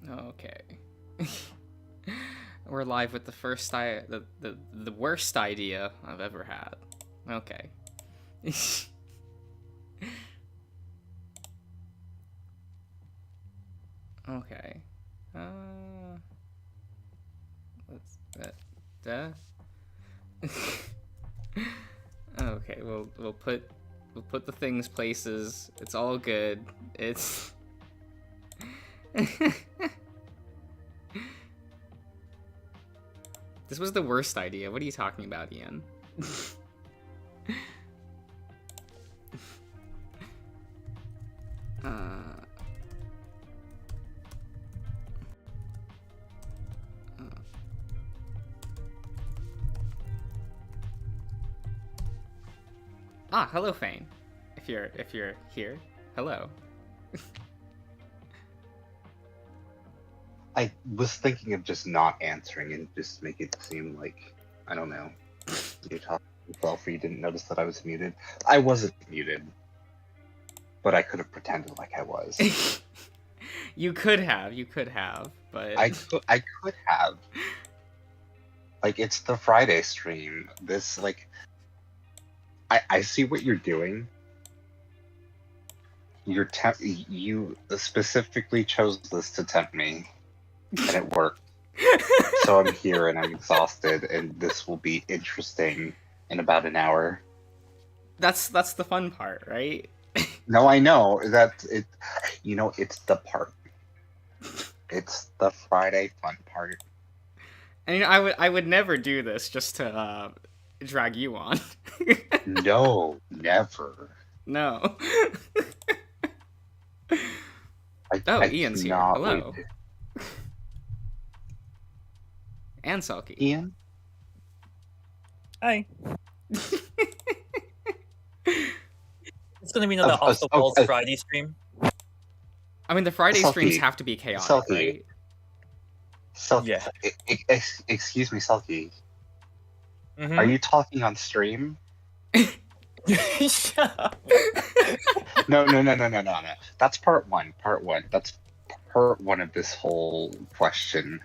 Okay. We're live with the the worst idea I've ever had. Okay. Okay. Let's Okay, we'll put the things places. It's all good. It's This was the worst idea. What are you talking about, Ian? Hello, Fane. If you're here, hello. I was thinking of just not answering and just make it seem like, I don't know, you're talking to yourself or you didn't notice that I was muted. I wasn't muted, but I could have pretended like I was. You could have, but... I could have. Like, it's the Friday stream. This, like... I see what you're doing. You specifically chose this to tempt me. And it worked. So I'm here and I'm exhausted, and this will be interesting in about an hour. That's the fun part, right? No, I know that it. You know, it's the part. It's the Friday fun part. And I would never do this just to drag you on. No, never. No. Ian's here. Hello. And Selkie. Ian? Hi. It's gonna be another Off the Walls Friday stream. I mean, the Friday streams have to be chaotic, right? Selkie, yeah. Excuse me, Selkie. Are you talking on stream? Shut up. No. That's part one. That's part one of this whole question.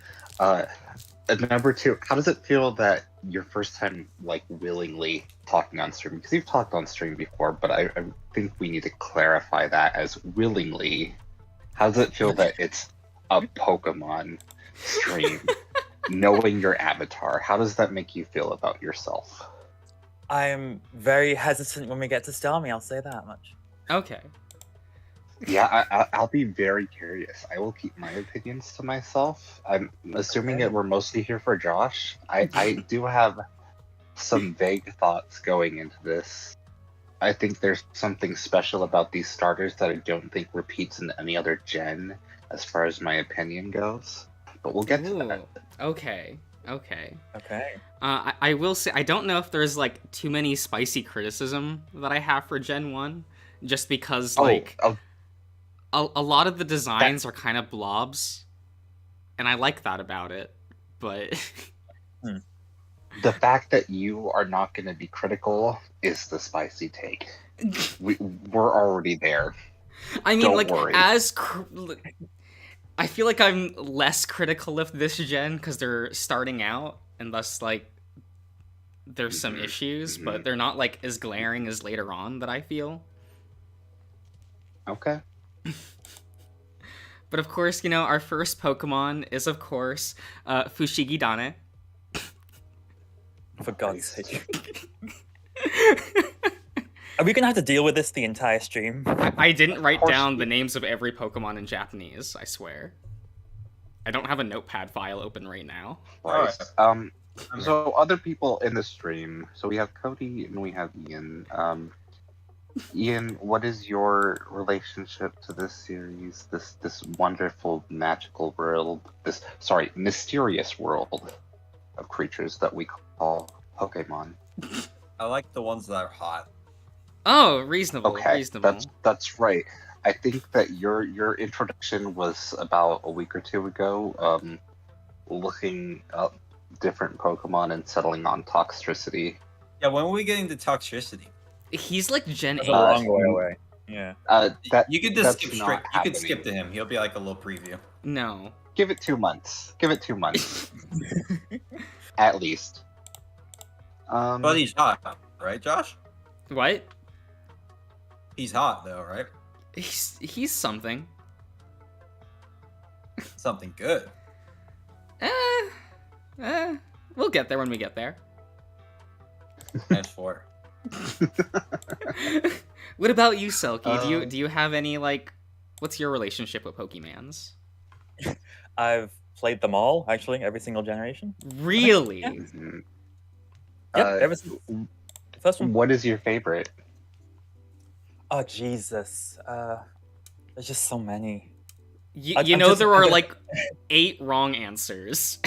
Number two, how does it feel that your first time, like, willingly talking on stream? Because you've talked on stream before, but I think we need to clarify that as willingly. How does it feel that it's a Pokemon stream, knowing your avatar? How does that make you feel about yourself? I'm very hesitant when we get to Starmie, I'll say that much. Okay. Yeah, I'll be very curious. I will keep my opinions to myself. I'm assuming that we're mostly here for Josh. I do have some vague thoughts going into this. I think there's something special about these starters that I don't think repeats in any other gen, as far as my opinion goes. But we'll get to that. Okay. I will say, I don't know if there's, like, too many spicy criticism that I have for Gen 1, just because, a lot of the designs are kind of blobs, and I like that about it, but... The fact that you are not going to be critical is the spicy take. We're already there. I mean, don't like, worry. I feel like I'm less critical of this gen, because they're starting out, and thus, like, there's some issues, but they're not, like, as glaring as later on that I feel. Okay. But of course, you know, our first Pokemon is, of course, Fushigi-Dane. For God's sake. Are we gonna have to deal with this the entire stream? I didn't write down the names of every Pokemon in Japanese, I swear. I don't have a notepad file open right now. Right. So other people in the stream, so we have Cody and we have Ian. Ian, what is your relationship to this series, this wonderful, magical world, mysterious world of creatures that we call Pokemon? I like the ones that are hot. Oh, reasonable. Okay, reasonable. That's right. I think that your introduction was about a week or two ago, looking up different Pokemon and settling on toxicity. Yeah, when are we getting to toxicity? He's like Gen 8. A long way away. Yeah. You could just skip straight. You could skip to him. He'll be like a little preview. No. Give it 2 months. Give it 2 months. At least. But he's hot, right, Josh? What? He's hot though, right? He's something. Something good. We'll get there when we get there. And 4. What about you, Selkie? Do you have any, like, what's your relationship with Pokemans? I've played them all, actually, every single generation. Really? Yeah. Mhm. Yep, ever since the first one. What is your favorite? Oh, Jesus. There's just so many. You know, there are, like, 8 wrong answers.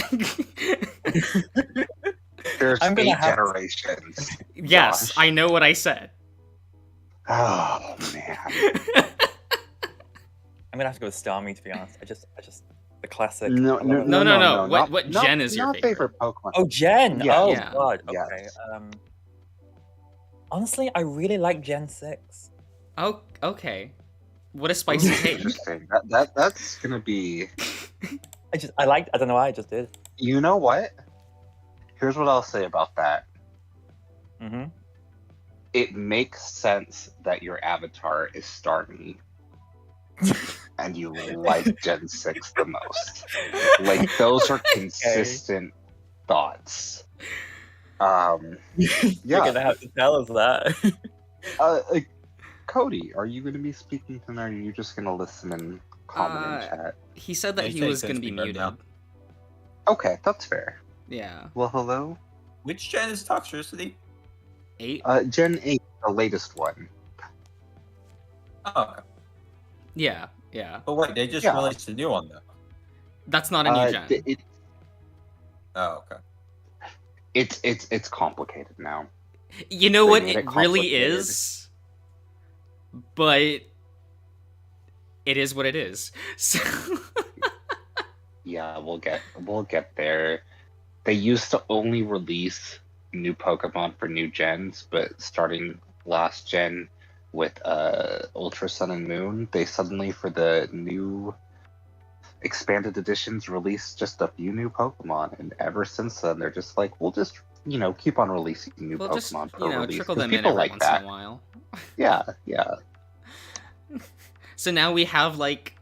There's I'm 8 gonna have generations. Yes, Josh. I know what I said. Oh, man. I'm gonna have to go with Starmie, to be honest. I just the classic. No. What gen is your not favorite Pokemon? Oh, Gen. Yeah. Oh Yeah. God. Yes. Okay. Honestly, I really like Gen 6. Oh, okay. What a spicy take. Interesting. That's gonna be. I don't know why I just did. You know what? Here's what I'll say about that. Mm-hmm. It makes sense that your avatar is Starmie. And you like Gen 6 the most. Like, those are consistent thoughts. You're Yeah. gonna have to tell us that. Cody, are you going to be speaking tonight, or are you just going to listen and comment in chat? He said that He he said was he's going to be gonna speak right muted. now. Okay, that's fair. Yeah. Well, hello? Which gen is Toxtricity? 8? Gen 8, the latest one. Oh, okay. Yeah. But wait, they just Yeah. released a new one though. That's not a new gen. Oh, okay. It's complicated now. You know They what made it it really complicated. is? But it is what it is. So Yeah, we'll get there. They used to only release new Pokemon for new gens, but starting last gen with Ultra Sun and Moon, they suddenly, for the new expanded editions, released just a few new Pokemon, and ever since then they're just like, we'll just keep on releasing new we'll Pokemon just, per release. trickle 'cause them in people every like once that. in a while. Yeah. So now we have, like,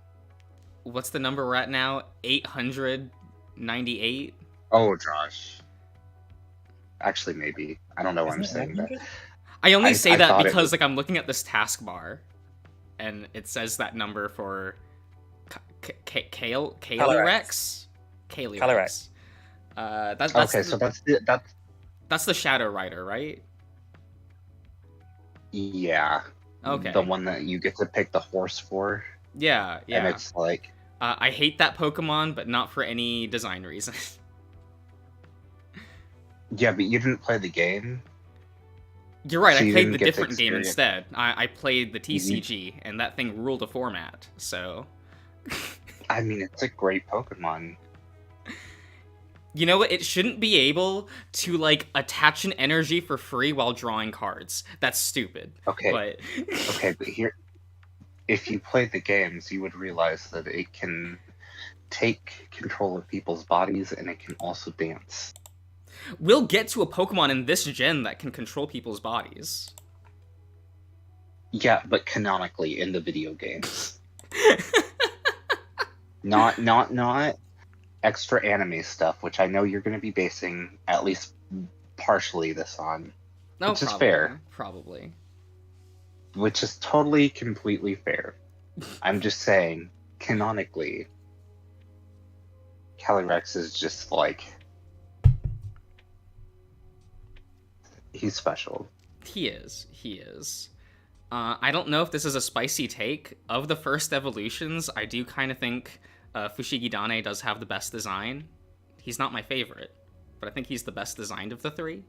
what's the number we're at now? 898? Oh, Josh. Actually, maybe. I don't know why I'm Isn't it saying that. 900? I only I say that thought it because, was- like, I'm looking at this taskbar, and it says that number for Calyrex? Calyrex. That's Okay, so that's the Shadow Rider, right? yeah. Okay. The one that you get to pick the horse for. Yeah. And it's like, I hate that Pokemon, but not for any design reason. yeah, but you didn't play the game. You're right, So I you played didn't the get to different game experience- instead. I played the TCG, and that thing ruled a format, so... I mean, it's a great Pokemon. You know what? It shouldn't be able to, like, attach an energy for free while drawing cards. That's stupid. Okay. But... Okay, but here, if you play the games, you would realize that it can take control of people's bodies, and it can also dance. We'll get to a Pokemon in this gen that can control people's bodies. Yeah, but canonically in the video games. Not extra anime stuff, which I know you're going to be basing at least partially this on. No, Which is fair. Probably. Which is totally, completely fair. I'm just saying, canonically, Calyrex is just like... He's special. He is. I don't know if this is a spicy take. Of the first evolutions, I do kind of think Fushigidane does have the best design. He's not my favorite, but I think he's the best designed of the 3.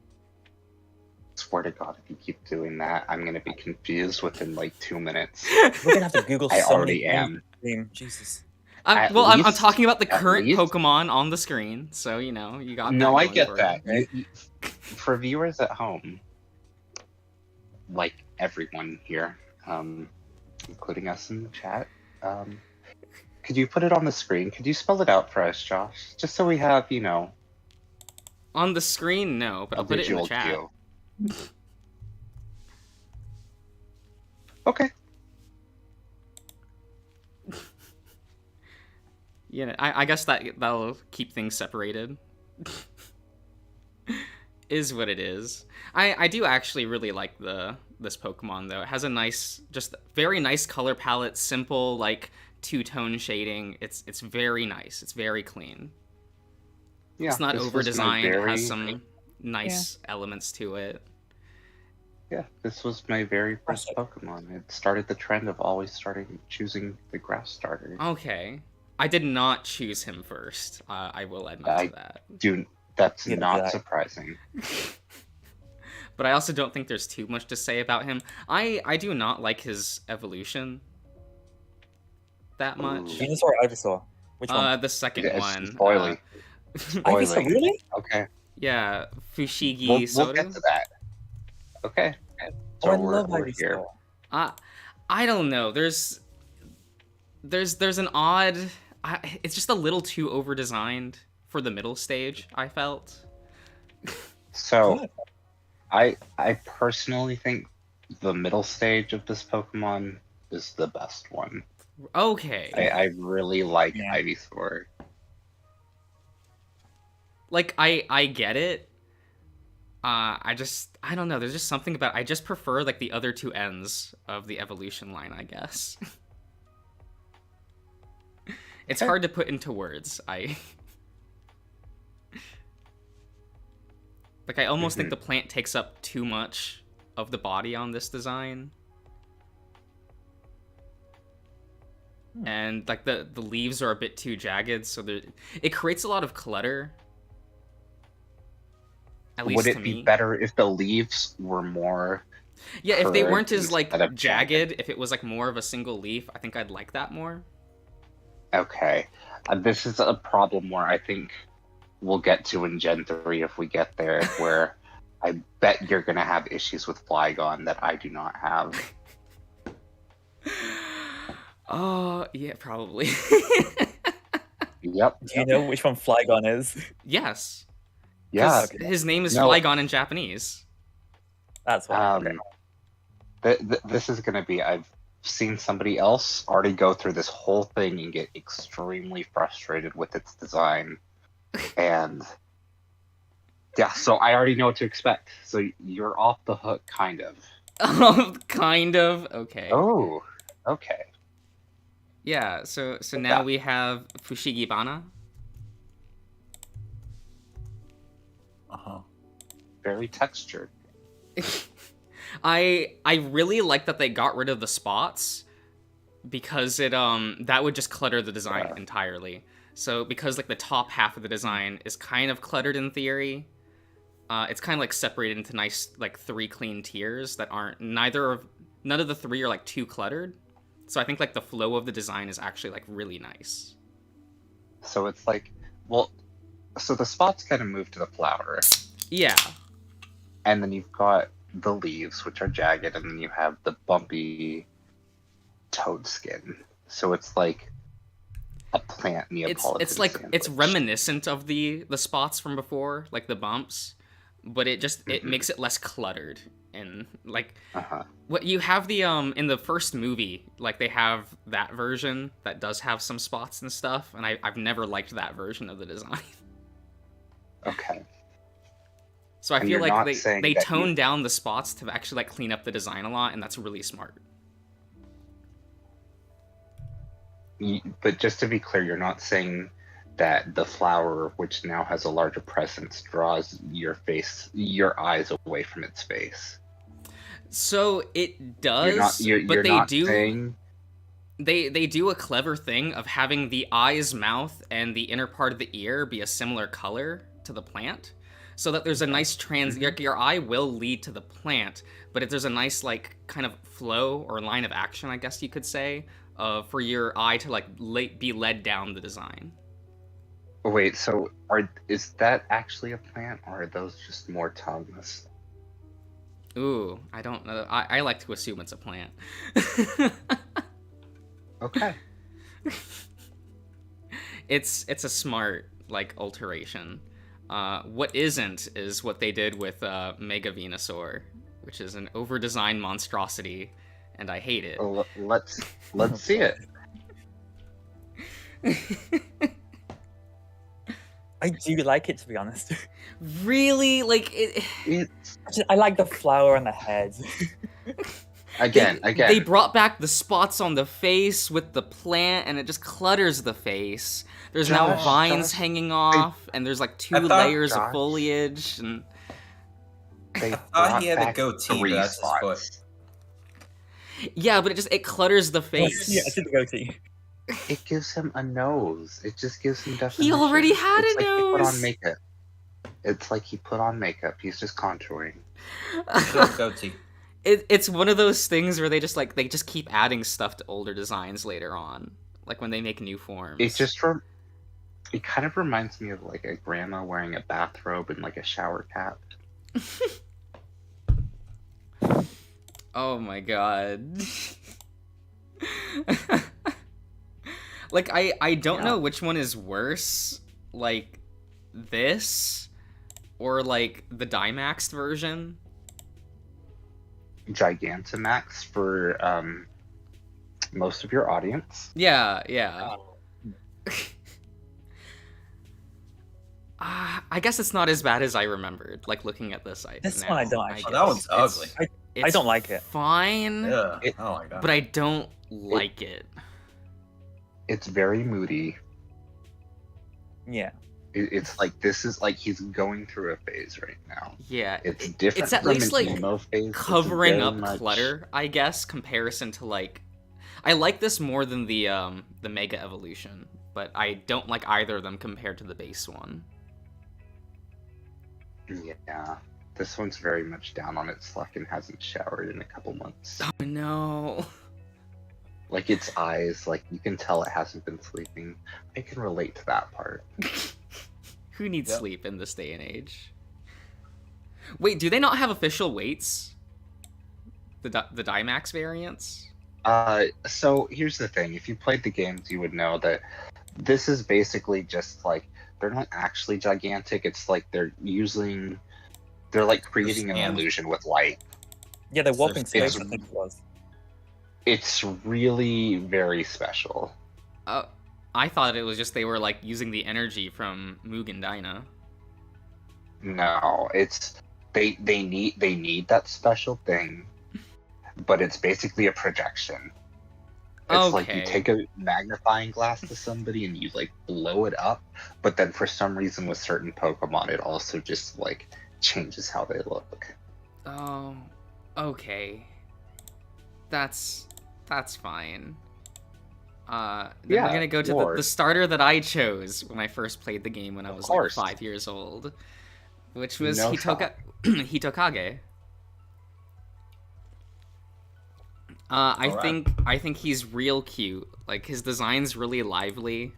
Swear to God, if you keep doing that, I'm gonna be confused within like 2 minutes. We're gonna have to Google I so already many am. things. Jesus. At I'm least- talking about the at current least- Pokemon on the screen, so, you know, you got No, that I going get for that. you. For viewers at home, like everyone here, including us in the chat, could you put it on the screen? Could you spell it out for us, Josh? Just so we have, On the screen, no, but I'll put it in the chat. View. Okay. Yeah, I guess that'll keep things separated. Is what it is. I do actually really like this Pokemon though. It has a nice, just very nice color palette, simple like two-tone shading. It's very nice. It's very clean. Yeah, it's not over-designed. It has some nice elements to it. Yeah, this was my very first Pokemon. It started the trend of always choosing the grass starters. Okay. I did not choose him first. I will admit to that. That's not surprising. But I also don't think there's too much to say about him. I do not like his evolution that much. Venusaur or Ivysaur? Which one? The second one. Spoiling. Ivysaur, really? Okay. Yeah, Fushigi We'll get to that. Okay. So I love Ivysaur. I don't know. There's an odd... it's just a little too over-designed for the middle stage, I felt. So, I personally think the middle stage of this Pokemon is the best one. Okay. I really like Ivysaur. Like, I get it. I don't know, there's just something about... I just prefer, like, the other two ends of the evolution line, I guess. It's hard to put into words. I almost think the plant takes up too much of the body on this design. And, like, the leaves are a bit too jagged, so it creates a lot of clutter. At least to me. Would it be better if the leaves were more... Yeah, if they weren't as, like, jagged, if it was, like, more of a single leaf, I think I'd like that more. Okay. This is a problem where I think we'll get to in Gen 3 if we get there, where I bet you're going to have issues with Flygon that I do not have. Oh, yeah, probably. Yep. Do you know which one Flygon is? Yes. Yeah. His name is Flygon in Japanese. That's why. This is going to be... I've seen somebody else already go through this whole thing and get extremely frustrated with its design. And... yeah, so I already know what to expect. So you're off the hook, kind of. Kind of? Okay. Oh, okay. Yeah, so now we have Fushigibana. Very textured. I really like that they got rid of the spots, because it that would just clutter the design entirely. So because like the top half of the design is kind of cluttered in theory, it's kind of like separated into nice like 3 clean tiers that aren't none of the 3 are like too cluttered. So I think like the flow of the design is actually like really nice. So it's like, well, so the spots kind of move to the flower. Yeah. And then you've got the leaves, which are jagged, and then you have the bumpy toad skin. So it's like a plant Neapolitan it's like sandwich. It's reminiscent of the spots from before, like the bumps, but it just it makes it less cluttered. And like what you have the in the first movie, like they have that version that does have some spots and stuff, and I've never liked that version of the design. Okay. So I feel like they toned down the spots to actually like clean up the design a lot, and that's really smart. But just to be clear, you're not saying that the flower, which now has a larger presence, draws your eyes away from its face. So it does, but they do a clever thing of having the eyes, mouth, and the inner part of the ear be a similar color to the plant, so that there's a nice your eye will lead to the plant, but there's a nice like kind of flow or line of action, I guess you could say, for your eye to like be led down the design. Wait, so is that actually a plant, or are those just more tongues? Ooh, I don't know. I like to assume it's a plant. Okay. It's a smart like alteration. What isn't is what they did with Mega Venusaur, which is an over-designed monstrosity, and I hate it. Well, let's see it. I do like it, to be honest. Really, like it. I like the flower on the head. Again. They brought back the spots on the face with the plant, and it just clutters the face. There's now vines hanging off, and there's like 2 layers of foliage, and they thought he had a goatee, but that's his foot. Yeah, but it clutters the face. Yeah, it's a goatee. It gives him a nose. It just gives him definition. He already had it's a nose. He put on makeup. It's like he put on makeup. He's just contouring. Goatee. It's one of those things where they just keep adding stuff to older designs later on, like when they make new forms. It kind of reminds me of like a grandma wearing a bathrobe and like a shower cap. Oh my god. Like, I don't know which one is worse, like, this, or, like, the Dynamax version. Gigantamax for, most of your audience. Yeah. I guess it's not as bad as I remembered, like, looking at this. This one I don't actually. That one's ugly. I don't like it. Fine. Yeah. Oh my god. But I don't like it. It's very moody. Yeah. It's like, this is like he's going through a phase right now. Yeah. It's different. It's at from least an like emo phase. covering up clutter, I guess, comparison to like. I like this more than the Mega Evolution, but I don't like either of them compared to the base one. Yeah. This one's very much down on its luck and hasn't showered in a couple months. Oh no. Like, its eyes, like, you can tell it hasn't been sleeping. I can relate to that part. Who needs sleep in this day and age? Wait, do they not have official weights? The Dynamax variants? So, here's the thing. If you played the games, you would know that this is basically just, like, they're not actually gigantic. It's like they're like creating an illusion with light. Yeah, they're walking space, I think it was. It's really very special. I thought it was just they were like using the energy from Mugen Dyna. No, it's they need that special thing, but it's basically a projection. It's like you take a magnifying glass to somebody and you like blow it up, but then for some reason with certain Pokemon it also just like changes how they look. Oh, okay. That's fine. Then we're gonna go to the starter that I chose when I first played the game when I was like 5 years old, which was Hitokage. I think he's real cute. Like, his design's really lively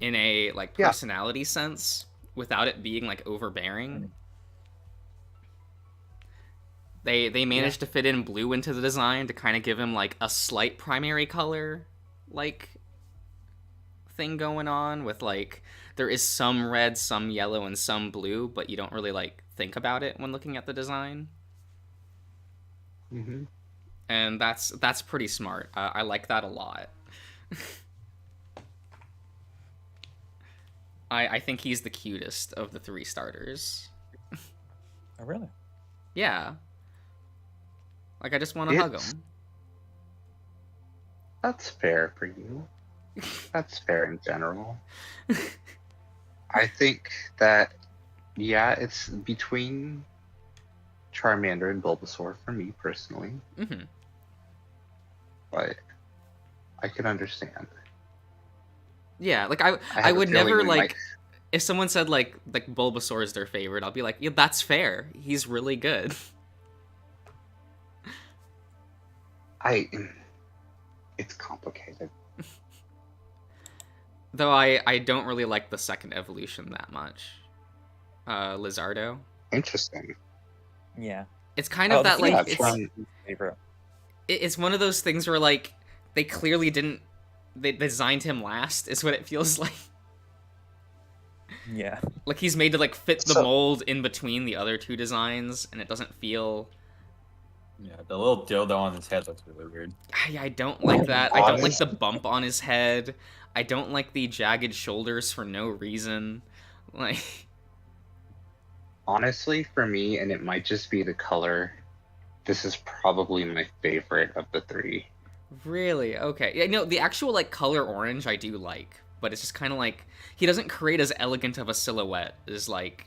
in a like personality sense without it being like overbearing. They managed to fit in blue into the design to kind of give him like a slight primary color like thing going on with like there is some red, some yellow, and some blue, but you don't really like think about it when looking at the design. Mm-hmm. And that's pretty smart. I like that a lot. I think he's the cutest of the 3 starters. Oh, really? Yeah. Like, I just want to hug him. That's fair for you. That's fair in general. I think that, it's between Charmander and Bulbasaur for me, personally. Mm-hmm. But I can understand. Yeah, like, I would never, like... If someone said, like Bulbasaur is their favorite, I'll be like, yeah, that's fair. He's really good. It's complicated. Though I don't really like the second evolution that much. Lizardo. Interesting. Yeah. It's kind of that, like, favorite. It's one of those things where, like, they clearly didn't they designed him last, is what it feels like. Yeah. Like he's made to like fit the mold in between the other two designs, and it doesn't feel. Yeah, the little dildo on his head looks really weird. I don't like that. I don't like the bump on his head. I don't like the jagged shoulders for no reason. Like, honestly, for me, and it might just be the color, this is probably my favorite of the three. Really? Okay. Yeah, no, the actual like color orange I do like, but it's just kind of like he doesn't create as elegant of a silhouette as like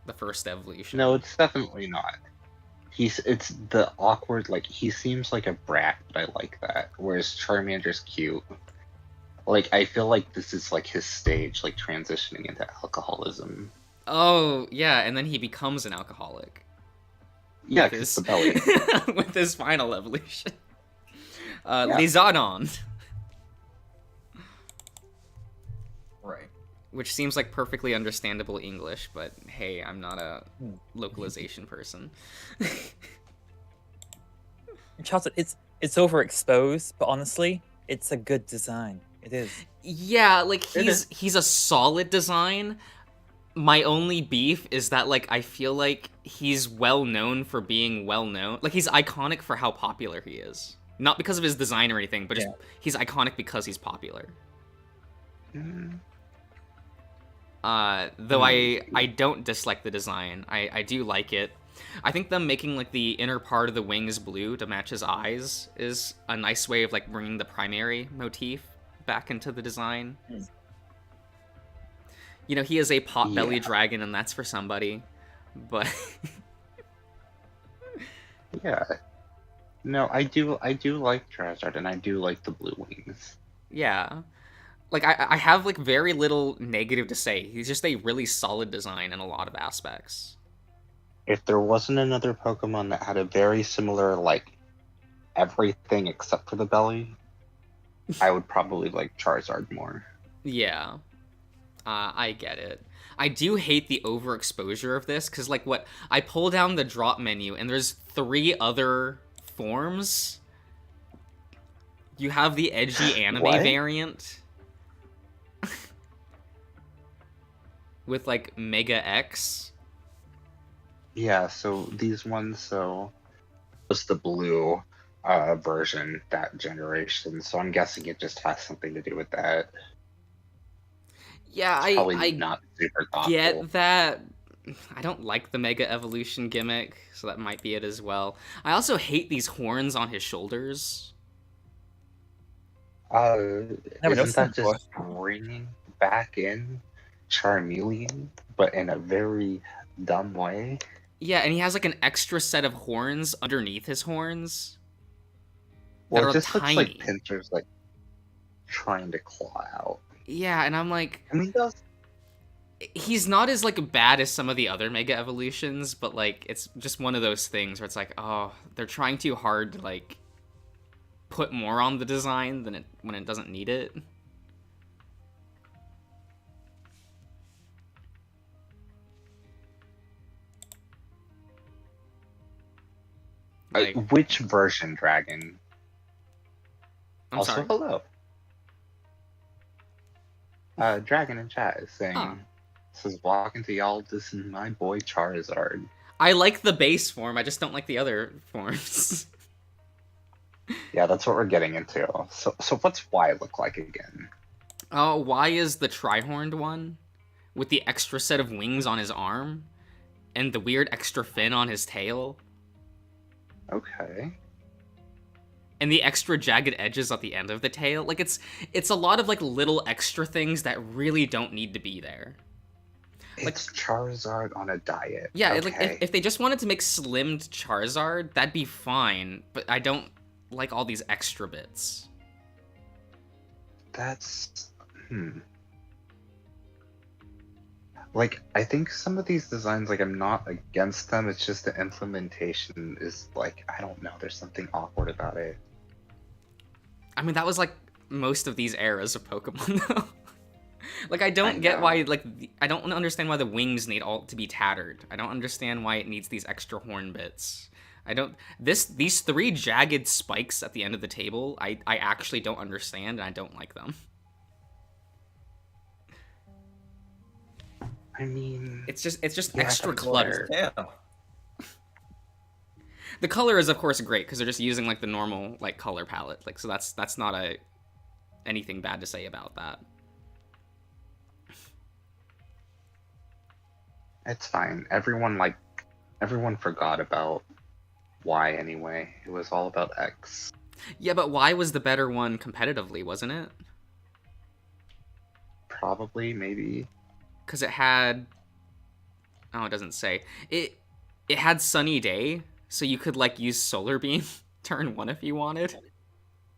the first evolution. No, it's definitely not. It's the awkward, like, he seems like a brat, but I like that. Whereas Charmander's cute. Like, I feel like this is like his stage, like transitioning into alcoholism. Oh, yeah, and then he becomes an alcoholic. Yeah, because the belly. With his final evolution. Lizardo. Right. Which seems like perfectly understandable English, but hey, I'm not a localization person. Charles, it's overexposed, but honestly, it's a good design. It is. Yeah, like he's a solid design. My only beef is that like I feel like he's well known for being well known. Like he's iconic for how popular he is. Not because of his design or anything, but just he's iconic because he's popular. Though I don't dislike the design. I do like it. I think them making like the inner part of the wings blue to match his eyes is a nice way of like bringing the primary motif back into the design. You know, he is a pot-belly dragon, and that's for somebody. But yeah, no, I do like Charizard, and I do like the blue wings. Yeah, like I have like very little negative to say. He's just a really solid design in a lot of aspects. If there wasn't another Pokemon that had a very similar like everything except for the belly, I would probably like Charizard more. Yeah. I get it. I do hate the overexposure of this, because, like, I pull down the drop menu, and there's 3 other forms. You have the edgy anime variant. With, like, Mega X. Yeah, so these ones, was the blue version that generation, so I'm guessing it just has something to do with that. Yeah, I not super thoughtful. Get that. I don't like the Mega Evolution gimmick, so that might be it as well. I also hate these horns on his shoulders. Isn't that just bringing back in Charmeleon, but in a very dumb way? Yeah, and he has like an extra set of horns underneath his horns. Well, it just looks like pincers, like trying to claw out. Yeah, and I'm like, I mean, he's not as like bad as some of the other Mega Evolutions, but like it's just one of those things where it's like, oh, they're trying too hard to like put more on the design than when it doesn't need it. Like, which version, Dragon? I'm sorry. Hello. Dragon in chat is saying, says, walking to y'all, this is my boy Charizard. I like the base form, I just don't like the other forms. Yeah, that's what we're getting into. So what's Y look like again? Oh, Y is the tri-horned one, with the extra set of wings on his arm, and the weird extra fin on his tail. Okay. And the extra jagged edges at the end of the tail. Like, it's a lot of, like, little extra things that really don't need to be there. It's Charizard on a diet. Yeah, okay. Like, if they just wanted to make slimmed Charizard, that'd be fine. But I don't like all these extra bits. That's... Like, I think some of these designs, like, I'm not against them, it's just the implementation is, like, I don't know, there's something awkward about it. I mean, that was, like, most of these eras of Pokemon, though. Like, I don't get why, like, I don't understand why the wings need all to be tattered. I don't understand why it needs these extra horn bits. I don't. These three jagged spikes at the end of the table, I actually don't understand, and I don't like them. I mean, it's just extra clutter. Yeah. The color is of course great because they're just using like the normal like color palette. Like so that's not anything bad to say about that. It's fine. Everyone forgot about Y anyway. It was all about X. Yeah, but Y was the better one competitively, wasn't it? Probably, maybe. Because it had... Oh, it doesn't say. It had Sunny Day, so you could, like, use Solar Beam turn 1 if you wanted.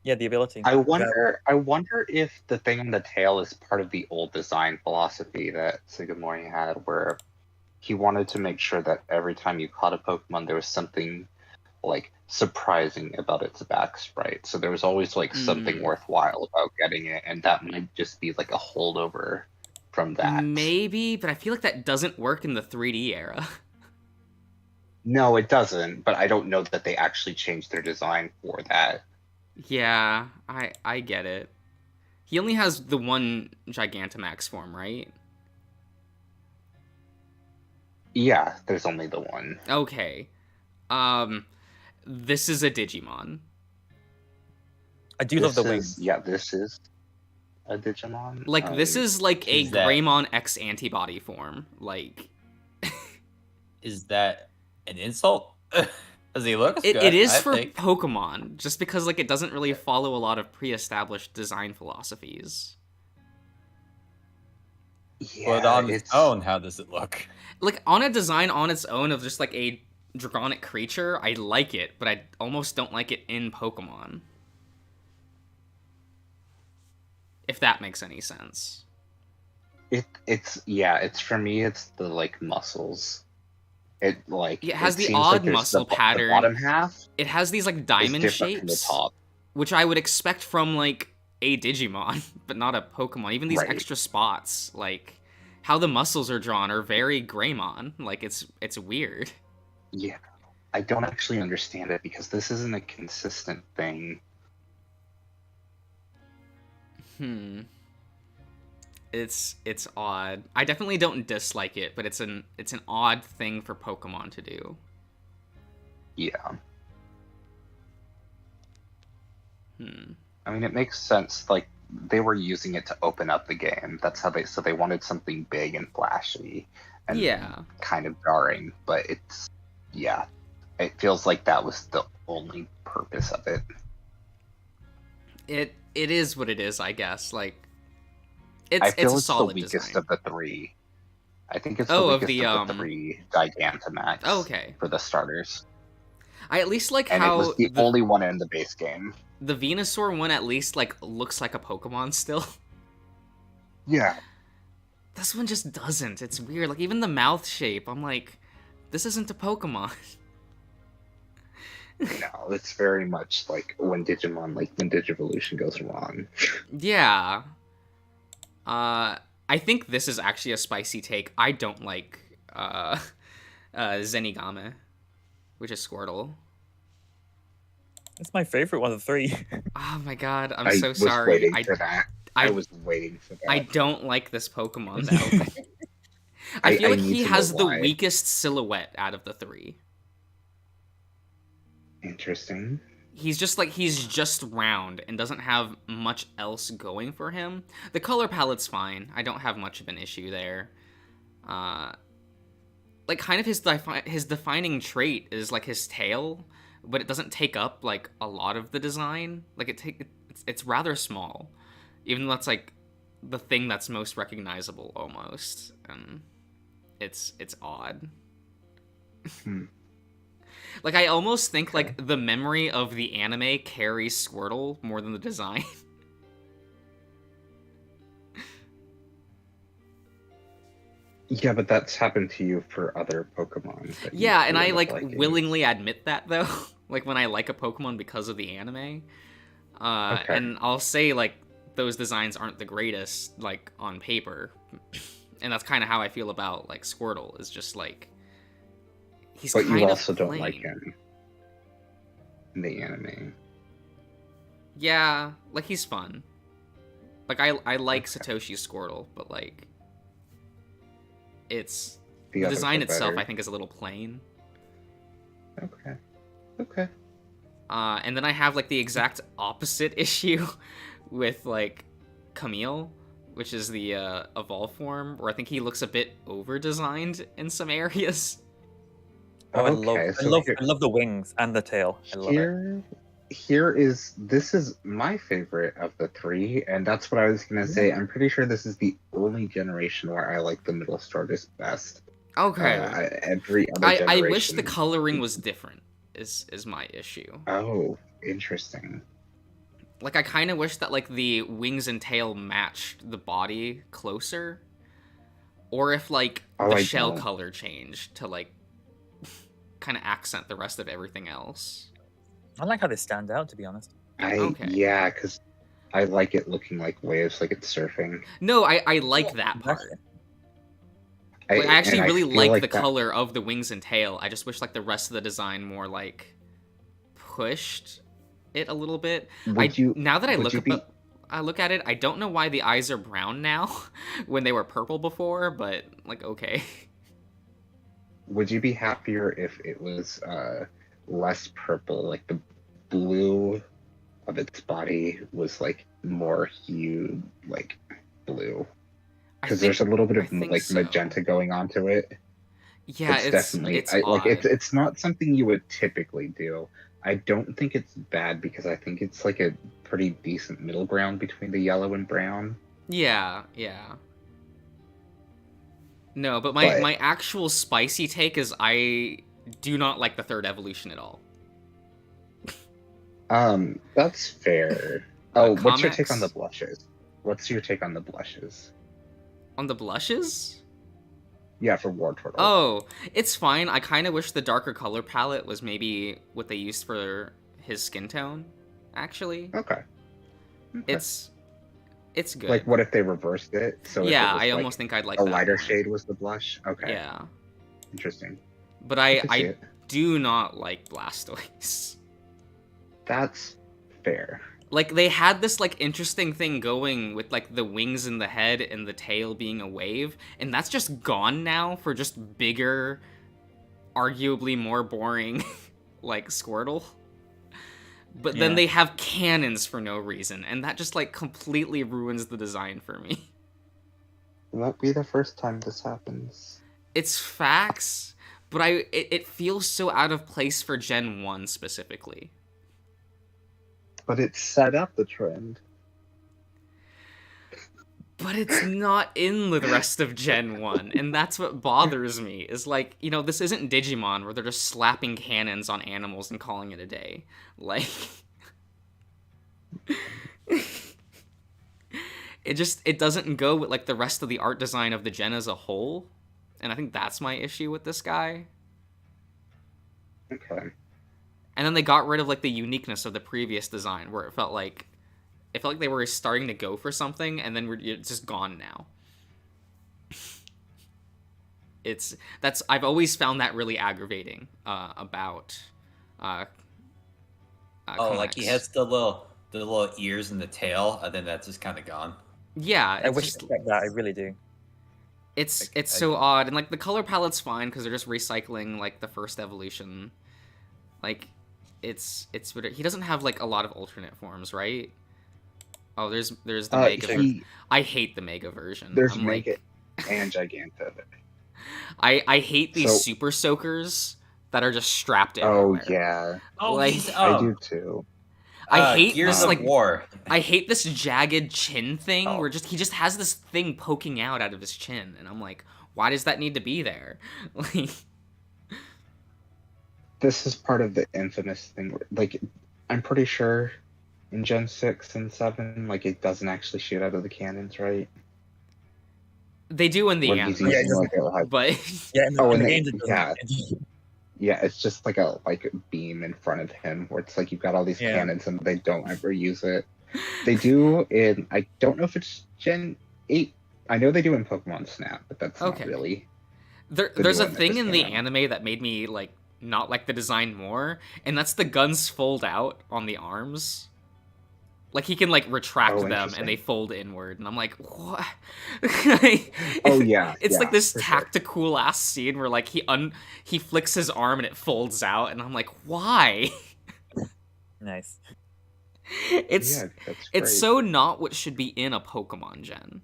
Yeah, the ability. I wonder if the thing on the tail is part of the old design philosophy that Sugimori had, where he wanted to make sure that every time you caught a Pokemon, there was something, like, surprising about its back sprite. So there was always, like, something worthwhile about getting it, and that might just be, like, a holdover from that. Maybe, but I feel like that doesn't work in the 3D era. No, it doesn't, but I don't know that they actually changed their design for that. Yeah, I get it. He only has the one Gigantamax form, right? Yeah, there's only the one. Okay. This is a Digimon. I do love the wings. Yeah, this is a Digimon. Like, this is like a Greymon X antibody form. Like... Is that an insult? Does he look good? It is for Pokemon, just because, like, it doesn't really follow a lot of pre-established design philosophies. Yeah, but on its own, how does it look? Like, on a design on its own of just, like, a draconic creature, I like it, but I almost don't like it in Pokemon. If that makes any sense. It's for me, it's the, like, muscles. It has the odd muscle pattern. The bottom half. It has these, like, diamond shapes, from the top. which I would expect from, like, a Digimon, but not a Pokemon. Even these extra spots, like, how the muscles are drawn are very Greymon. Like, it's weird. Yeah, I don't actually understand it because this isn't a consistent thing. It's odd. I definitely don't dislike it, but it's an odd thing for Pokemon to do. Yeah. I mean, it makes sense. Like, they were using it to open up the game. That's how they wanted something big and flashy and kind of jarring. But it feels like that was the only purpose of it. It is what it is, I guess. Like, I feel it's a solid the weakest design. of the three. I think it's the weakest of the three Gigantamax. Okay. For the starters. I at least like and how it was the only one in the base game. The Venusaur one at least like looks like a Pokemon still. Yeah. This one just doesn't. It's weird. Like, even the mouth shape, I'm like, this isn't a Pokemon. No, it's very much like when Digivolution goes wrong. Yeah. I think this is actually a spicy take. I don't like Zenigame, which is Squirtle. It's my favorite one of the three. Oh my god, I'm so sorry. I was waiting for that. I don't like this Pokemon though. I feel like he has the weakest silhouette out of the three. Interesting. He's just round and doesn't have much else going for him. The color palette's fine. I don't have much of an issue there. Like, kind of his defining trait is like his tail, but it doesn't take up like a lot of the design. Like, it's rather small, even though that's like the thing that's most recognizable almost. It's odd. Like, I almost think, like, the memory of the anime carries Squirtle more than the design. Yeah, but that's happened to you for other Pokemon. Yeah, and I, like, willingly admit that, though. Like, when I like a Pokemon because of the anime. And I'll say, like, those designs aren't the greatest, like, on paper. And that's kind of how I feel about, like, Squirtle, is just, like... But you also don't like him. in the anime. Yeah, like he's fun. Like I like Okay. Satoshi's Squirtle, but like it's The the others design are itself better. I think is a little plain. Okay. And then I have like the exact opposite issue with like Camille, which is the evolve form, where I think he looks a bit over designed in some areas. Oh, Okay, I love the wings and the tail. I love it. This is my favorite of the three, and that's what I was gonna say. I'm pretty sure this is the only generation where I like the middle Stardust best. Okay. Every other I generation. wish the coloring was different. Is my issue. Oh, interesting. Like I kind of wish that like the wings and tail matched the body closer, or if like Oh, the I shell don't. color changed to like kind of accent the rest of everything else. I like how they stand out, to be honest. Okay. Yeah, because I like it looking like waves, like it's surfing. No, I like that part. Like, I actually really feel like the that- color of the wings and tail. I just wish like the rest of the design more like pushed it a little bit. Now that I look at it, I don't know why the eyes are brown now when they were purple before, but like okay. Would you be happier if it was less purple, like the blue of its body was like more hued, like blue? Because there's a little bit of like magenta going onto it. Yeah, it's definitely like it's not something you would typically do. I don't think it's bad because I think it's like a pretty decent middle ground between the yellow and brown. Yeah. No, but my actual spicy take is I do not like the third evolution at all. That's fair. What's your take on the blushes? What's your take on the blushes? On the blushes? Yeah, for War Turtle. Oh, it's fine. I kind of wish the darker color palette was maybe what they used for his skin tone, actually. Okay. It's good. Like, what if they reversed it? So yeah, it was I almost think I'd like a that lighter more. shade was the blush. Okay. Yeah. Interesting. But I do not like Blastoise. That's fair. Like, they had this, like, interesting thing going with, like, the wings and the head and the tail being a wave, and that's just gone now for just bigger, arguably more boring, like, Squirtle. But then they have cannons for no reason, and that just, like, completely ruins the design for me. Won't be the first time this happens. It's facts, but it feels so out of place for Gen 1 specifically. But it set up the trend. But it's not in the rest of Gen 1, and that's what bothers me, is like, you know, this isn't Digimon where they're just slapping cannons on animals and calling it a day. Like... it doesn't go with, like, the rest of the art design of the gen as a whole, and I think that's my issue with this guy. Okay. And then they got rid of, like, the uniqueness of the previous design, where it felt like they were starting to go for something, and then it's just gone now. I've always found that really aggravating about like he has the little ears and the tail, and then that's just kind of gone. Yeah, I wish I kept that. I really do. It's so odd, and like the color palette's fine because they're just recycling like the first evolution. Like, it's he doesn't have like a lot of alternate forms, right? Oh, there's the Mega. I hate the Mega version. There's Mega and Giganta. I hate these super soakers that are just strapped everywhere. Oh yeah. Oh, like, I do too. I hate Gears this of like War. I hate this jagged chin thing where he just has this thing poking out of his chin, and I'm like, why does that need to be there? Like, this is part of the infamous thing. Like, I'm pretty sure in Gen 6 and 7, like, it doesn't actually shoot out of the cannons, right? They do in the anime, but yeah, it's just like a beam in front of him where it's like you've got all these cannons and they don't ever use it. They do in, I don't know if it's Gen 8. I know they do in Pokemon Snap, but that's not really. There's a thing in the anime that made me like not like the design more, and that's the guns fold out on the arms. Like, he can, like, retract them, and they fold inward, and I'm like, what? It's like this tactical-ass scene where, like, he flicks his arm and it folds out, and I'm like, why? Nice. It's so not what should be in a Pokemon gen.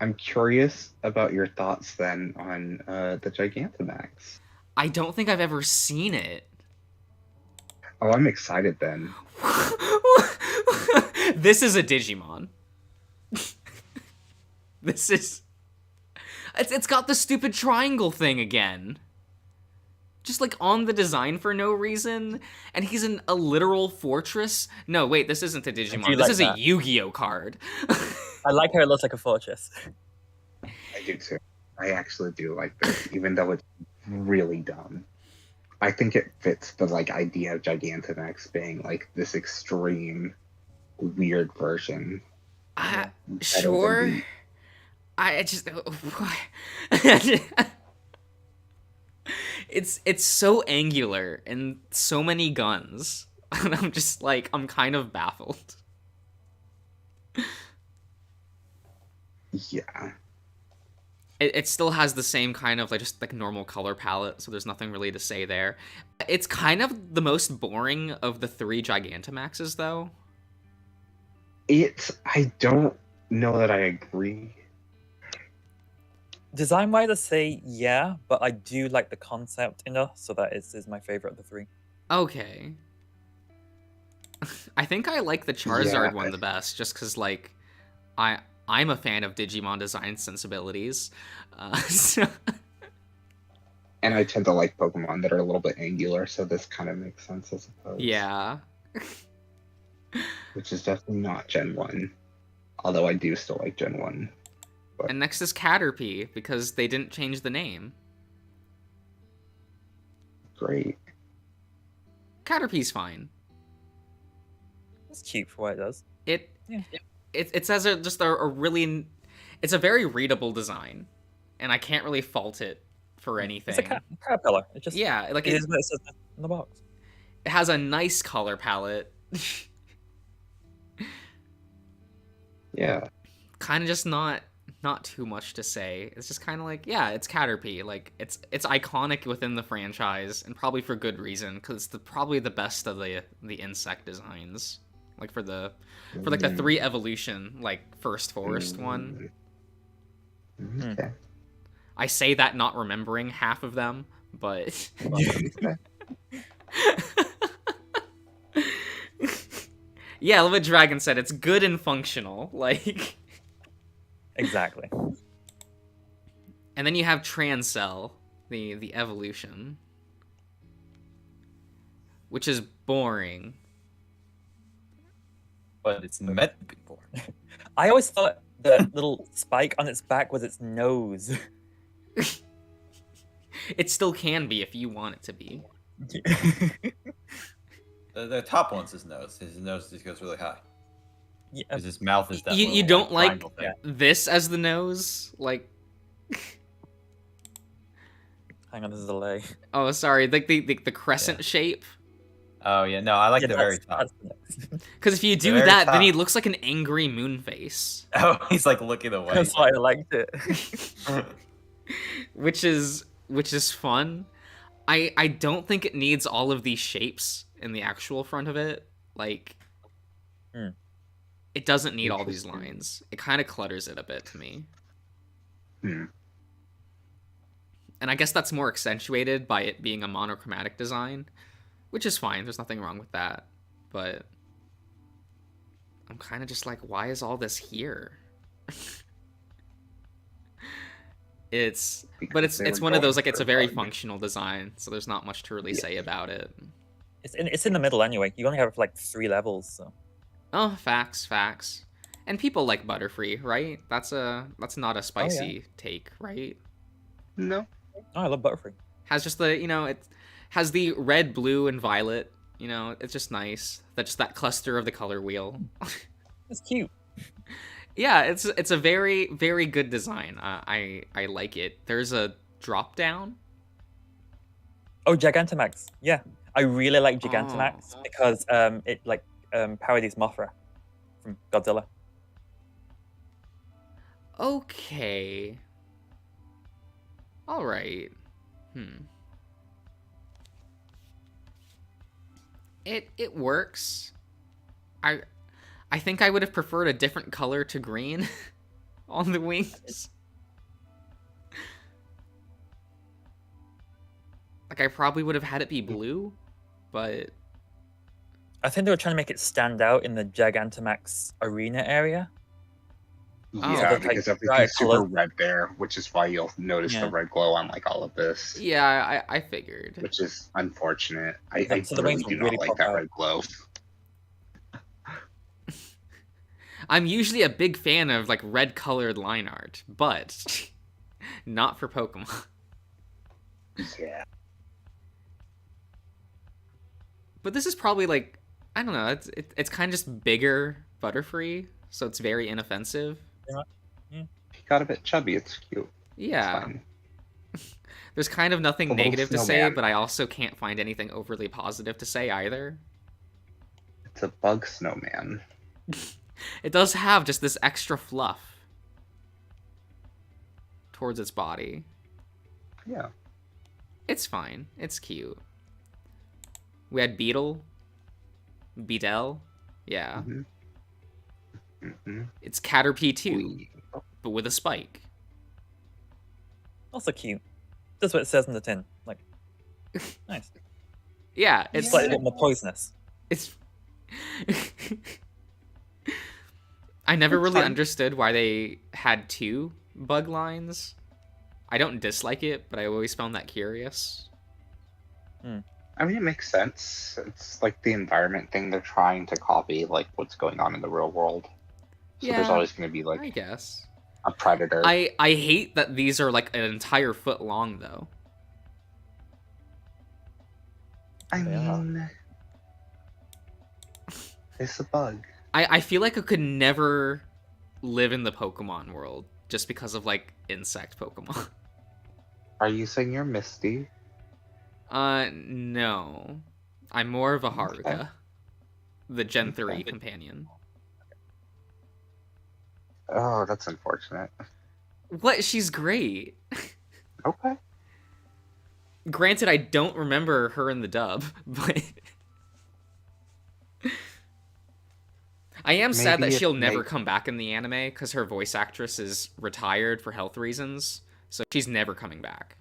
I'm curious about your thoughts, then, on the Gigantamax. I don't think I've ever seen it. Oh, I'm excited, then. This is a Digimon. This is... It's got the stupid triangle thing again. Just, like, on the design for no reason. And he's in a literal fortress. No, wait, this isn't a Digimon. This is a Yu-Gi-Oh card. I like how it looks like a fortress. I do, too. I actually do like this, even though it's really dumb. I think it fits the, like, idea of Gigantamax being, like, this extreme, weird version. Sure. I just... It's so angular and so many guns. And I'm just, like, I'm kind of baffled. Yeah. It still has the same kind of, like, just, like, normal color palette, so there's nothing really to say there. It's kind of the most boring of the 3 Gigantamaxes, though. I don't know that I agree. Design-wise, I say yeah, but I do like the concept enough, so that is my favorite of the 3. Okay. I think I like the Charizard one the best, just because, like, I'm a fan of Digimon design sensibilities. And I tend to like Pokemon that are a little bit angular, so this kind of makes sense, I suppose. Yeah. Which is definitely not Gen 1. Although I do still like Gen 1. But... And next is Caterpie, because they didn't change the name. Great. Caterpie's fine. It's cute for what it does. It says just a really... It's a very readable design. And I can't really fault it for anything. It's a caterpillar. It just... Yeah, like... It is what it says in the box. It has a nice color palette. Yeah. Kind of just not too much to say. It's just kind of like, yeah, it's Caterpie. Like, it's iconic within the franchise, and probably for good reason, because it's probably the best of the insect designs. Like, for the 3 evolution, like, first forest one. Okay. I say that not remembering half of them, but... Yeah, Livid Dragon said it's good and functional, like... Exactly. And then you have Transcell, the evolution. Which is boring. But it's meant to be boring. I always thought the little spike on its back was its nose. It still can be if you want it to be. The top one's his nose. His nose just goes really high. Yeah. Because his mouth is that You don't like thing. this as the nose? Like... Hang on, there's a delay. Oh, sorry, like the crescent shape. Oh, yeah, no, I like the very top. Because if you do that, then he looks like an angry moon face. Oh, he's like looking away. That's why I liked it. which is fun. I don't think it needs all of these shapes in the actual front of it. Like, it doesn't need all these lines. It kind of clutters it a bit to me. And I guess that's more accentuated by it being a monochromatic design, which is fine. There's nothing wrong with that. But I'm kind of just like, why is all this here? It's one of those, like, it's a very functional design, so there's not much to really say about it. It's in the middle anyway. You only have like 3 levels, so. Oh, facts. And people like Butterfree, right? That's not a spicy take, right? No. Oh, I love Butterfree. Has just the, it has the red, blue, and violet. It's just nice. That's just that cluster of the color wheel. It's cute. Yeah, it's a very, very good design. I like it. There's a drop down. Oh, Gigantamax. Yeah, I really like Gigantamax because it parodies Mothra from Godzilla. Okay. All right. It works. I think I would have preferred a different color to green on the wings. Like, I probably would have had it be blue, but... I think they were trying to make it stand out in the Gigantamax arena area. Yeah, because everything's super red there, which is why you'll notice the red glow on, like, all of this. Yeah, I figured. Which is unfortunate. I really do not like that red glow. I'm usually a big fan of, like, red-colored line art, but not for Pokemon. Yeah. But this is probably, like, I don't know, it's kind of just bigger Butterfree, so it's very inoffensive. Yeah. He got a bit chubby, it's cute. Yeah. It's there's kind of nothing negative to say, but I also can't find anything overly positive to say either. It's a bug snowman. It does have just this extra fluff towards its body. Yeah. It's fine. It's cute. We had Beetle. Bedell. Yeah. It's Caterpie too, but with a spike. Also cute. That's what it says in the tin. Like, nice. Yeah, it's slightly a bit more poisonous. It's... I never really understood why they had two bug lines. I don't dislike it, but I always found that curious. I mean, it makes sense. It's like the environment thing they're trying to copy, like what's going on in the real world. So there's always going to be, like, I guess, a predator. I hate that these are, like, an entire foot long, though. I mean, it's a bug. I feel like I could never live in the Pokemon world just because of, like, insect Pokemon. Are you saying you're Misty? No. I'm more of a Haruka. The Gen 3 companion. Oh, that's unfortunate. What? She's great. Okay. Granted, I don't remember her in the dub, but... I am sad that she'll never come back in the anime, because her voice actress is retired for health reasons, so she's never coming back.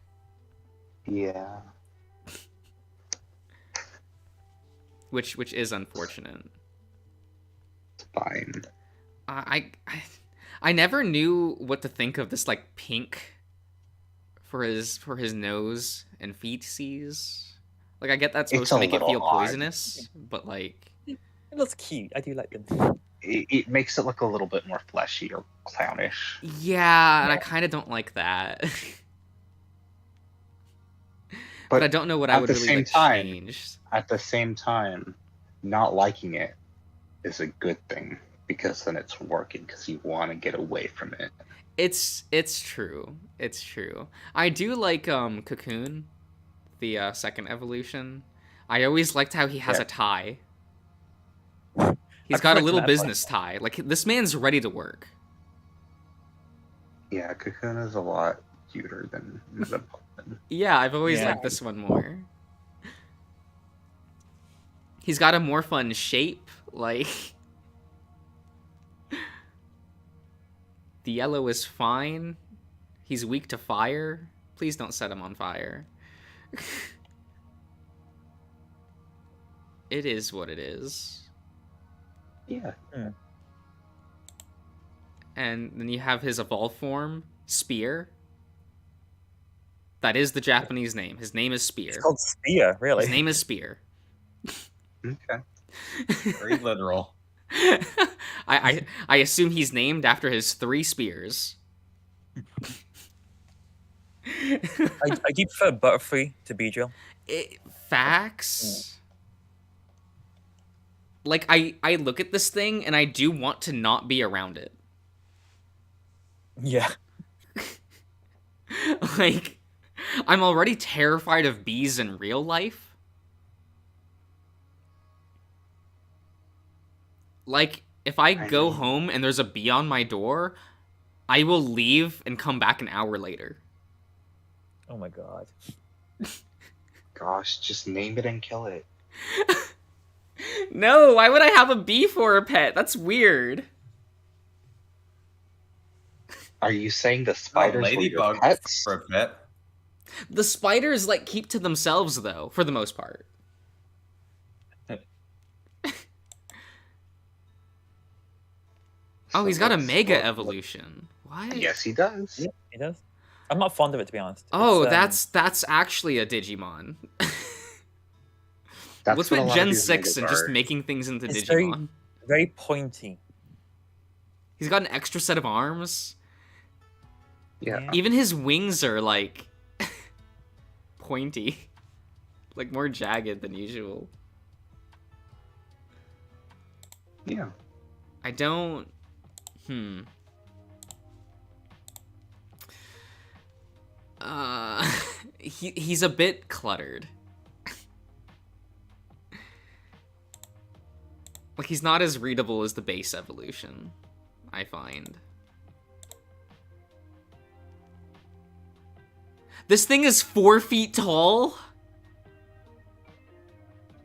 Yeah. Which is unfortunate. It's fine. I never knew what to think of this, like, pink for his nose and feces. Like, I get that's supposed to make it feel poisonous, but, like... It looks cute. I do like them. It makes it look a little bit more fleshy or clownish. Yeah, and I kind of don't like that. But I don't know what I would really change. At the same time, not liking it is a good thing, because then it's working, because you want to get away from it. It's true. It's true. I do like Cocoon, the second evolution. I always liked how he has a tie. He's got a little business tie. Like, this man's ready to work. Yeah, Cocoon is a lot cuter than the Yeah, I've always liked this one more. He's got a more fun shape, like... The yellow is fine. He's weak to fire. Please don't set him on fire. It is what it is. Yeah. And then you have his evolved form, Spear. That is the Japanese name. His name is Spear. It's called Spear, really? His name is Spear. Okay. Very literal. I assume he's named after his 3 spears. I do prefer Butterfree to Beedrill. Facts. Like, I look at this thing, and I do want to not be around it. Yeah. Like, I'm already terrified of bees in real life. Like, if I go home and there's a bee on my door, I will leave and come back an hour later. Oh my god. Gosh, just name it and kill it. No, why would I have a bee for a pet? That's weird. Are you saying the spiders were your ladybug pets? for a pet? The spiders, like, keep to themselves, though, for the most part. Oh, he's got a Mega Evolution. What? Yes, he does. Yeah, he does. I'm not fond of it, to be honest. Oh, that's actually a Digimon. What's with Gen 6 and just making things into it's Digimon? Very pointy. He's got an extra set of arms. Yeah. Even his wings are, like, pointy. Like, more jagged than usual. Yeah. I don't... he's a bit cluttered. Like, he's not as readable as the base evolution, I find. This thing is 4 feet tall?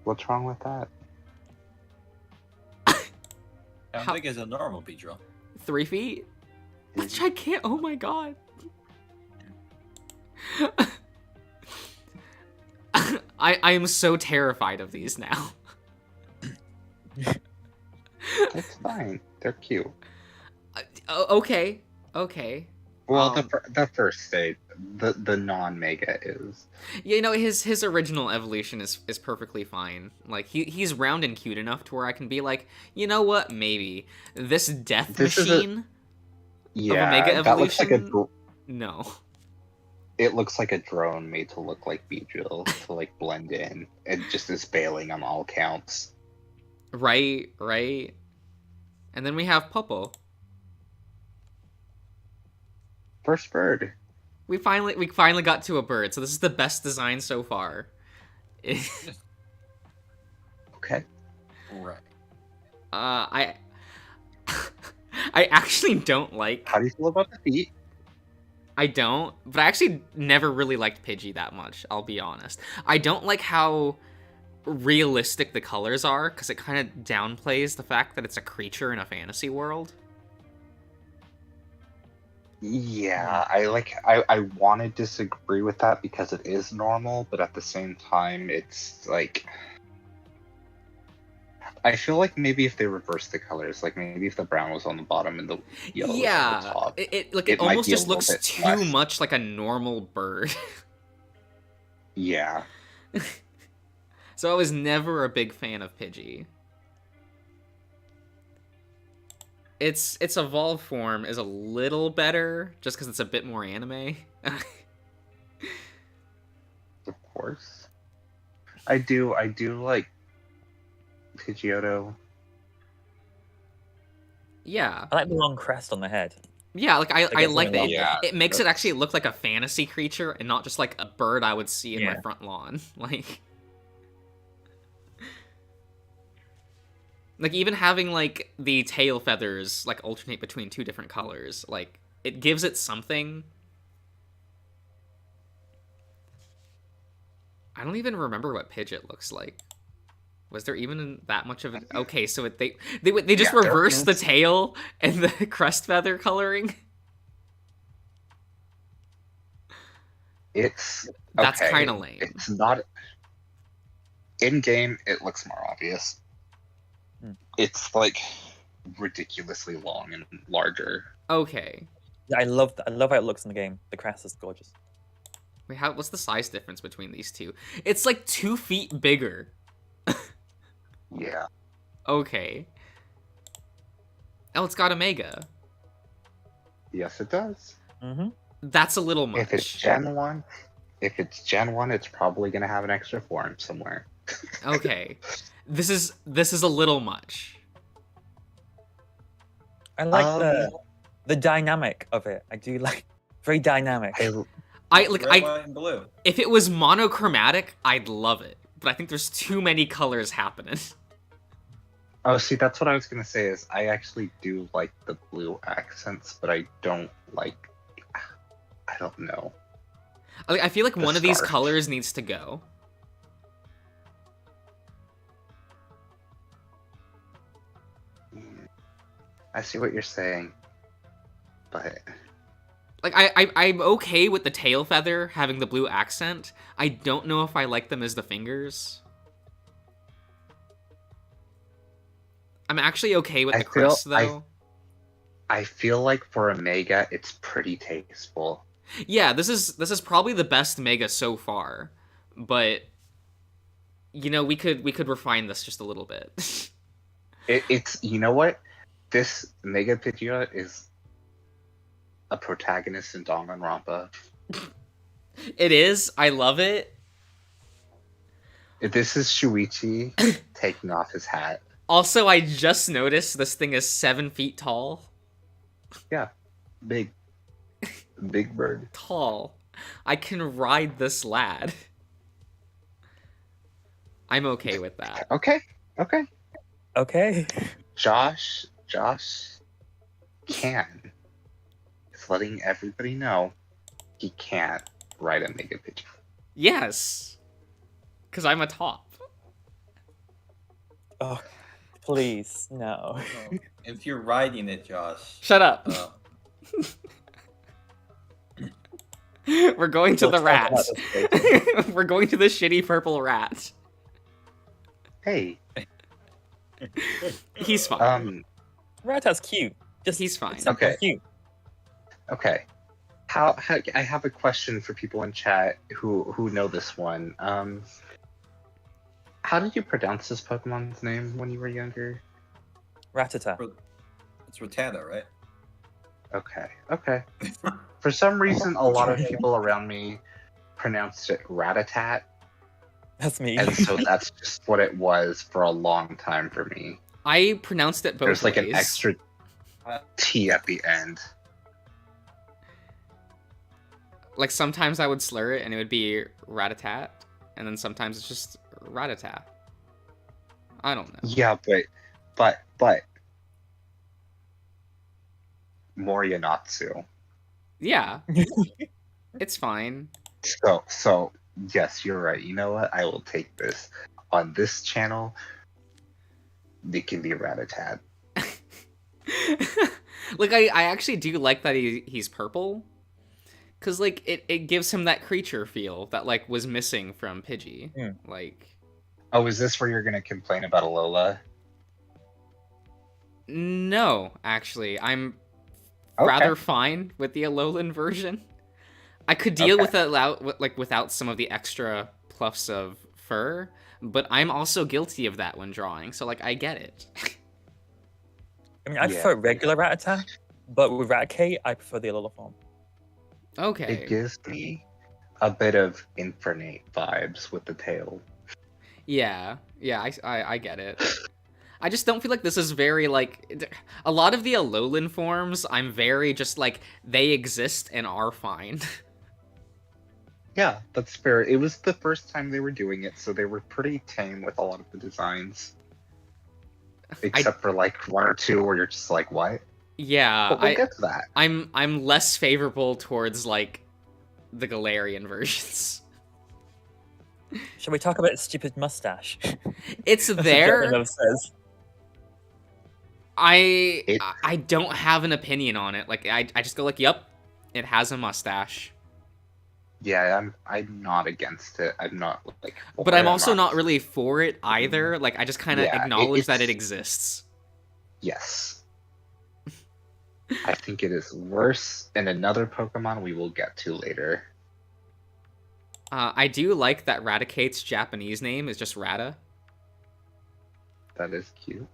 What's wrong with that? How big is a normal Beedrill? 3 feet? That's gigantic. Oh my god. I am so terrified of these now. It's fine. They're cute. Okay. Well, the first stage, the non-mega is. Yeah, you know, his original evolution is perfectly fine. Like, he's round and cute enough to where I can be like, you know what, maybe. This death machine of a mega evolution? That looks like no. It looks like a drone made to look like Beedrill, to, like, blend in. It just is failing on all counts. Right. And then we have Popo. First bird. We finally got to a bird, so this is the best design so far. Okay. Right. I actually don't like... How do you feel about the feet? I don't, but I actually never really liked Pidgey that much, I'll be honest. I don't like how realistic the colors are, because it kind of downplays the fact that it's a creature in a fantasy world. Yeah, I want to disagree with that because it is normal, but at the same time, it's like... I feel like maybe if they reverse the colors, like maybe if the brown was on the bottom and the yellow was on the top, it almost just looks too much like a normal bird. Yeah. So I was never a big fan of Pidgey. Its evolved form is a little better, just because it's a bit more anime. Of course. I do like Pidgeotto. Yeah. I like the long crest on the head. Yeah, like I like that. Yeah, it makes it actually look like a fantasy creature and not just like a bird I would see in my front lawn. Like even having like the tail feathers like alternate between 2 different colors, like it gives it something. I don't even remember what Pidgeot looks like. Was there even that much of it? Okay, so they just reversed the tail and the crest feather coloring. That's kind of lame. It's not in game. It looks more obvious. It's like ridiculously long and larger. Okay. Yeah, I love how it looks in the game. The crest is gorgeous. Wait, what's the size difference between these two? It's like 2 feet bigger. Yeah. Okay. Oh, it's got a Mega. Yes, it does. Mm-hmm. That's a little much. If it's Gen 1, it's probably gonna have an extra form somewhere. Okay. This is a little much. I like the dynamic of it. I do like very dynamic. Red, white, and blue. If it was monochromatic, I'd love it. But I think there's too many colors happening. Oh, see, that's what I was gonna say. Is I actually do like the blue accents, but I don't like. I don't know. I feel like one of these starch. colors needs to go. I see what you're saying, but Like, I'm okay with the tail feather having the blue accent. I don't know if I like them as the fingers. I'm actually okay with the crest, though. I feel like for a Mega, it's pretty tasteful. Yeah, this is probably the best Mega so far, but you know, we could refine this just a little bit. It's you know what, this Mega Pidgeot is a protagonist in Danganronpa. It is. I love it. This is Shuichi taking off his hat. Also, I just noticed this thing is 7 feet tall. Yeah, big bird. Tall. I can ride this lad. I'm okay with that. Okay. Okay. Josh can. He's letting everybody know he can't ride a Mega Pidgeot. Yes. Because I'm a top. Oh, please, no. Oh, if you're riding it, Josh. Shut up. We're going to the rat. We're going to the shitty purple rat. Hey. He's fine. Rattata's cute. He's fine. Okay. Cute. Okay. How I have a question for people in chat who know this one. How did you pronounce this Pokemon's name when you were younger? Rattata. It's Rattata, right? Okay. For some reason, a lot of people around me pronounced it Ratatat, That's me. and so that's just what it was for a long time for me. I pronounced it both There's like ways. an extra T at the end. Like, sometimes I would slur it and it would be Ratatat, and then sometimes it's just Rattata. I don't know. Yeah, but Moriyanatsu. Yeah. It's fine. So yes, you're right. You know what? I will take this. On this channel, it can be Ratatat. Like, I actually do like that he's purple. Because, like, it gives him that creature feel that, like, was missing from Pidgey. Like... Oh, is this where you're going to complain about Alola? No, actually. I'm Okay. rather fine with the Alolan version. I could deal with it without some of the extra pluffs of fur, but I'm also guilty of that when drawing, so, like, I get it. I mean, I prefer regular Rattata, but with Raticate, I prefer the Alola form. Okay. It gives me a bit of Infernape vibes with the tail. Yeah, I get it. I just don't feel like this is very, like... A lot of the Alolan forms, I'm very just, like, they exist and are fine. Yeah, that's fair. It was the first time they were doing it, so they were pretty tame with a lot of the designs. Except for, like, one or two where you're just like, what? Yeah, But we'll get to that. I'm less favorable towards, like, the Galarian versions. Shall we talk about stupid mustache? It's there. Says. I don't have an opinion on it. Like, I just go like, yep, it has a mustache. Yeah, I'm not against it. I'm not like. But I'm also not really for it either. Like, I just kind of acknowledge that it exists. Yes. I think it is worse in another Pokemon we will get to later. I do like that Raticate's Japanese name is just Rata. That is cute.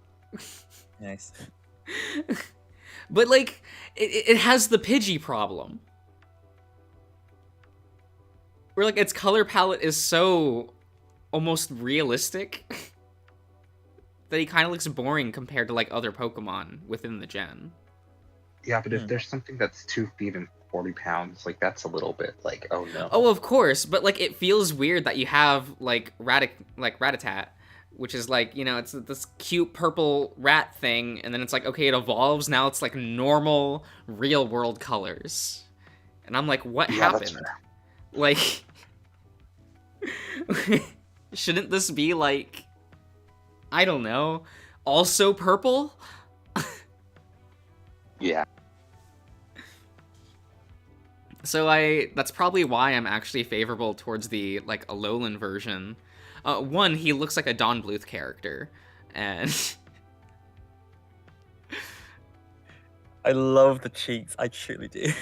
Nice. But, like, it has the Pidgey problem. Where, like, its color palette is so almost realistic that he kind of looks boring compared to, like, other Pokemon within the gen. Yeah, but if there's something that's 2 feet 40 pounds. Like, that's a little bit like, oh no. Oh, of course, but like it feels weird that you have like Rattata, which is like, you know, it's this cute purple rat thing, and then it's like, okay, it evolves, now it's like normal real world colors. And I'm like, what happened? Like shouldn't this be like, I don't know, also purple? Yeah. So that's probably why I'm actually favorable towards the like Alolan version. One, he looks like a Don Bluth character, and I love the cheeks. I truly do.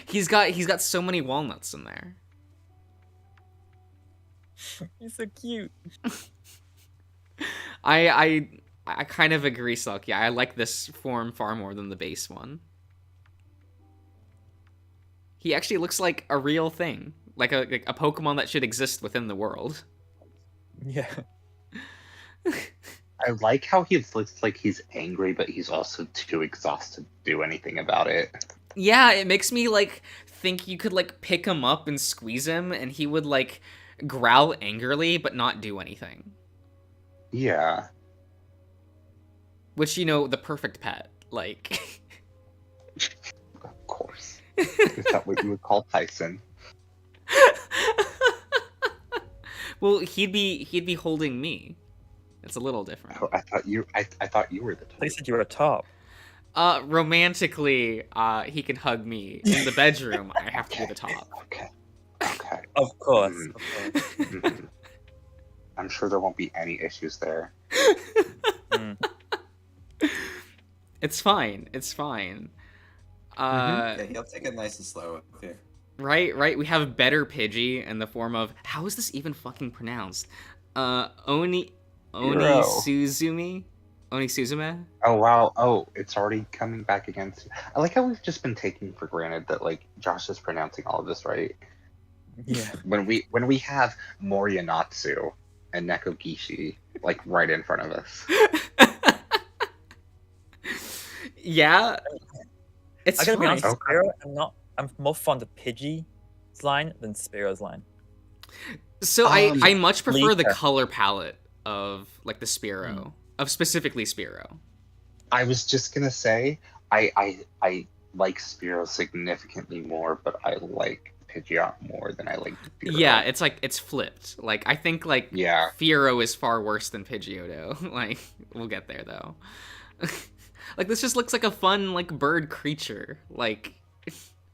he's got so many walnuts in there. He's so cute. I kind of agree, Suck. Yeah, I like this form far more than the base one. He actually looks like a real thing, like a Pokemon that should exist within the world. Yeah. I like how he looks like he's angry, but he's also too exhausted to do anything about it. Yeah, it makes me like think you could like pick him up and squeeze him, and he would like growl angrily but not do anything. Yeah. Which, you know, the perfect pet. Like. Of course. Is that what you would call Tyson? Well, he'd be holding me. It's a little different. Oh, I thought you were the top. They said you were a top. Romantically, he can hug me. In the bedroom, I have to be the top. Okay. Of course. Mm. Of course. Mhm. I'm sure there won't be any issues there. Mm. It's fine. It's fine. Yeah, he'll take it nice and slow with you. Right. We have better Pidgey in the form of, how is this even fucking pronounced? Oni Suzume? Onisuzume? Oh wow! Oh, it's already coming back against. I like how we've just been taking for granted that like Josh is pronouncing all of this right. Yeah. When we have Moriyanatsu and Nekogishi like right in front of us. Yeah. It's I gotta be fine. honest, Spiro, I'm more fond of Pidgey's line than Spiro's line. So I much prefer the Leaker. color palette of like the Spearow, of specifically Spearow. I was just gonna say I like Spearow significantly more, but I like Pidgeot more than I like Spearow. Yeah, it's like it's flipped. Like I think like Yeah. Fearow is far worse than Pidgeotto. Like we'll get there though. Like this just looks like a fun like bird creature. Like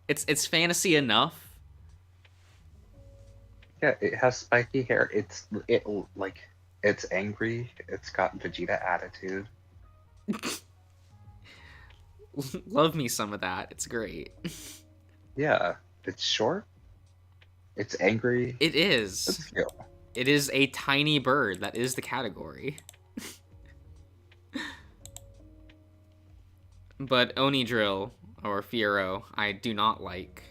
it's fantasy enough. Yeah, it has spiky hair. It's angry. It's got Vegeta attitude. Love me some of that. It's great. Yeah, it's short. It's angry. It is. It's cute. It is a tiny bird. That is the category. But Onidrill, or Fearow, I do not like.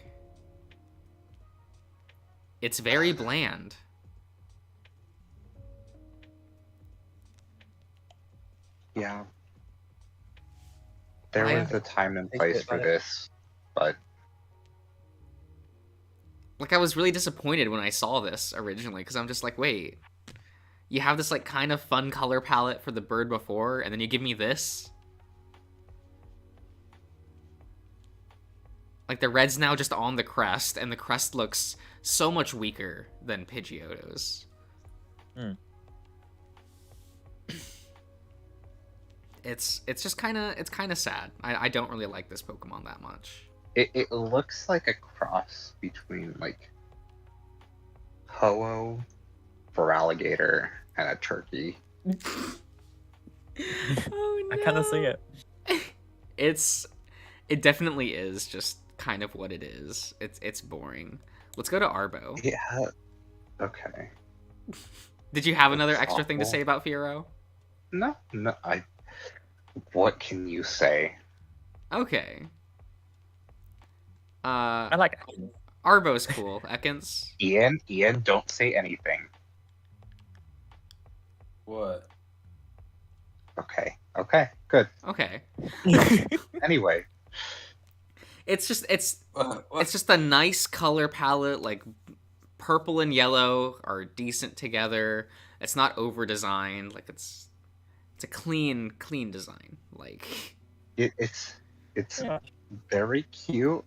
It's very bland. Yeah. There was a time and place for this, but Like, I was really disappointed when I saw this originally, because I'm just like, wait, you have this like kind of fun color palette for the bird before, and then you give me this? Like, the red's now just on the crest, and the crest looks so much weaker than Pidgeotto's. It's just kind of sad. I don't really like this Pokemon that much. it looks like a cross between like Ho-Oh, Feraligatr, and a turkey. Oh no! I kind of see it. It definitely is just kind of what it is. It's boring. Let's go to Arbo. Yeah. Okay. Did you have another That's extra thing to awful. say about Fearow? No. What can you say? Okay. I like Arbo's cool. Ekans. Ian, don't say anything. What? Okay, good. Okay. Anyway, it's just a nice color palette. Like purple and yellow are decent together. It's not over designed. Like it's a clean design. Like it's very cute.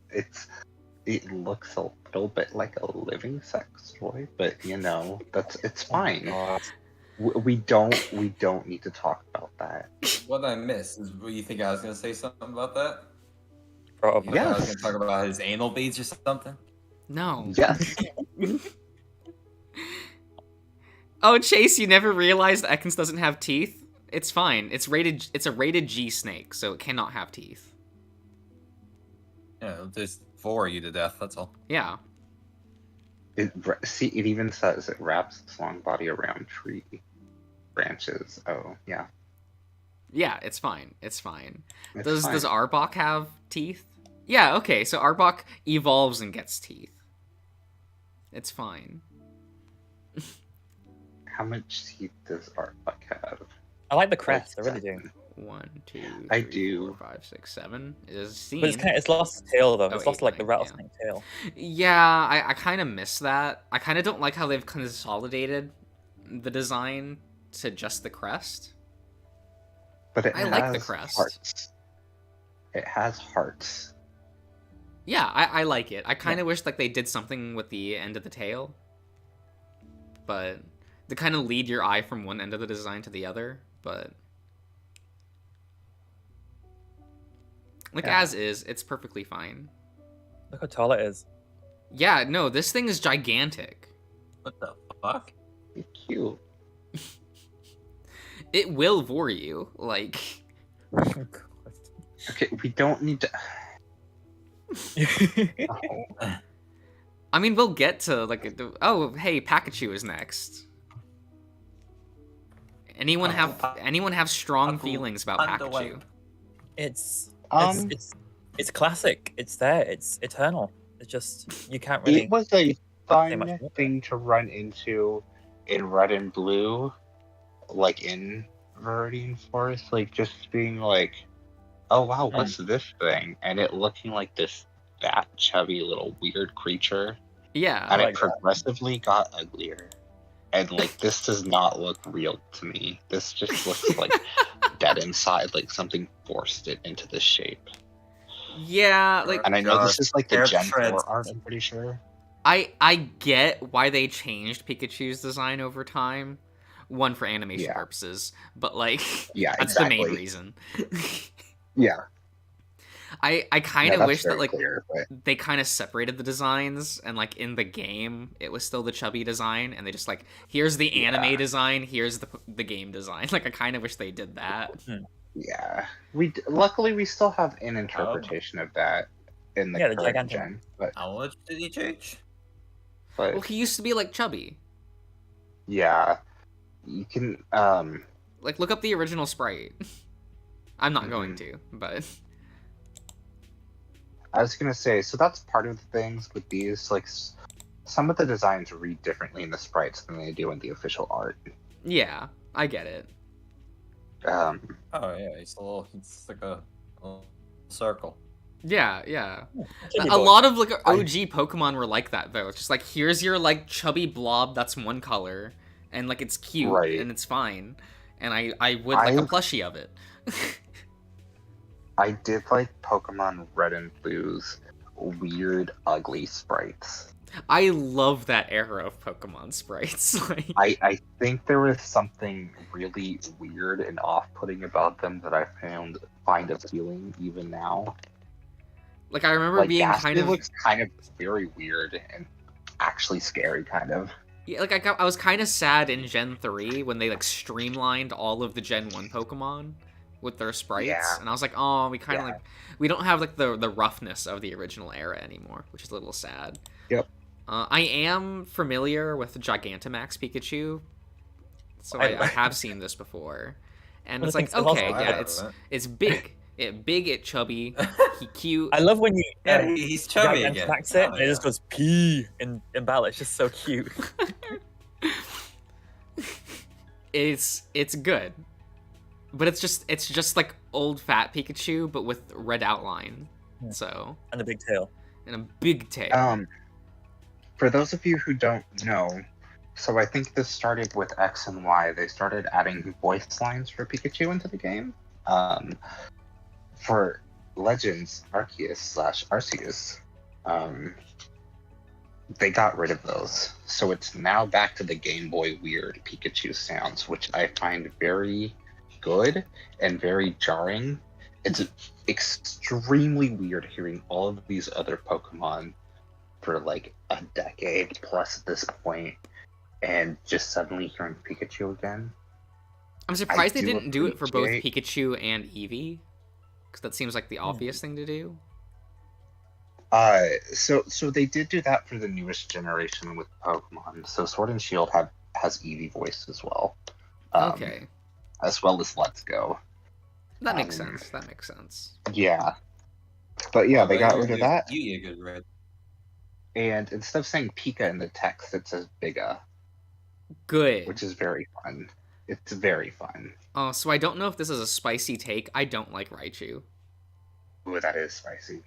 It looks a little bit like a living sex toy, but it's fine. We don't need to talk about that. What I missed is, you think I was gonna say something about that? Probably. Yeah, I was gonna talk about his anal beads or something. no. Yes. Oh, Chase, you never realized Ekans doesn't have teeth? It's fine. It's a rated G snake, so it cannot have teeth. Yeah, it'll just bore you to death. That's all. Yeah. It even says it wraps its long body around tree branches. Oh, yeah. Yeah, it's fine. It's fine. It's Does fine. Arbok have teeth? Yeah, okay, so Arbok evolves and gets teeth. It's fine. How much teeth does Arbok have? I like the crest. I really do. 1, 2, I 3, do. 4, 5, 6, 7. It is seen. But it's lost its tail though. Oh, It's lost 8, like the 9, rattlesnake tail. Yeah, I kind of miss that. I kind of don't like how they've consolidated the design to just the crest. But I like the crest. Hearts. It has hearts. Yeah, I like it. I kind of wish like they did something with the end of the tail. But to kind of lead your eye from one end of the design to the other, but like as is, it's perfectly fine. Look how tall it is. Yeah, no, this thing is gigantic. What the fuck? It's cute. It will bore you, like. Okay, we don't need to. Oh. I mean, we'll get to like. Oh, hey, Pikachu is next. Anyone have strong feelings about Pikachu? It's classic. It's there. It's eternal. It's just you can't really. It was a say fun much more. thing to run into in Red and Blue, like in Viridian Forest, like just being like, oh wow, what's this thing? And it looking like this fat, chubby little weird creature. Yeah. And like it progressively got uglier. And like this does not look real to me. This just looks like dead inside, like something forced it into this shape. Yeah, like And I know this is like the Hair Gen shreds. 4 art, I'm pretty sure. I get why they changed Pikachu's design over time. One, for animation Yeah. purposes, but like Yeah, that's exactly. the main reason. Yeah. I kind of that's wish that very like clear, but they kind of separated the designs, and like in the game it was still the chubby design, and they just like, here's the anime design, here's the game design. Like I kind of wish they did that. yeah, luckily we still have an interpretation of that in the Yeah, the current Giganta. gen. But How much did he change? Well, he used to be like chubby. yeah, you can Like look up the original sprite. I'm not going to, but I was gonna say, so that's part of the things with these. Like, some of the designs read differently in the sprites than they do in the official art. yeah, I get it. Oh yeah, it's like a little circle. Yeah, yeah. Chibi A boy. lot of like OG Pokemon were like that though. It's just like, here's your like chubby blob that's one color, and like it's cute Right. and it's fine, and I would like a plushie of it. I did like Pokemon Red and Blue's weird, ugly sprites. I love that era of Pokemon sprites. Like, I think there was something really weird and off-putting about them that I find appealing even now. like I remember Like, being Ghastly kind of looks kind of very weird and actually scary, kind of. yeah, like I was kind of sad in Gen 3 when they like streamlined all of the Gen 1 Pokemon with their sprites, Yeah. and I was like, oh, we kind of Yeah. like we don't have like the roughness of the original era anymore, which is a little sad. Yep. I am familiar with Gigantamax Pikachu, so I have seen this before, and Well, it's the like, thing's okay, awesome. yeah, it's big, it chubby, he cute. I love when you He's chubby again. Max it, Oh, and it just goes pee in battle. It's just so cute. It's good, but it's just like old fat Pikachu, but with red outline. So And a big tail. and a big tail. For those of you who don't know, so I think this started with X and Y. They started adding voice lines for Pikachu into the game. For Legends Arceus/Arceus, they got rid of those. So it's now back to the Game Boy weird Pikachu sounds, which I find very good and very jarring. It's extremely weird hearing all of these other Pokemon for like a decade plus at this point, and just suddenly hearing Pikachu again. I'm surprised they didn't do it for both Pikachu and Eevee, because that seems like the obvious thing to do. So they did do that for the newest generation with Pokemon. So Sword and Shield has Eevee voice as well. Okay. As well as Let's Go. That makes sense. That makes sense. Yeah. But yeah, they got rid of that. You get rid. And instead of saying Pika in the text, it says Biga. Good. Which is very fun. It's very fun. Oh, so I don't know if this is a spicy take. I don't like Raichu. Ooh, that is spicy.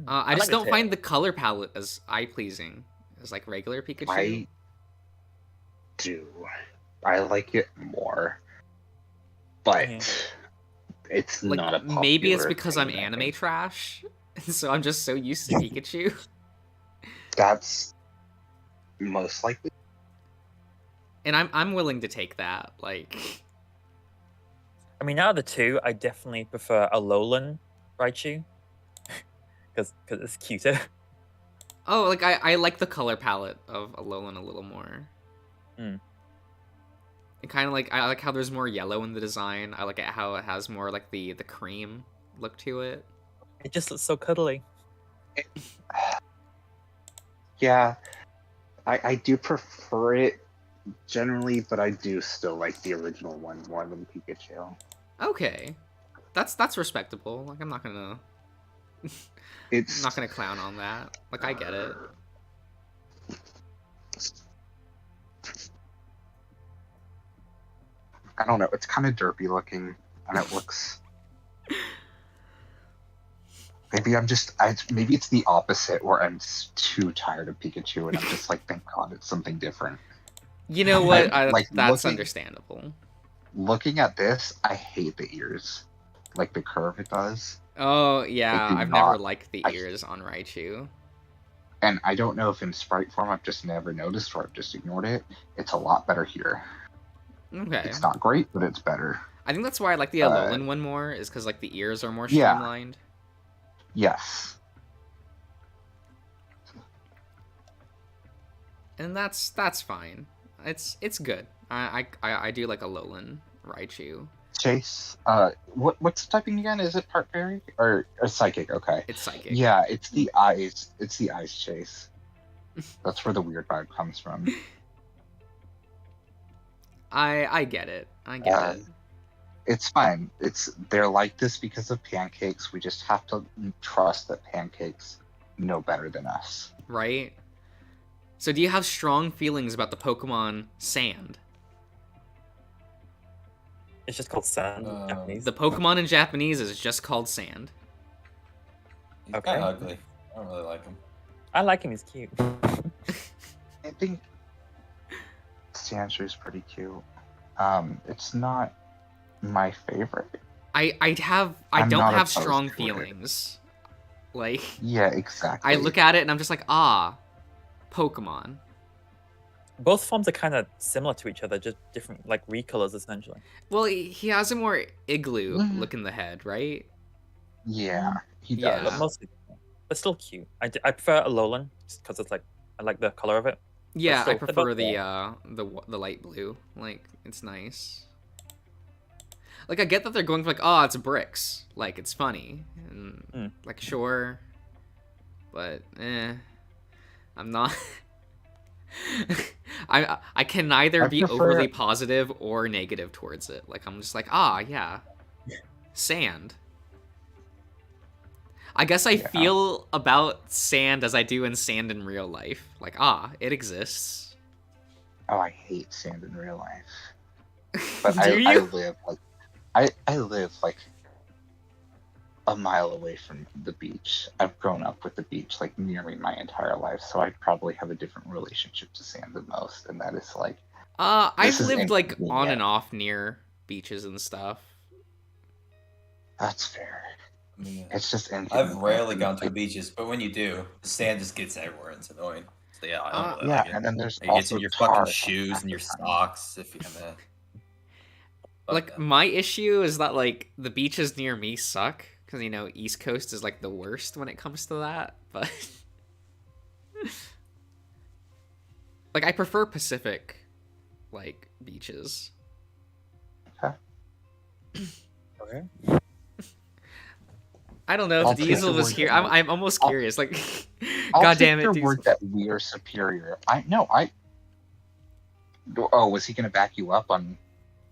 I just don't find the color palette as eye-pleasing as like regular Pikachu. I do. I like it more. But it's like, not a popular maybe it's because I'm thing, anime trash, so I'm just so used to Pikachu. That's most likely. And I'm willing to take that. Like, I mean, out of the two, I definitely prefer Alolan Raichu because it's cuter. Oh, like I like the color palette of Alolan a little more. Mm. And kind of like I like how there's more yellow in the design. I like how it has more like the cream look to it. It just looks so cuddly. Yeah, I do prefer it generally, but I do still like the original one more than Pikachu. Okay, that's respectable. Like I'm not gonna I'm not gonna clown on that. Like I get it. I don't know. It's kind of derpy looking, and it looks. Maybe maybe it's the opposite, where I'm too tired of Pikachu, and I'm just like, thank God, it's something different. You know what? That's looking, understandable. Looking at this, I hate the ears, like the curve it does. Oh yeah, I've never liked the ears on Raichu. And I don't know if in sprite form I've just never noticed or I've just ignored it. It's a lot better here. Okay. It's not great, but it's better. I think that's why I like the Alolan one more, is because like the ears are more streamlined. Yes. And that's fine. It's good. I do like Alolan Raichu. Chase. What's the typing again? Is it part fairy or psychic? Okay. It's psychic. Yeah, it's the eyes. It's the eyes, Chase. That's where the weird vibe comes from. I get it. I get it. It's fine. They're like this because of pancakes. We just have to trust that pancakes know better than us. Right? So do you have strong feelings about the Pokemon Sand? It's just called Sand in Japanese. The Pokemon in Japanese is just called Sand. He's kind of ugly. I don't really like him. I like him. He's cute. I think Sandshrew is pretty cute. It's not my favorite. I don't have strong feelings. Like, yeah, exactly. I look at it and I'm just like, Pokemon. Both forms are kind of similar to each other, just different, like, recolors, essentially. Well, he has a more igloo look in the head, right? Yeah, he does. But mostly, but still cute. I prefer Alolan, just because it's like, I like the color of it. Yeah, I prefer the light blue. Like, it's nice. Like, I get that they're going for, like, it's bricks. Like, it's funny. And, like, sure. But, I'm not... I can neither be overly positive or negative towards it. Like, I'm just like, yeah. Sand. I guess I feel about sand as I do in sand in real life. Like, it exists. Oh, I hate sand in real life. But I live like a mile away from the beach. I've grown up with the beach like near me my entire life, so I probably have a different relationship to sand than most, and that is like I've lived like on and off near beaches and stuff. That's fair. I mean, It's just I've rarely gone to beaches, but when you do, the sand just gets everywhere and it's annoying. So yeah, I don't really like it. And then there's It gets also in your tar fucking shoes and your half the time. socks if you have Like my issue is that like the beaches near me suck because you know East Coast is like the worst when it comes to that, but like I prefer Pacific like beaches. Okay. I don't know if Diesel was here. I'm almost curious. Like, I'll God damn take it, your word that we are superior. Oh, was he gonna back you up on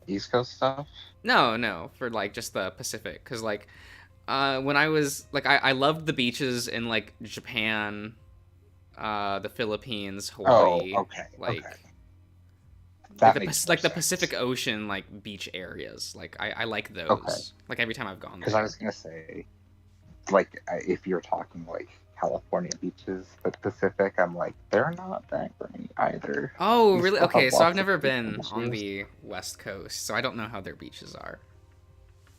East Coast stuff? No, for like just the Pacific, because like, when I was like, I loved the beaches in like Japan, the Philippines, Hawaii. Oh, okay. Like, okay. Like the Pacific Ocean like beach areas. Like I like those. Okay. Like every time I've gone there. Because I was gonna say, like, if you're talking like California beaches, but Pacific, I'm like, they're not that great either. Oh, You really? still have Okay, so lots I've of never beach been on beaches. the West Coast, so I don't know how their beaches are.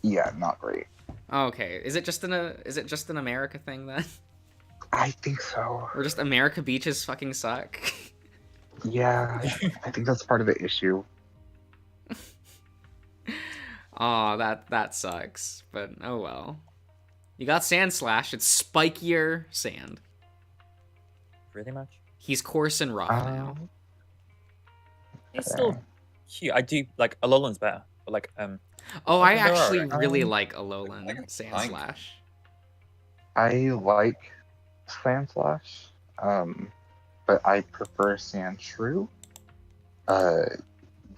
Yeah, not great. Oh, okay. Is it just an America thing then? I think so. Or just America beaches fucking suck? Yeah, I think that's part of the issue. Oh, that sucks. But oh well. You got Sand Slash. It's spikier sand. Pretty much. He's coarse and rough now. He's still cute. I do like Alolan's better, but like Oh, I there are, actually right? really like Alolan Sand Fine. Slash. I like Sand Slash, but I prefer Sand Shrew. The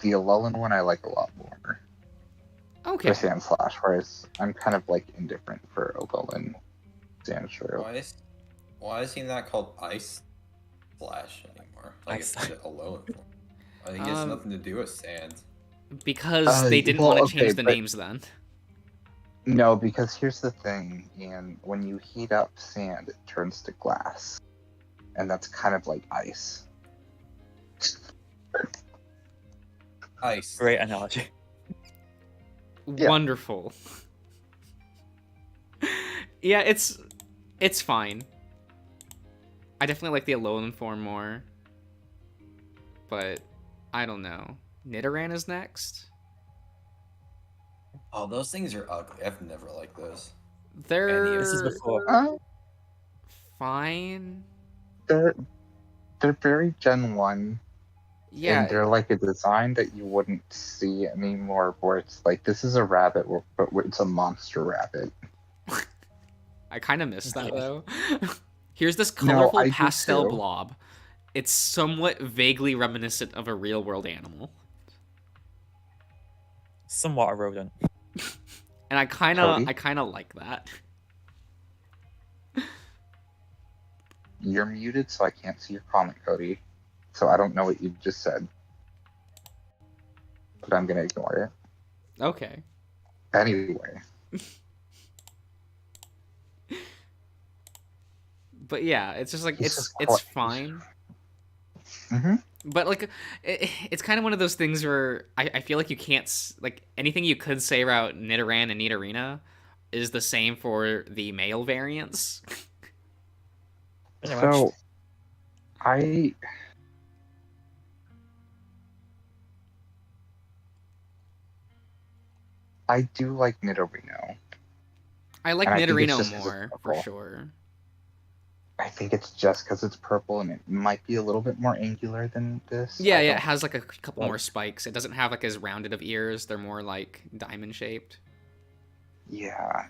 Alolan one I like a lot more Okay. for Sand Slash, whereas I'm kind of like indifferent for Alolan Sand Shrew. Why is he not called Ice Slash anymore? Like Ice it's alone. I think it has nothing to do with sand. Because they didn't want to change the names then. No, because here's the thing, Ian. When you heat up sand, it turns to glass. And that's kind of like ice. Ice. Great analogy. Yeah. Wonderful. Yeah, it's fine. I definitely like the Alolan form more. But I don't know. Nidoran is next. Oh, those things are ugly. I've never liked those. They're This is before. fine. They're very Gen 1. Yeah. And they're like a design that you wouldn't see anymore, where it's like, this is a rabbit, but it's a monster rabbit. I kind of miss that though. Here's this No, colorful I do pastel too. blob. It's somewhat vaguely reminiscent of a real world animal. Somewhat a rodent. And I kind of like that. You're muted, so I can't see your comment, Cody. So I don't know what you just said. But I'm gonna ignore it. Okay. Anyway. But yeah, it's just like it's fine. Mm-hmm. But like it's kind of one of those things where I feel like you can't like anything you could say about Nidoran and Nidorina is the same for the male variants. So I do like Nidorino. I like And I think it's Nidorino just 'cause it's more for purple. sure. I think it's just because it's purple and it might be a little bit more angular than this. Yeah, I yeah, it don't- has like a couple more spikes. It doesn't have like as rounded of ears. They're more like diamond shaped. Yeah.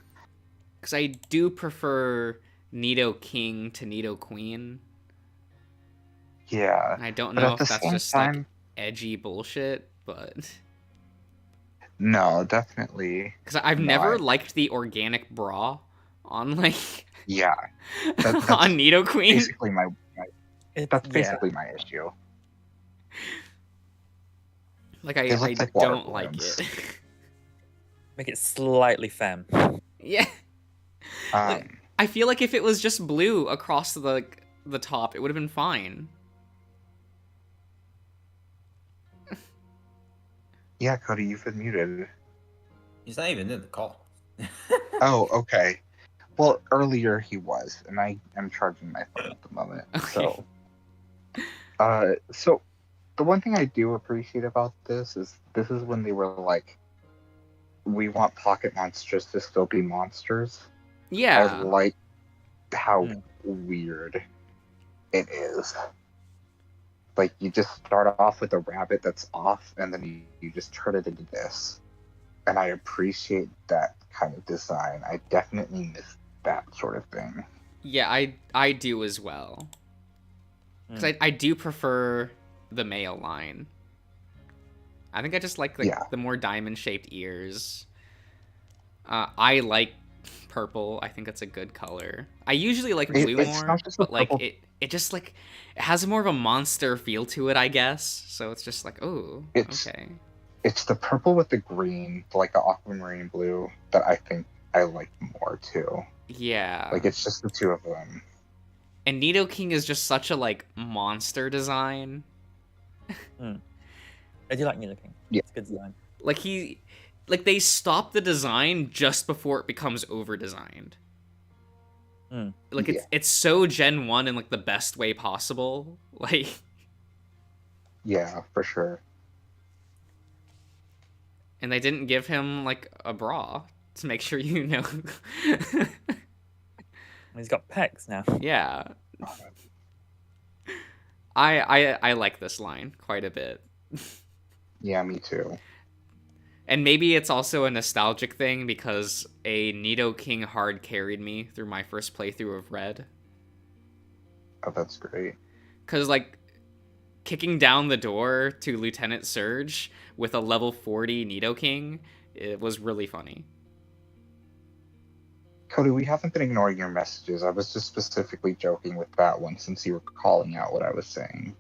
Because I do prefer Nido King to Nido Queen. Yeah. And I don't But know at if the that's same just like time, edgy bullshit, but no, definitely. because I've never not. liked the organic bra on like Yeah. That's on Nido Queen. basically my basically my issue. Like They I look like water don't like balloons. it. Make it slightly femme. Yeah. Like, I feel like if it was just blue across the top, it would have been fine. Yeah, Cody, you've been muted. He's not even in the call. Oh, okay. Well, earlier he was, and I am charging my phone at the moment. Okay. So the one thing I do appreciate about this is when they were like, we want pocket monsters to still be monsters. Yeah. I like how weird it is. Like, you just start off with a rabbit that's off, and then you just turn it into this. And I appreciate that kind of design. I definitely miss that sort of thing. Yeah, I do as well. Because I do prefer the male line. I think I just like the more diamond-shaped ears. I like purple. I think that's a good color. I usually like blue more, but like it just like it has more of a monster feel to it, I guess. So it's just like, oh, okay. It's the purple with the green, like the aquamarine blue, that I think I like more too. Yeah. Like, it's just the two of them. And Nidoking is just such a like monster design. I do like Nidoking. Yeah. It's good design. Like they stop the design just before it becomes over designed. Like it's so Gen 1 in like the best way possible. Like, yeah, for sure. And they didn't give him like a bra to make sure you know. He's got pecs now. Yeah. I like this line quite a bit. Yeah, me too. And maybe it's also a nostalgic thing because a Nidoking hard carried me through my first playthrough of Red. Oh, that's great. Because, like, kicking down the door to Lieutenant Surge with a level 40 Nidoking, it was really funny. Cody, we haven't been ignoring your messages. I was just specifically joking with that one since you were calling out what I was saying.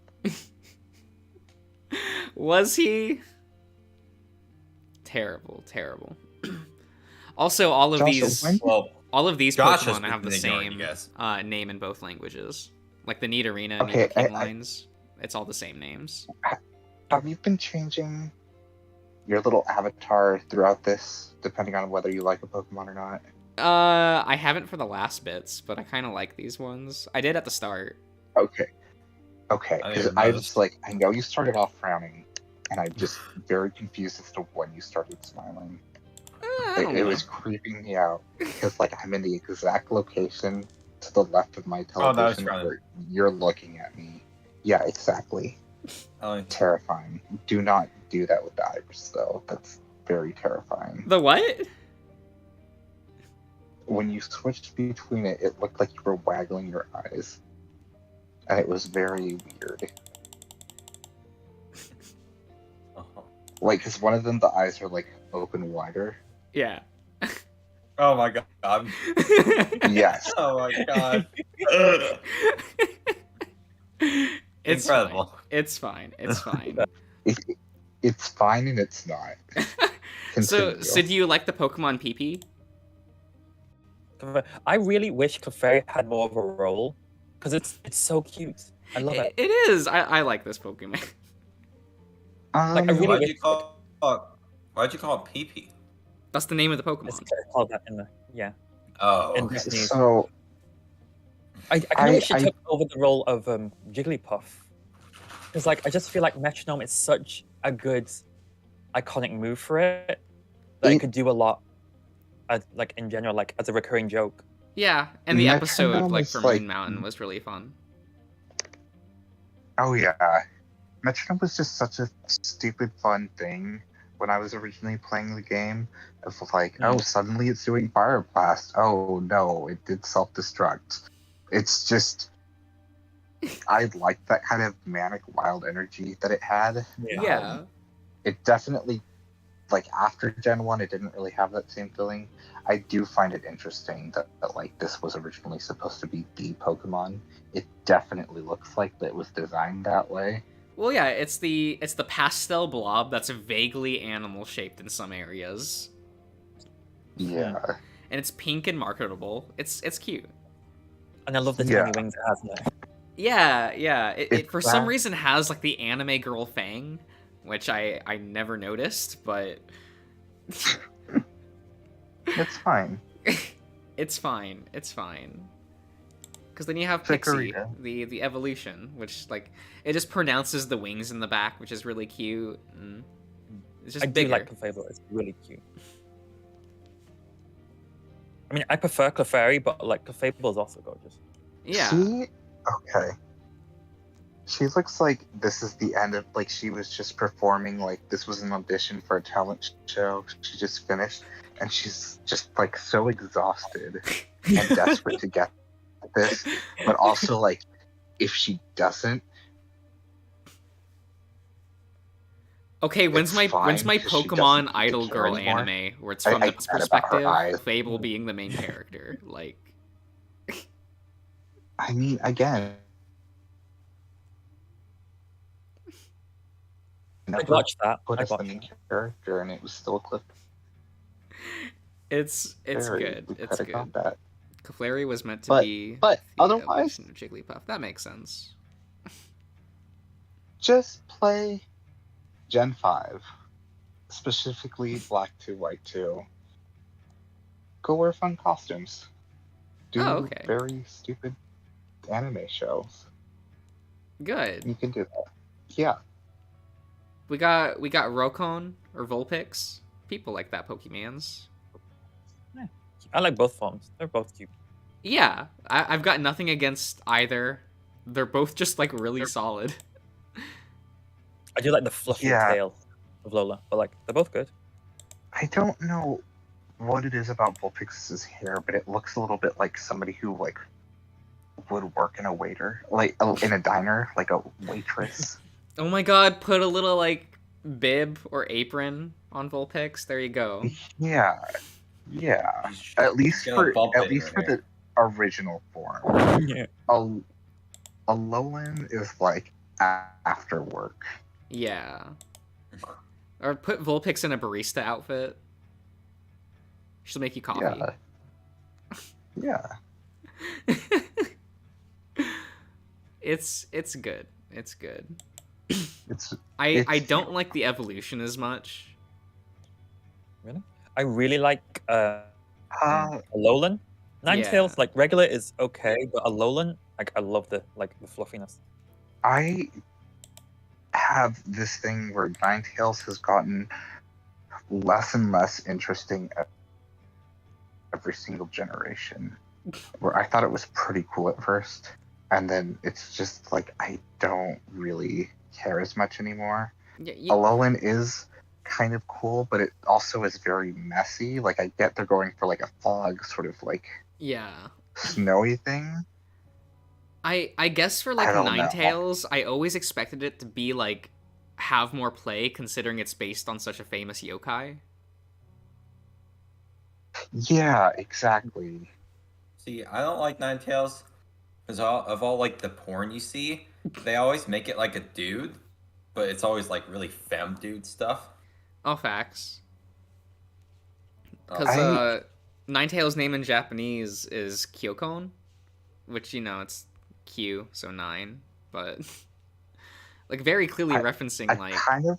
Was he? Terrible. Also, all of these Pokemon have the same name in both languages. Like the Nidorina and Nidoking lines, it's all the same names. Have you been changing your little avatar throughout this, depending on whether you like a Pokemon or not? I haven't for the last bits, but I kind of like these ones. I did at the start. Okay. Because I was like, I know you started off frowning, and I'm just very confused as to when you started smiling. It was creeping me out because, like, I'm in the exact location to the left of my television where you're looking at me. Yeah, exactly. Terrifying. Do not do that with the iris, though. That's very terrifying. The what? When you switched between it, it looked like you were waggling your eyes. And it was very weird. Like, because one of them, the eyes are, like, open wider. Yeah. Oh my god. Yes. Oh my god. It's incredible. Fine. It's fine. It's fine and it's not. So do you like the Pokemon PP? I really wish Clefairy had more of a role because it's so cute. I love it. It is. I like this Pokemon. Like, I really why'd you call it PP? That's the name of the Pokemon. It's called that in the Oh, in okay. Japanese. So I kind of wish she took over the role of Jigglypuff because like I just feel like Metronome is such a good iconic move for it that it could do a lot. Like in general, like as a recurring joke. Yeah, and the episode Metronome like is, for like, Moon Mountain was really fun. Oh yeah, Metronome was just such a stupid fun thing when I was originally playing the game. It was like, oh, suddenly it's doing Fire Blast. Oh no, it did self-destruct. It's just, I liked that kind of manic wild energy that it had. Yeah. It definitely, like, after Gen 1, it didn't really have that same feeling. I do find it interesting that like, this was originally supposed to be the Pokemon. It definitely looks like it was designed that way. Well, yeah, it's the pastel blob that's vaguely animal-shaped in some areas. Yeah. and it's pink and marketable. It's cute. And I love the tiny wings it has now. Yeah. It for some reason has like the anime girl fang, which I never noticed, but It's fine. it's fine. Because then you have Pixie, Chikorita. the evolution, which like it just pronounces the wings in the back, which is really cute. And it's just bigger. do like Clefable. It's really cute. I mean, I prefer Clefairy, but like Clefable is also gorgeous. Yeah. She looks like this is the end of, like, she was just performing, like, this was an audition for a talent show. She just finished, and she's just, like, so exhausted and desperate to get this. But also, like, if she doesn't... Okay, when's my Pokemon Idol Girl anime, where it's from the perspective, Fable being the main character? Like... I mean, again... I watched that. Put us the main character, and it was still a clip. It's good. It's good. That. Clefairy was meant to be but the otherwise, evolution of Jigglypuff. That makes sense. Just play Gen 5, specifically Black 2, White 2. Go wear fun costumes. Do very stupid anime shows. Good. You can do that. Yeah. We got Rokon or Vulpix. People like that Pokemans. Yeah. I like both forms. They're both cute. Yeah, I've got nothing against either. They're both just like really solid. I do like the fluffy tail of Lola, but like they're both good. I don't know what it is about Vulpix's hair, but it looks a little bit like somebody who like would work in a waiter, like in a diner, like a waitress. Oh my god, put a little, like, bib or apron on Vulpix. There you go. Yeah. At least for the original form. Yeah. Alolan is, like, after work. Yeah. Or put Vulpix in a barista outfit. She'll make you coffee. Yeah. It's good. It's good. I don't like the evolution as much. Really? I really like Alolan. Ninetales, like regular is okay, but Alolan, like I love the fluffiness. I have this thing where Ninetales has gotten less and less interesting every single generation. Where I thought it was pretty cool at first, and then it's just like I don't really care as much anymore. Alolan is kind of cool, but it also is very messy. Like I get they're going for like a fog sort of like snowy thing. I guess for like Ninetales, I always expected it to be like have more play considering it's based on such a famous yokai. Yeah, exactly. See, I don't like Ninetales because of all like the porn you see, they always make it like a dude, but it's always like really femme dude stuff. Oh, facts. Because Ninetales' name in Japanese is Kyokon, which, you know, it's Q, so 9, but like very clearly referencing like kind of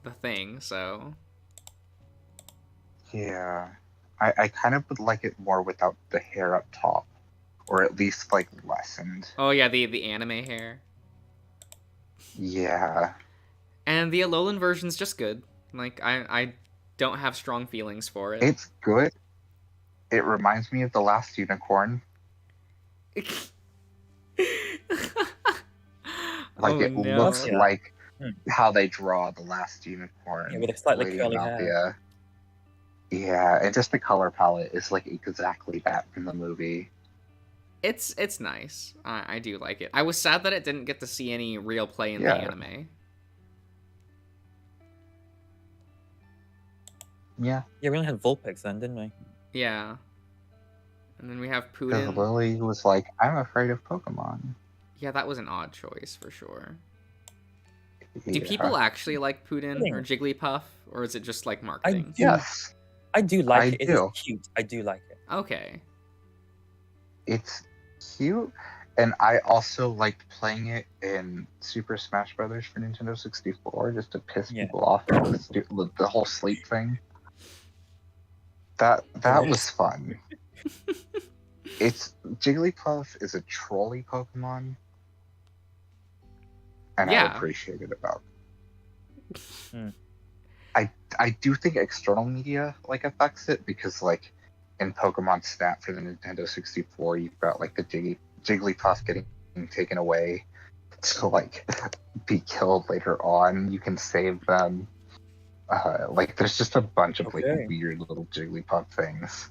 the thing, so yeah. I kind of would like it more without the hair up top, or at least like lessened. Oh yeah, the anime hair. Yeah. And the Alolan version's just good. Like I don't have strong feelings for it. It's good. It reminds me of The Last Unicorn. Looks like how they draw The Last Unicorn. Yeah, with a slightly curly hair. Yeah, and just the color palette is like exactly that from the movie. It's nice. I do like it. I was sad that it didn't get to see any real play in the anime. Yeah. Yeah, we only had Vulpix then, didn't we? Yeah. And then we have Putin. Because Lily was like, I'm afraid of Pokemon. Yeah, that was an odd choice for sure. Yeah. Do people actually like Putin or Jigglypuff, or is it just like marketing? Yes. I do like it. It is do. cute. I do like it. Okay. It's cute, and I also liked playing it in Super Smash Brothers for Nintendo 64 just to piss people off with the whole sleep thing. That was fun. Jigglypuff is a trolley Pokemon, and I appreciate it about it. Hmm. I do think external media affects it because in Pokemon Snap for the Nintendo 64, you've got the Jigglypuff getting taken away to be killed later on. You can save them. There's just a bunch of weird little Jigglypuff things.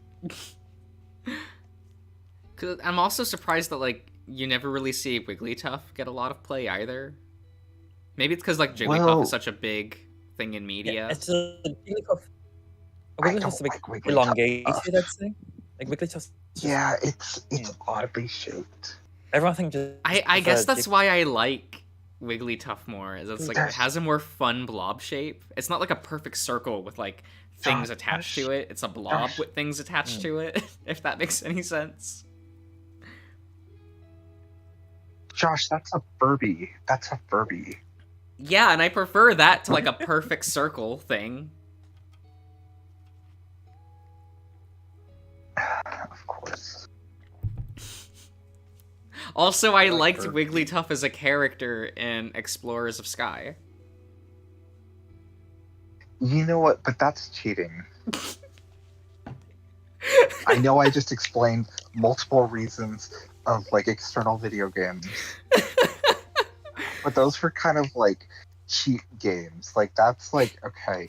Cause I'm also surprised that you never really see Wigglytuff get a lot of play either. Maybe it's because Jigglypuff is such a big thing in media. Yeah, it's a Jigglypuff. Wigglytuff's a bit elongated, I'd say. Wigglytuff. Yeah, it's oddly shaped. Everyone thinks just. I guess that's why I like Wigglytuff more. Is it's it has a more fun blob shape. It's not a perfect circle with things attached to it. It's a blob with things attached to it. If that makes any sense. Josh, that's a Furby. That's a Furby. Yeah, and I prefer that to a perfect circle thing. Of course. Also, I liked Wigglytuff as a character in Explorers of Sky. You know what? But that's cheating. I know I just explained multiple reasons of external video games. But those were kind of cheat games. That's okay.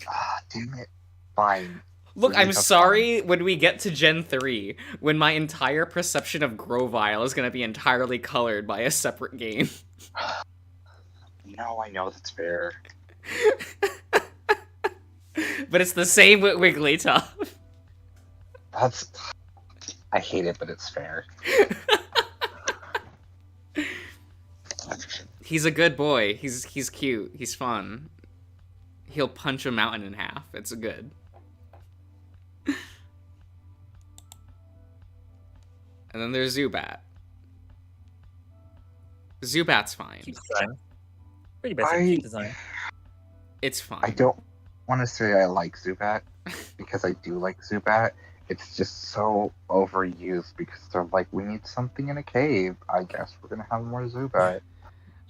Damn it. Fine. Look, I'm sorry when we get to Gen 3, when my entire perception of Grovyle is going to be entirely colored by a separate game. No, I know that's fair. But it's the same with Wigglytuff. I hate it, but it's fair. He's a good boy. He's cute. He's fun. He'll punch a mountain in half. It's good. And then there's Zubat. Zubat's fine. Pretty basic design. It's fine. I don't want to say I like Zubat, because I do like Zubat. It's just so overused because they're we need something in a cave. I guess we're going to have more Zubat.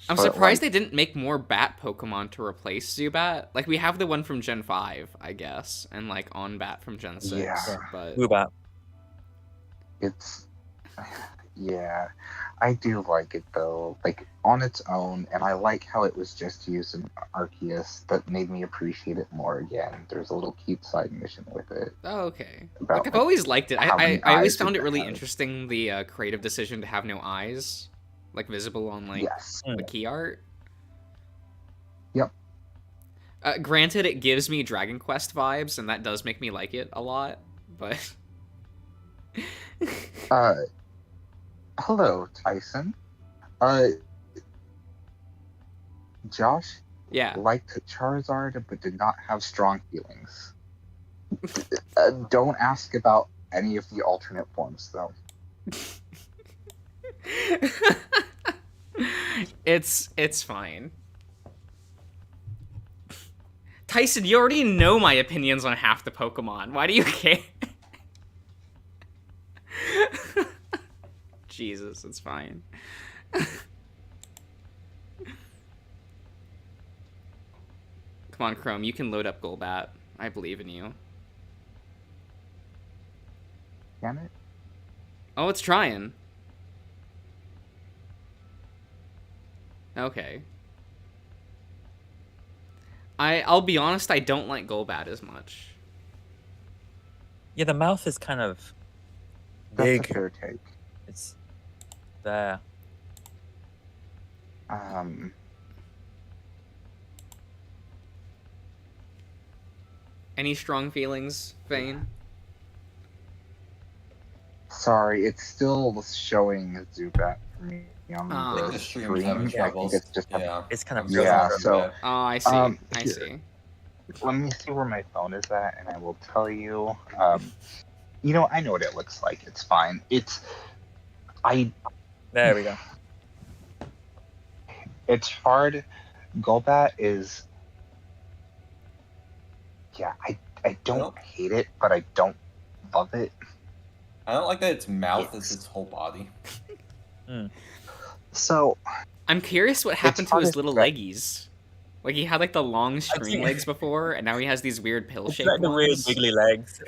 I'm surprised they didn't make more bat Pokemon to replace Zubat. We have the one from Gen 5, I guess, and On-Bat from Gen 6. Yeah. But Zubat. Yeah, I do like it though, on its own, and I like how it was just used in Arceus. That made me appreciate it more again. There's a little cute side mission with it. Oh, okay. I've always liked it. I always found it really interesting, the creative decision to have no eyes, visible on the key art. Yep. Granted, it gives me Dragon Quest vibes, and that does make me like it a lot, but... Hello, Tyson. Josh liked Charizard but did not have strong feelings. Don't ask about any of the alternate forms, though. It's fine. Tyson, you already know my opinions on half the Pokemon. Why do you care? Jesus, it's fine. Come on, Chrome, you can load up Golbat. I believe in you. Can it? Oh, it's trying. Okay. I'll be honest, I don't like Golbat as much. Yeah, the mouth is kind of big. That's a fair take. It's there. Any strong feelings, Vane? Sorry, it's still showing Zubat for me on the screen. It's just it's kind of so. Oh, I see. I see. let me see where my phone is at, and I will tell you. I know what it looks like. It's fine. There we go. It's hard. Golbat is. Yeah, I don't hate it, but I don't love it. I don't like that its mouth is its whole body. So I'm curious what happened to his little leggies. Like he had like the long string legs before, and now he has these weird pill-shaped Like the weird ones. wiggly legs.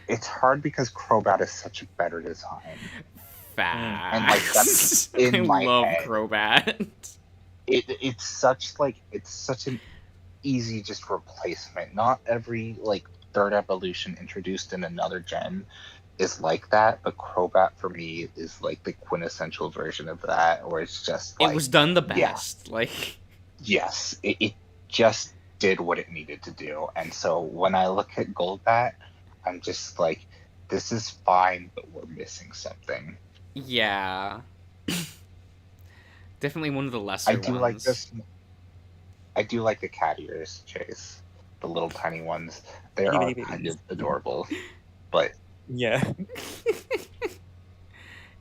it's hard because Crobat is such a better design. Facts. And like that's in my love head. Crobat. It's such an easy just replacement. Not every like third evolution introduced in another gen is like that, but Crobat for me is like the quintessential version of that, where it's just like, it was done the best. Like yes, it just did what it needed to do. And so when I look at Golbat, I'm just like, this is fine, but we're missing something. yeah. Definitely one of the lesser I do ones. like this. I do like the cat ears, Chase. The little tiny ones. They are kind of adorable. But yeah.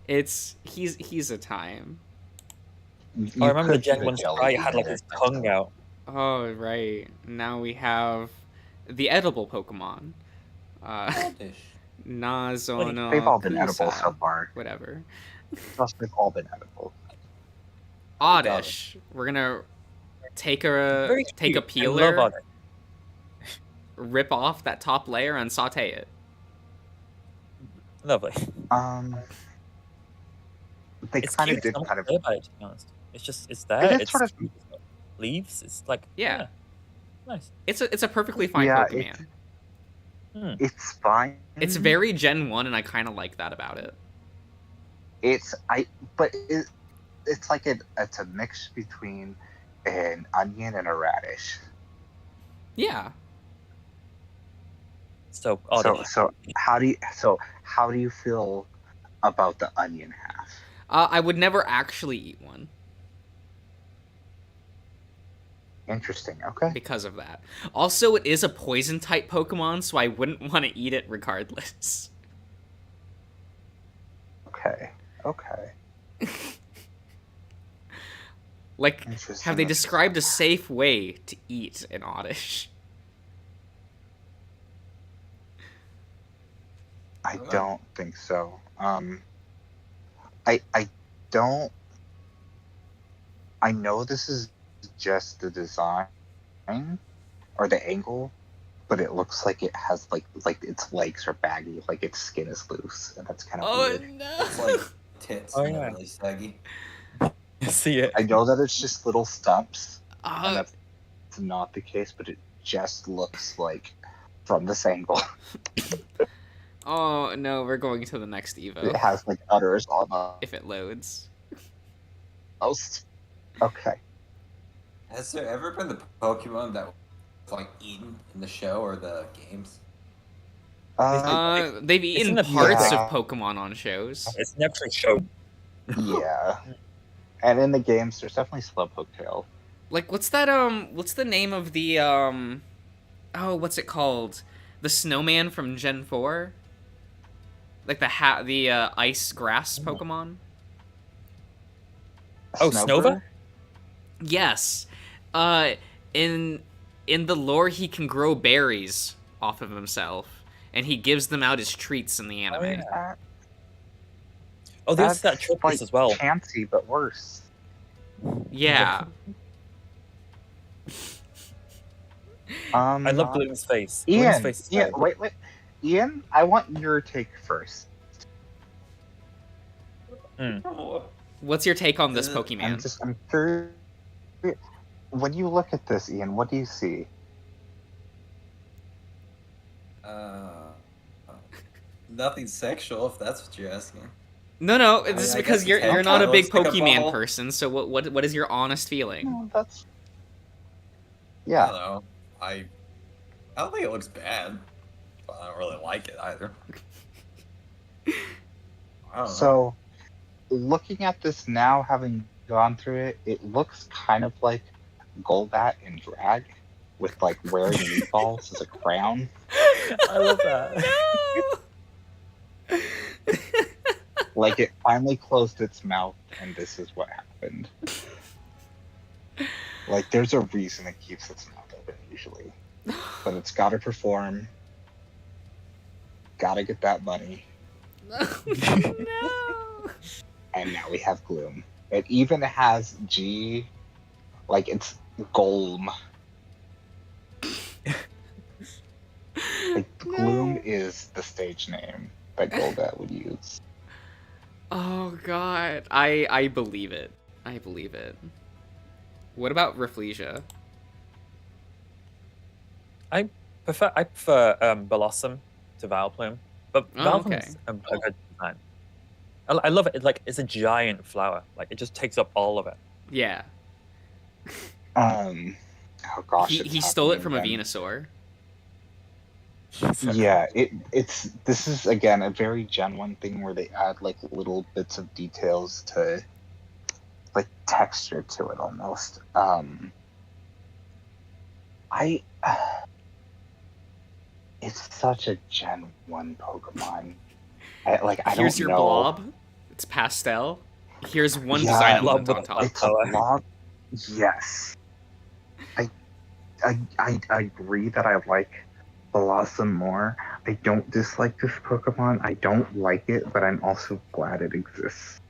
he's a time. I remember the Gen 1 sprite had like his tongue out. Oh right. Now we have the edible Pokemon. Nazono. They've all been edible so far. Whatever. They've all been edible. Oddish. We're gonna take a peeler, rip off that top layer, and saute it. Lovely. They kind of did kind of. About it, to be honest. It's there. It's sort of leaves. It's like yeah. Nice. It's a perfectly fine Pokemon. It's fine. It's very Gen 1, and I kind of like that about it. It's like it's a mix between an onion and a radish. Yeah. So how do you feel about the onion half? I would never actually eat one. Interesting. Okay. Because of that. Also, it is a poison type Pokemon, so I wouldn't want to eat it regardless. Okay. Like, have they described a safe way to eat an Oddish? I don't think so. I don't. I know this is just the design or the angle, but it looks like it has like its legs are baggy, like its skin is loose, and that's kind of weird. No! It's like tits. Really saggy. See it. I know that it's just little stumps, and that's not the case, but it just looks like from this angle. Oh no, we're going to the next Evo. It has like udders on the. If it loads. Oh, okay. Has there ever been the Pokemon that was like eaten in the show or the games? They've eaten parts of Pokemon on shows. It's never shown. Yeah. And in the games, there's definitely Slowpoke tail. Like, what's that, what's the name of the, what's it called? The snowman from Gen 4? Like the ice grass Pokemon? Oh, Snova? Yes. In the lore, he can grow berries off of himself, and he gives them out as treats in the anime. Oh, there's that Tropius like as well. Chansey, but worse. Yeah. I love Gloom's face. Ian, Gloom's face is Ian, wait. Ian, I want your take first. What's your take on this Pokemon? I'm curious. When you look at this, Ian, what do you see? Nothing sexual, if that's what you're asking. No, it's just because you're not a big Pokemon like person. So what is your honest feeling? No, that's. Yeah. I don't know. I don't think it looks bad, but I don't really like it either. I don't know. Looking at this now, having gone through it, it looks kind of like Golbat in drag with like wearing meatballs as a crown. I love that. No! Like it finally closed its mouth, and this is what happened. Like there's a reason it keeps its mouth open usually, but it's got to perform. Got to get that money. No! And now we have Gloom. It even has G, like it's Golem. Like, Gloom is the stage name that Golbat would use. Oh god, I believe it. I believe it. What about Rafflesia? I prefer Blossom to Vileplume, but Oh, Vileplume okay. is a good design. I love it. It's a giant flower. Like it just takes up all of it. Yeah. Oh gosh, He it's stole it from a happening Venusaur. again. Yeah, this is again a very Gen 1 thing where they add like little bits of details to like texture to it almost. It's such a Gen 1 Pokemon. I Here's don't your know. blob. It's pastel. Here's one Yeah, design blob element on with top. It's a blob. Yes. I agree that I like Blossom more. I don't dislike this Pokemon. I don't like it, but I'm also glad it exists.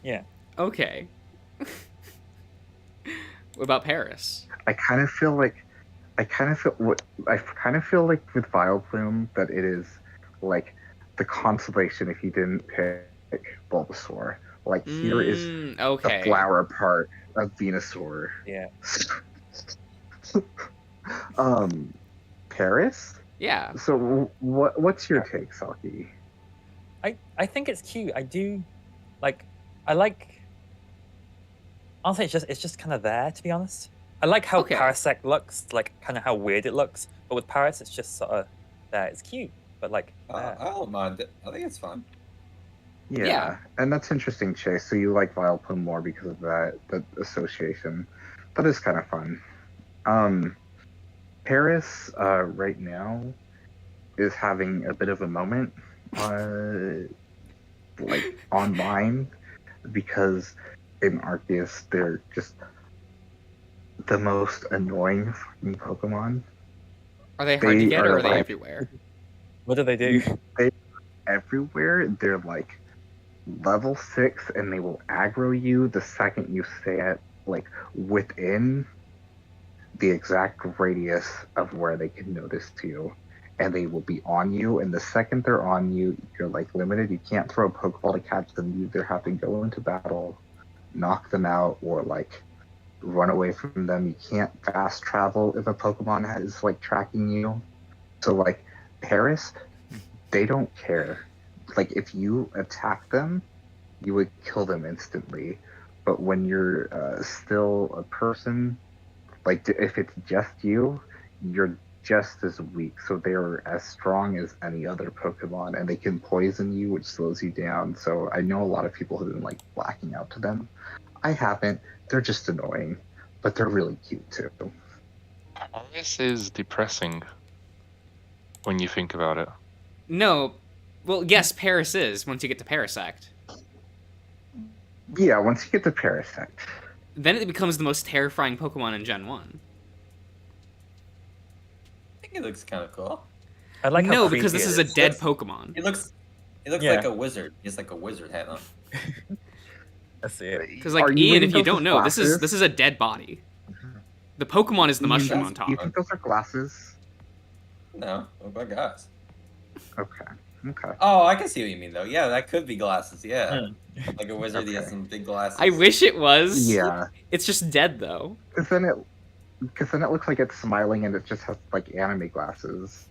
Yeah. Okay. What about Paris? I kind of feel like with Vileplume that it is like the consolation if you didn't pick Bulbasaur. Like here is okay. the flower part of Venusaur. Yeah. Paris? Yeah. So what's your take, Saki? I think it's cute. I do like. I like. Honestly, it's just kind of there, to be honest. I like how Okay. Parasect looks, like kind of how weird it looks. But with Paris, it's just sort of there. It's cute, but like. I don't mind it. I think it's fun. Yeah, and that's interesting, Chase. So you like Vileplume more because of that association. That is kind of fun. Paris right now is having a bit of a moment, like online, because in Arceus they're just the most annoying fucking Pokemon. Are they hard to get, or are they like- everywhere? What do they do? Everywhere they're like level 6 and they will aggro you the second you stay at like within the exact radius of where they can notice you, and they will be on you, and the second they're on you you're like limited. You can't throw a Pokeball to catch them. You either have to go into battle, knock them out, or like run away from them. You can't fast travel if a Pokemon is like tracking you. So like Paris, they don't care. Like if you attack them, you would kill them instantly. But when you're still a person, like if it's just you, you're just as weak. So they're as strong as any other Pokemon, and they can poison you, which slows you down. So I know a lot of people have been like blacking out to them. I haven't. They're just annoying, but they're really cute too. This is depressing when you think about it. No. Well, yes, Paris is, once you get to Parasect. Yeah, once you get to Parasect. Then it becomes the most terrifying Pokemon in Gen 1. I think it looks kind of cool. I like how No, creepy because this it is a dead Yes. Pokemon. It looks Yeah. like a wizard. He has like a wizard hat on. I see it. Because, like, Are you Ian, reading if you those don't as know, this glasses? is a dead body. The Pokemon is the mushroom on top. Do you think those are glasses? No, what about guys? Okay. Oh, I can see what you mean though. Yeah, that could be glasses. Yeah, Hmm. like a wizard. He has Okay. some big glasses. I wish it was. Yeah, It's just dead, though. because then it looks like it's smiling and it just has like anime glasses.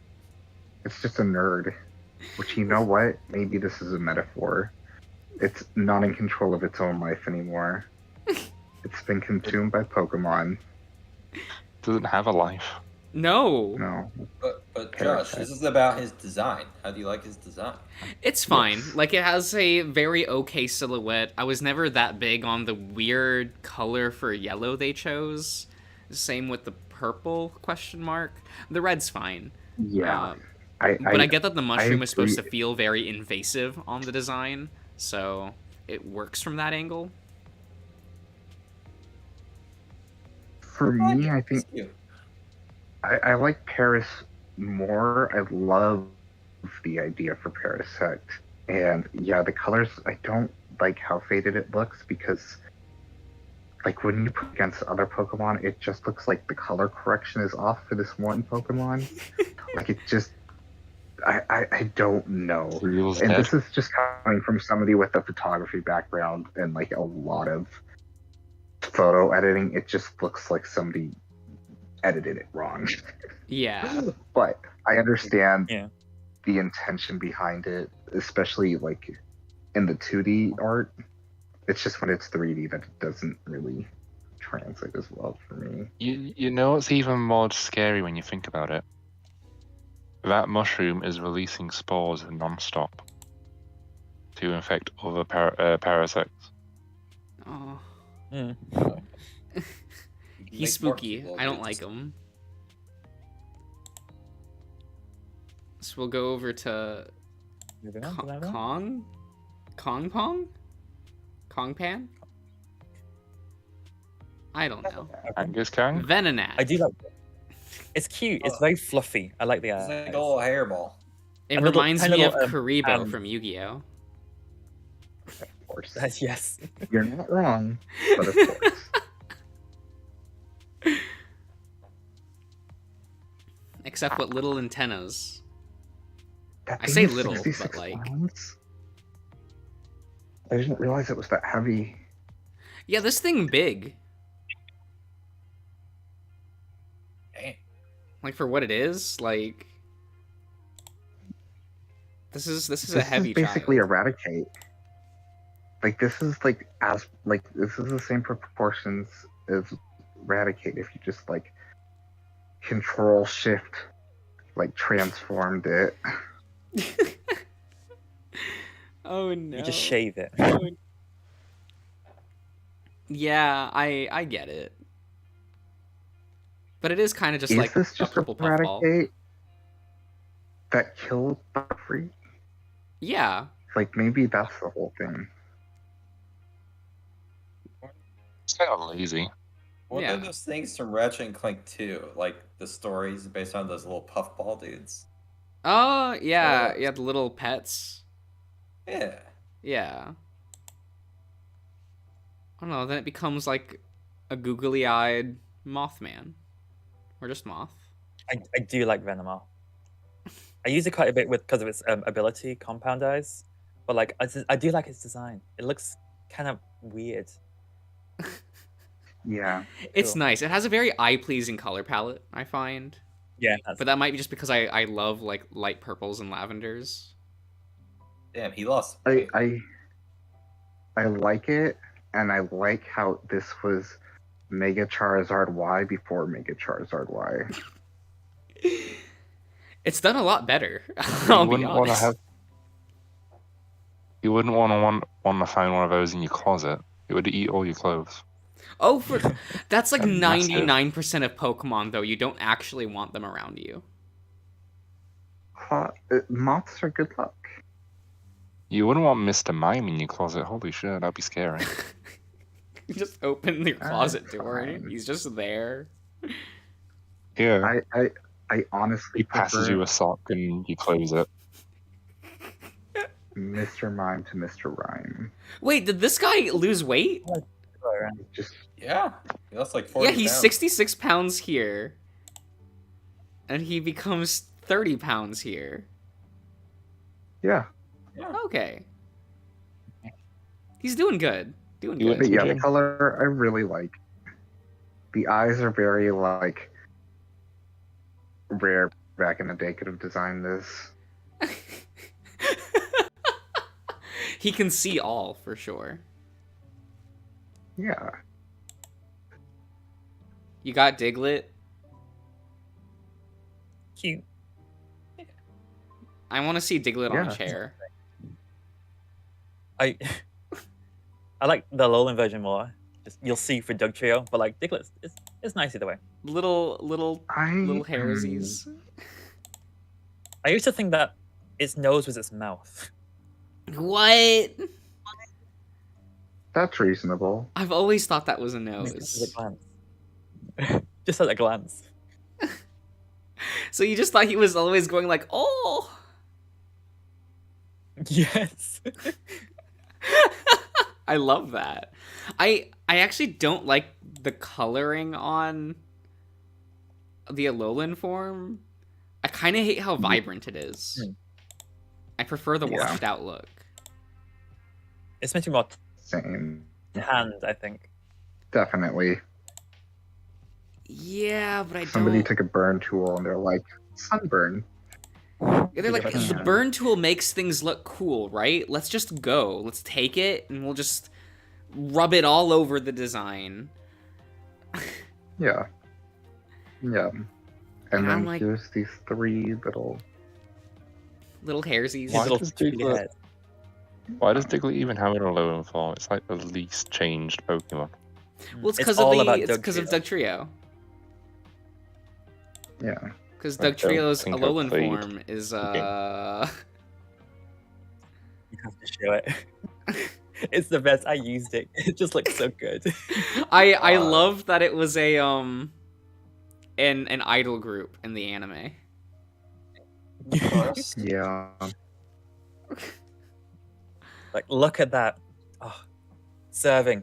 It's just a nerd. Which, you know what? Maybe this is a metaphor. It's not in control of its own life anymore. It's been consumed by Pokemon. Doesn't have a life. No. No. But But Josh, this is about his design. How do you like his design? It's fine. Like, it has a very okay silhouette. I was never that big on the weird color for yellow they chose. Same with the purple question mark. The red's fine. Yeah. But I get that the mushroom is supposed to agree. feel very invasive on the design, so it works from that angle. For me, I think I like Paris more. I love the idea for Parasect. And yeah, the colors, I don't like how faded it looks because like when you put against other Pokemon, it just looks like the color correction is off for this one Pokemon. Like it just, I don't know. And this is just coming from somebody with a photography background and like a lot of photo editing. It just looks like somebody edited it wrong. Yeah. But I understand the intention behind it, especially like in the 2D art. It's just when it's 3D that it doesn't really translate as well for me. You know what's even more scary when you think about it? That mushroom is releasing spores non-stop to infect other parasites. Oh. Mm. He's spooky. I don't like him. So we'll go over to Kong? Kong Pong? Kong Pan? I don't know. Angus Kang? Venonat. I do like it. It's cute. It's very fluffy. I like the It's eyes. like a little hairball. It little- reminds tiny me of little, Karibo from Yu-Gi-Oh! Of course. Yes. You're not wrong, but of course. Except with little antennas. That I thing say is little, 66 but, like- pounds? I didn't realize it was that heavy. Yeah, this thing big. Dang. Like, for what it is, like... This is a heavy basically child. Eradicate. Like this is like this is the same proportions as Eradicate if you just like control shift like transformed it. Oh no. You just shave it. Yeah, I get it. But it is kind of just Is like this a just purple puffball. Eradicate that killed Butterfree? Yeah. Like maybe that's the whole thing. It's kind of lazy. What Yeah. are those things from Ratchet and Clank 2? Like the stories based on those little puffball dudes? Oh, yeah. Yeah. Yeah, the little pets. Yeah. Yeah. I don't know, then it becomes like a googly-eyed Mothman. Or just Moth. I do like Venomoth. I use it quite a bit because of its ability, Compound Eyes. But like, I do like its design. It looks kind of weird. Yeah. It's Cool. nice. It has a very eye-pleasing color palette, I find. Yeah, But that might be just because I love like light purples and lavenders. Damn, he lost. I like it, and I like how this was Mega Charizard Y before Mega Charizard Y. It's done a lot better. I'll be wouldn't want to honest. have. You wouldn't want to find one of those in your closet. It would eat all your clothes. Oh, that's like A massive- 99% of Pokemon though. You don't actually want them around you. Moths are good luck. You wouldn't want Mr. Mime in your closet. Holy shit, that'd be scary. You just open your closet door. fine. He's just there. Yeah. I honestly He passes prefer you a sock and you close it. Mr. Mime to Mr. Rhyme. Wait, did this guy lose weight? Just Yeah. He lost like 40 Yeah, he's pounds. 66 pounds here. And he becomes 30 pounds here. yeah. Okay. He's doing good. Doing You good. went But to yeah, gym. the color I really like. The eyes are very like rare back in the day could have designed this. He can see all, for sure. Yeah. You got Diglett. Cute. I want to see Diglett on Yeah. a chair. I like the Alolan version more. Just, you'll see for Dugtrio, but like Diglett, it's nice either way. Little hairsies. I used to think that its nose was its mouth. What? That's reasonable. I've always thought that was a Just nose. at a glance. Just at a glance. So you just thought he was always going like, oh. Yes. I love that. I actually don't like the coloring on the Alolan form. I kind of hate how vibrant it is. I prefer the washed out look. It's meant to be more Same. tanned, I think. Definitely. Yeah, but I Somebody don't. took a burn tool and they're like, sunburn. They're like, Yeah. the burn tool makes things look cool, right? Let's just go. Let's take it and we'll just rub it all over the design. Yeah. Yeah. And And I'm then like- here's these 3 little. Little hairsies. Why Little does chubby Diglett- head. Why does Diglett even have an Alolan form? It's like the least changed Pokemon. Well, it's It's because all about of Dugtrio. Yeah. Because I don't Dugtrio's think I've Alolan played form is You have to show it. It's the best. I used it. It just looks so good. I love that it was a an idol group in the anime. Yeah. Like, look at that. Oh, serving.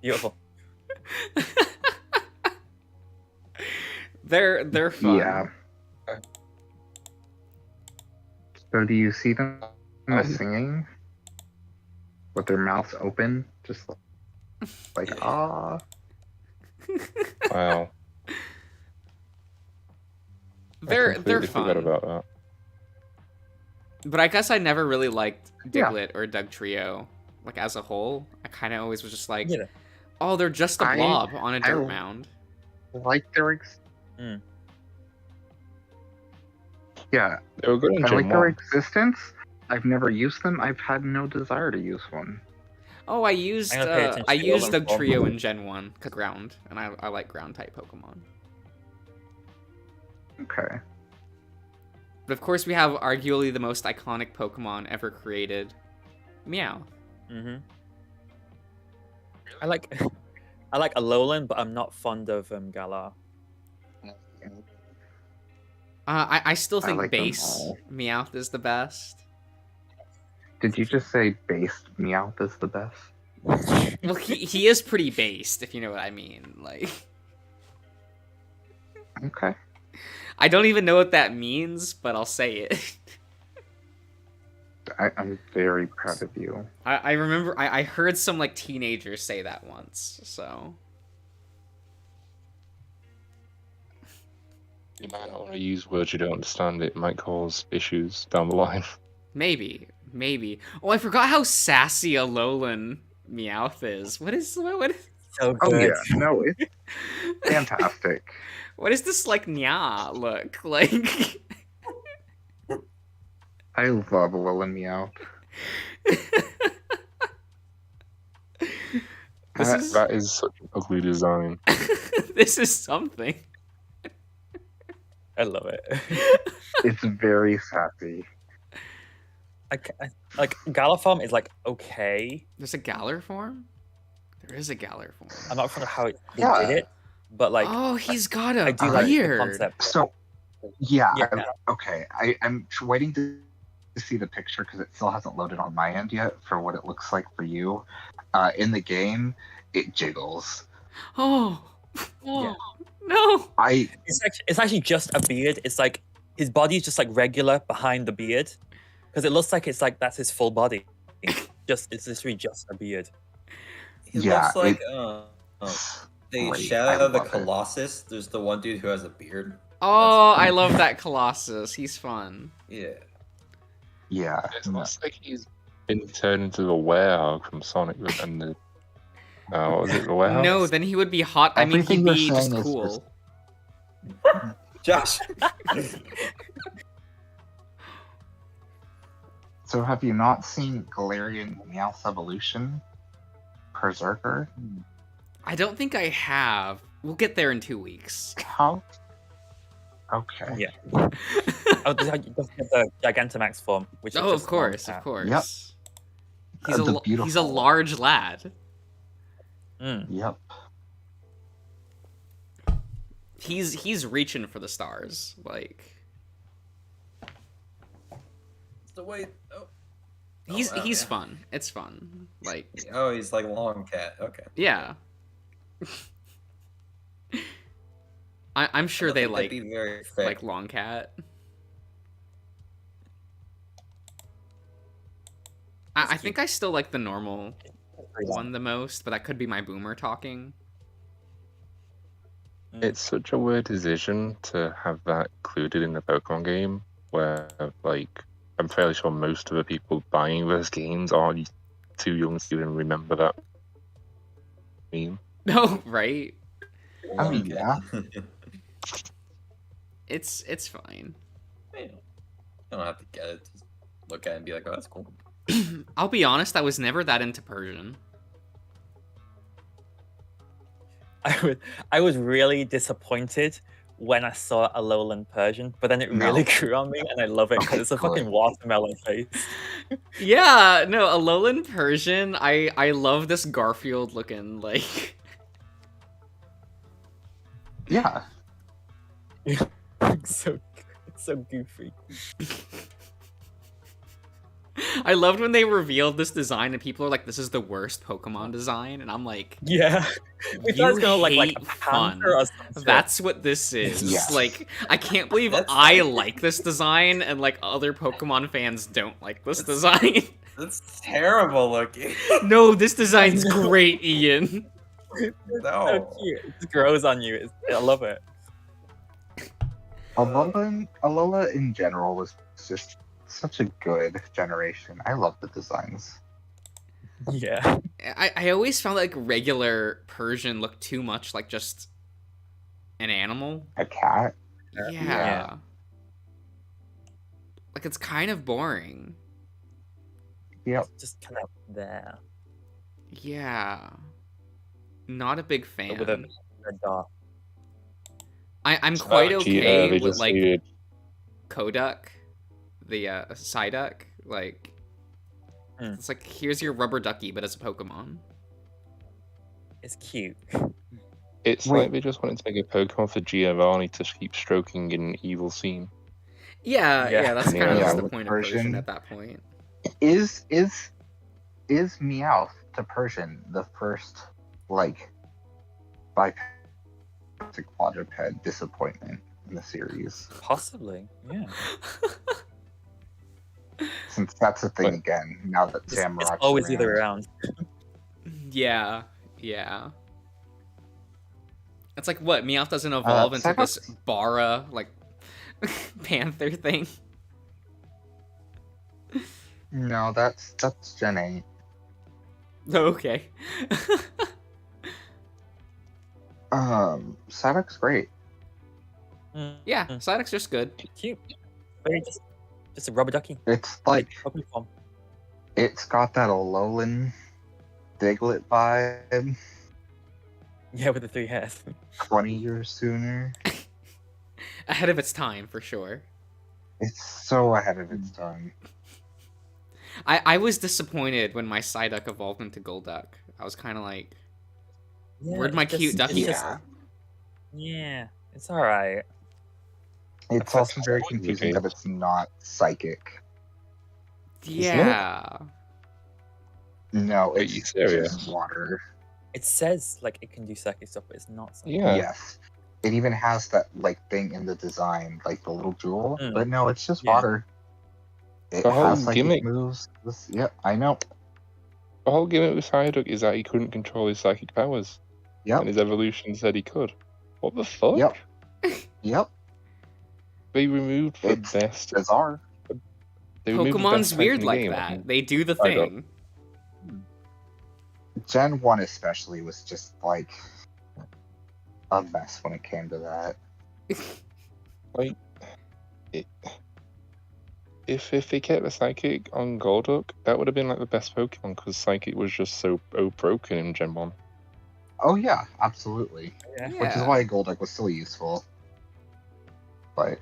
Beautiful. They're fun. Yeah. So do you see them singing with their mouths open, just like ah? Wow. They're I completely forgot fun. about that. But I guess I never really liked Yeah. Diglett or Dugtrio, like as a whole. I kind of always was just like, Yeah. oh, they're just a I- blob on a dirt I- mound. Like their yeah, They were good in I Gen like their 1. existence. I've never used them. I've had no desire to use one. Oh, I used I'm gonna pay attention I to used Alolan form. Dugtrio in Gen 1, 'cause ground, and I like ground type Pokemon. Okay. But of course, we have arguably the most iconic Pokemon ever created, Meow. Mm-hmm. I like Alolan, but I'm not fond of Galar. I still I think like them base all. Meowth is the best. Did you just say based Meowth is the best? Well, he is pretty based, if you know what I mean. Like, Okay. I don't even know what that means, but I'll say it. I'm very proud of you. I remember I heard some like teenagers say that once, so You might not want to use words you don't understand. It might cause issues down the line. maybe. Oh, I forgot how sassy Alolan Meowth is. What is So Oh good. yeah, no, it's fantastic. what is this like nya look like? I love Alolan Meowth. That is such an ugly design. This is something. I love it. It's very sassy. Like Galaform is like okay. There's a Galar form? There is a Galar form. I'm not fond of how they Yeah. did it, but like Oh, he's got a I do like the beard. concept. So, yeah, Yeah. okay. I'm waiting to see the picture because it still hasn't loaded on my end yet for what it looks like for you. In the game, it jiggles. Oh. Yeah. No. It's actually just a beard. It's like his body's just like regular behind the beard, because it looks like it's like that's his full body. It's literally just a beard. He Yeah, looks like It's the great. Shadow I of the love it. Colossus. There's the one dude who has a beard. Oh, I love that Colossus. He's fun. Yeah. Yeah. It looks like he's been turned into the werehog from Sonic and the. What was it? The werehog? No, then he would be hot. I mean, Everything he'd be you're just saying is cool. Josh. So have you not seen Galarian Meowth Evolution? Berserker? I don't think I have. We'll get there in 2 weeks. How? Okay. Yeah. Oh, don't forget the Gigantamax form, which is Oh, of just course, long of cat. course. Yep. He's The he's a beautiful- large lad. Mm. Yep. He's reaching for the stars. Like So wait. Oh. he's wow, he's yeah. fun. It's fun. Like Oh, he's like long cat. Okay. yeah. I'm sure I they don't think that'd be very fair. like long cat. I think I still like the normal one the most, but that could be my boomer talking. It's such a weird decision to have that included in the Pokemon game, where, like, I'm fairly sure most of the people buying those games are too young to even remember that meme. No, right? I mean, yeah. It's fine. You don't have to get it. Just look at it and be like, oh, that's cool. I'll be honest, I was never that into Persian. I was really disappointed when I saw Alolan Persian, but then it really grew on me, and I love it because it's a fucking watermelon face. Yeah, no, Alolan Persian, I love this Garfield looking, like... Yeah. It's so goofy. I loved when they revealed this design and people are like, this is the worst Pokemon design, and I'm like... Yeah. We thought it was gonna look like a panther or something. That's what this is. Yes. Like, I can't believe That's- I like this design and like other Pokemon fans don't like this design. That's terrible looking. No, this design's great, Ian. So No. cute. It just grows on you. I love it. Alola in general was just such a good generation. I love the designs. Yeah. I always found like regular Persian looked too much like just an animal. A cat? Yeah. Like it's kind of boring. Yep. Just kind of there. Yeah. Not a big fan. But with a dot. I'm quite okay they with just like needed- Koduck, the Psyduck. Like it's like here's your rubber ducky, but as a Pokemon. It's cute. It's Wait. like they just wanted to make a Pokemon for Giovanni to keep stroking in evil scene. Yeah, Yeah. that's kind Yeah, of just the with point of Persian. Persian at that point. Is Meowth to Persian the first like bipedal quadruped disappointment in the series? Possibly. Yeah. Since that's a thing But- again, now that It's Samurot's always the other way around. Yeah. It's like what Meowth doesn't evolve into this Psyduck's- Bara like panther thing. No, that's Gen 8. Okay. Psyduck's great. Yeah, Psyduck's just good. Cute. Very just a rubber ducky. It's like Puppy form. it's got that Alolan Diglett vibe. Yeah, with the 3 hairs. 20 years sooner. Ahead of its time for sure. It's so ahead of its time. I was disappointed when my Psyduck evolved into Golduck. I was kind of like, Yeah, where'd my it's cute just- ducky it's go? just- Yeah, it's alright. It's also very confusing that it's not psychic. Yeah. No, Are it's you serious? just water. It says like it can do psychic stuff, but it's not psychic. Yeah. Yes. It even has that like thing in the design, like the little jewel. Mm. But no, it's just Yeah. water. It The whole has psychic gimmick. moves. Yep, I know. The whole gimmick with Psyduck is that he couldn't control his psychic powers, Yep. and his evolution said he could. What the fuck? Yep. Yep. They removed the It's best. bizarre. They removed the Pokemon's best weird type in the like game. that. They do the Psyduck. thing. Gen 1 especially was just like a mess when it came to that. Like, it if they kept the Psychic on Golduck, that would have been like the best Pokemon because Psychic was just so broken in Gen 1. Oh yeah, absolutely. Yeah. Which is why Golduck was so useful. But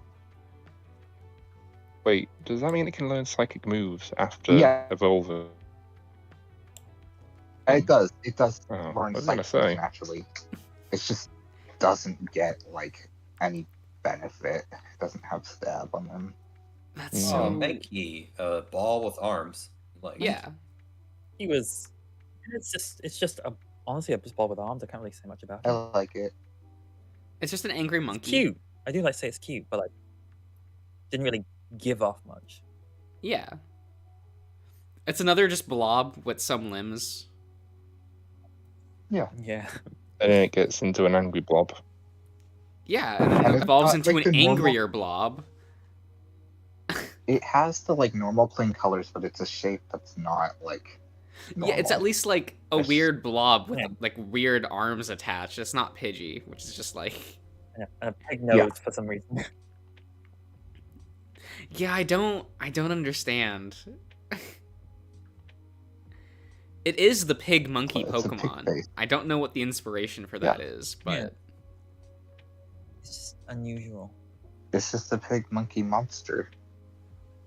wait, does that mean it can learn Psychic moves after evolving? It does. It does Oh, learn what was I Psychic gonna say? naturally. It just doesn't get like any benefit. It doesn't have stab on them. That's Mm. so. Mankey, a ball with arms. Like Yeah. He was. It's just honestly a ball with arms. I can't really say much about I him. like it. It's just an angry It's monkey. cute. I do like to say it's cute, but like didn't really give off much. Yeah. It's another just blob with some limbs. Yeah. And then it gets into an angry blob. Yeah, and then And it it's evolves not into like an the normal- angrier blob. It has the like normal plain colors, but it's a shape that's not like. Yeah, it's at normal. least like a Yes. weird blob with Yeah. like weird arms attached. It's not Pidgey, which is just like. And a pig nose for some reason. Yeah, I don't understand. It is the pig monkey Well, it's a pig Pokemon. face. I don't know what the inspiration for that is, but Yeah. It's just unusual. It's just a pig monkey monster.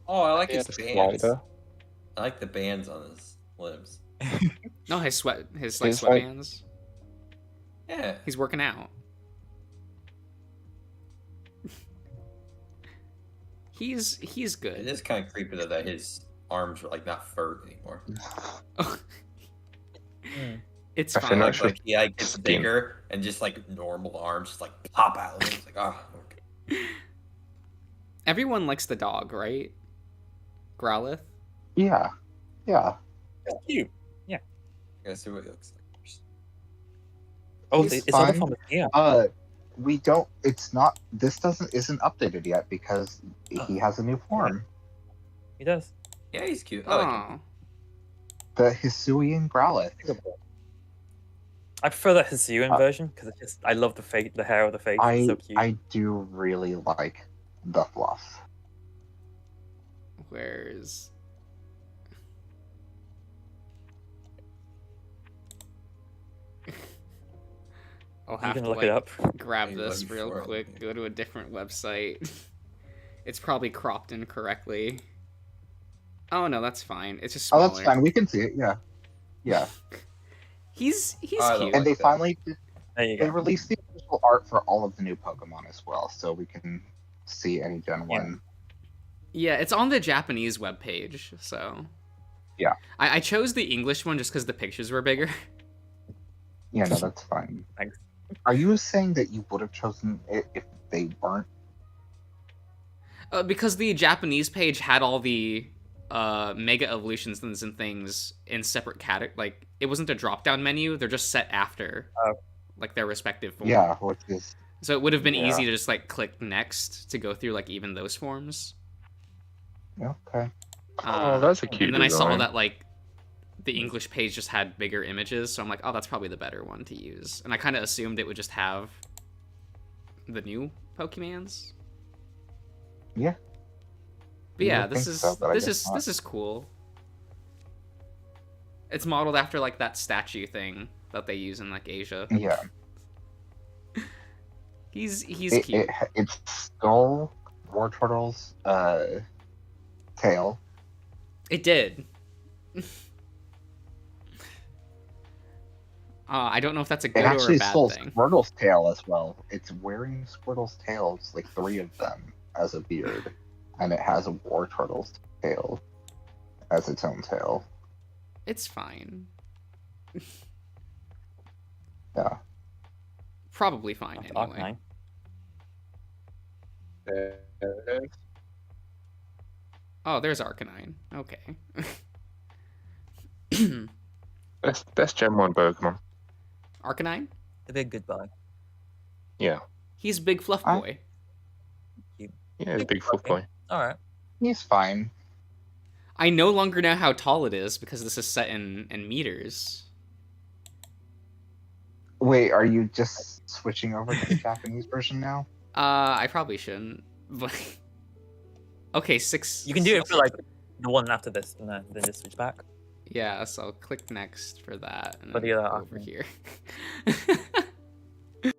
Oh, I like Yeah, his the bands. slider. I like the bands on his limbs. no, his like It's like- sweatbands. Yeah. He's working out. He's It good. is kind of creepy though that his arms are like not furred anymore. It's I think fine. that's Like he like, gets skin. bigger and just like normal arms just like pop out. And it's like, oh, okay. Everyone likes the dog, right? Growlithe. Yeah. It's cute. Gotta see what he looks like first. Oh, He's it's other fine. form of here. We don't. It's not. This isn't updated yet because he has a new form. He does. Yeah, he's cute. I like him. Oh, The Hisuian Growlithe. I prefer the Hisuian version because it's just I love the hair of the face. It's so cute. I do really like the fluff. where's? I'll I'm have gonna to look it up. grab Hey, this looking real for it. quick. Go to a different website. It's probably cropped incorrectly. Oh no, that's fine. It's just Oh, smaller. that's fine. We can see it. Yeah. He's I cute. And they like that. finally There you they go. released the official art for all of the new Pokemon as well, so we can see any Gen Yeah. 1. Yeah, it's on the Japanese webpage, so. Yeah. I chose the English one just because the pictures were bigger. Yeah, no, that's fine. Thanks. Are you saying that you would have chosen it if they weren't? Because the Japanese page had all the mega evolutions and things in separate categories. Like, it wasn't a drop-down menu. They're just set after, like, their respective form. Yeah, which is So it would have been Yeah. easy to just, like, click next to go through, like, even those forms. okay. Oh, that's a cute And then I saw design. that, like, the English page just had bigger images, so I'm like, oh, that's probably the better one to use. And I kind of assumed it would just have the new Pokemons. Yeah. But You yeah, would this think is so, but I this guess is not. this is cool. It's modeled after like that statue thing that they use in like Asia. Yeah. He's cute. It's Skull, War Turtle's tail. It did. I don't know if that's a It good or actually a bad stole thing. Squirtle's tail as well. It's wearing Squirtle's tails, like 3 of them, as a beard. And it has a War Turtle's tail as its own tail. It's fine. Yeah. Probably fine That's anyway. Arcanine. Oh, there's Arcanine. Okay. Best Gen 1 Pokemon. Arcanine? The big goodbye. Yeah. He's Big Fluff I- Boy. Yeah, the big fluff boy. All right. He's fine. I no longer know how tall it is because this is set in meters. Wait, are you just switching over to the Japanese version now? I probably shouldn't, but Okay, 6. You can do it for like the one after this, and then just switch back. Yeah, so I'll click next for that. And For the then other go over Arcanine. here.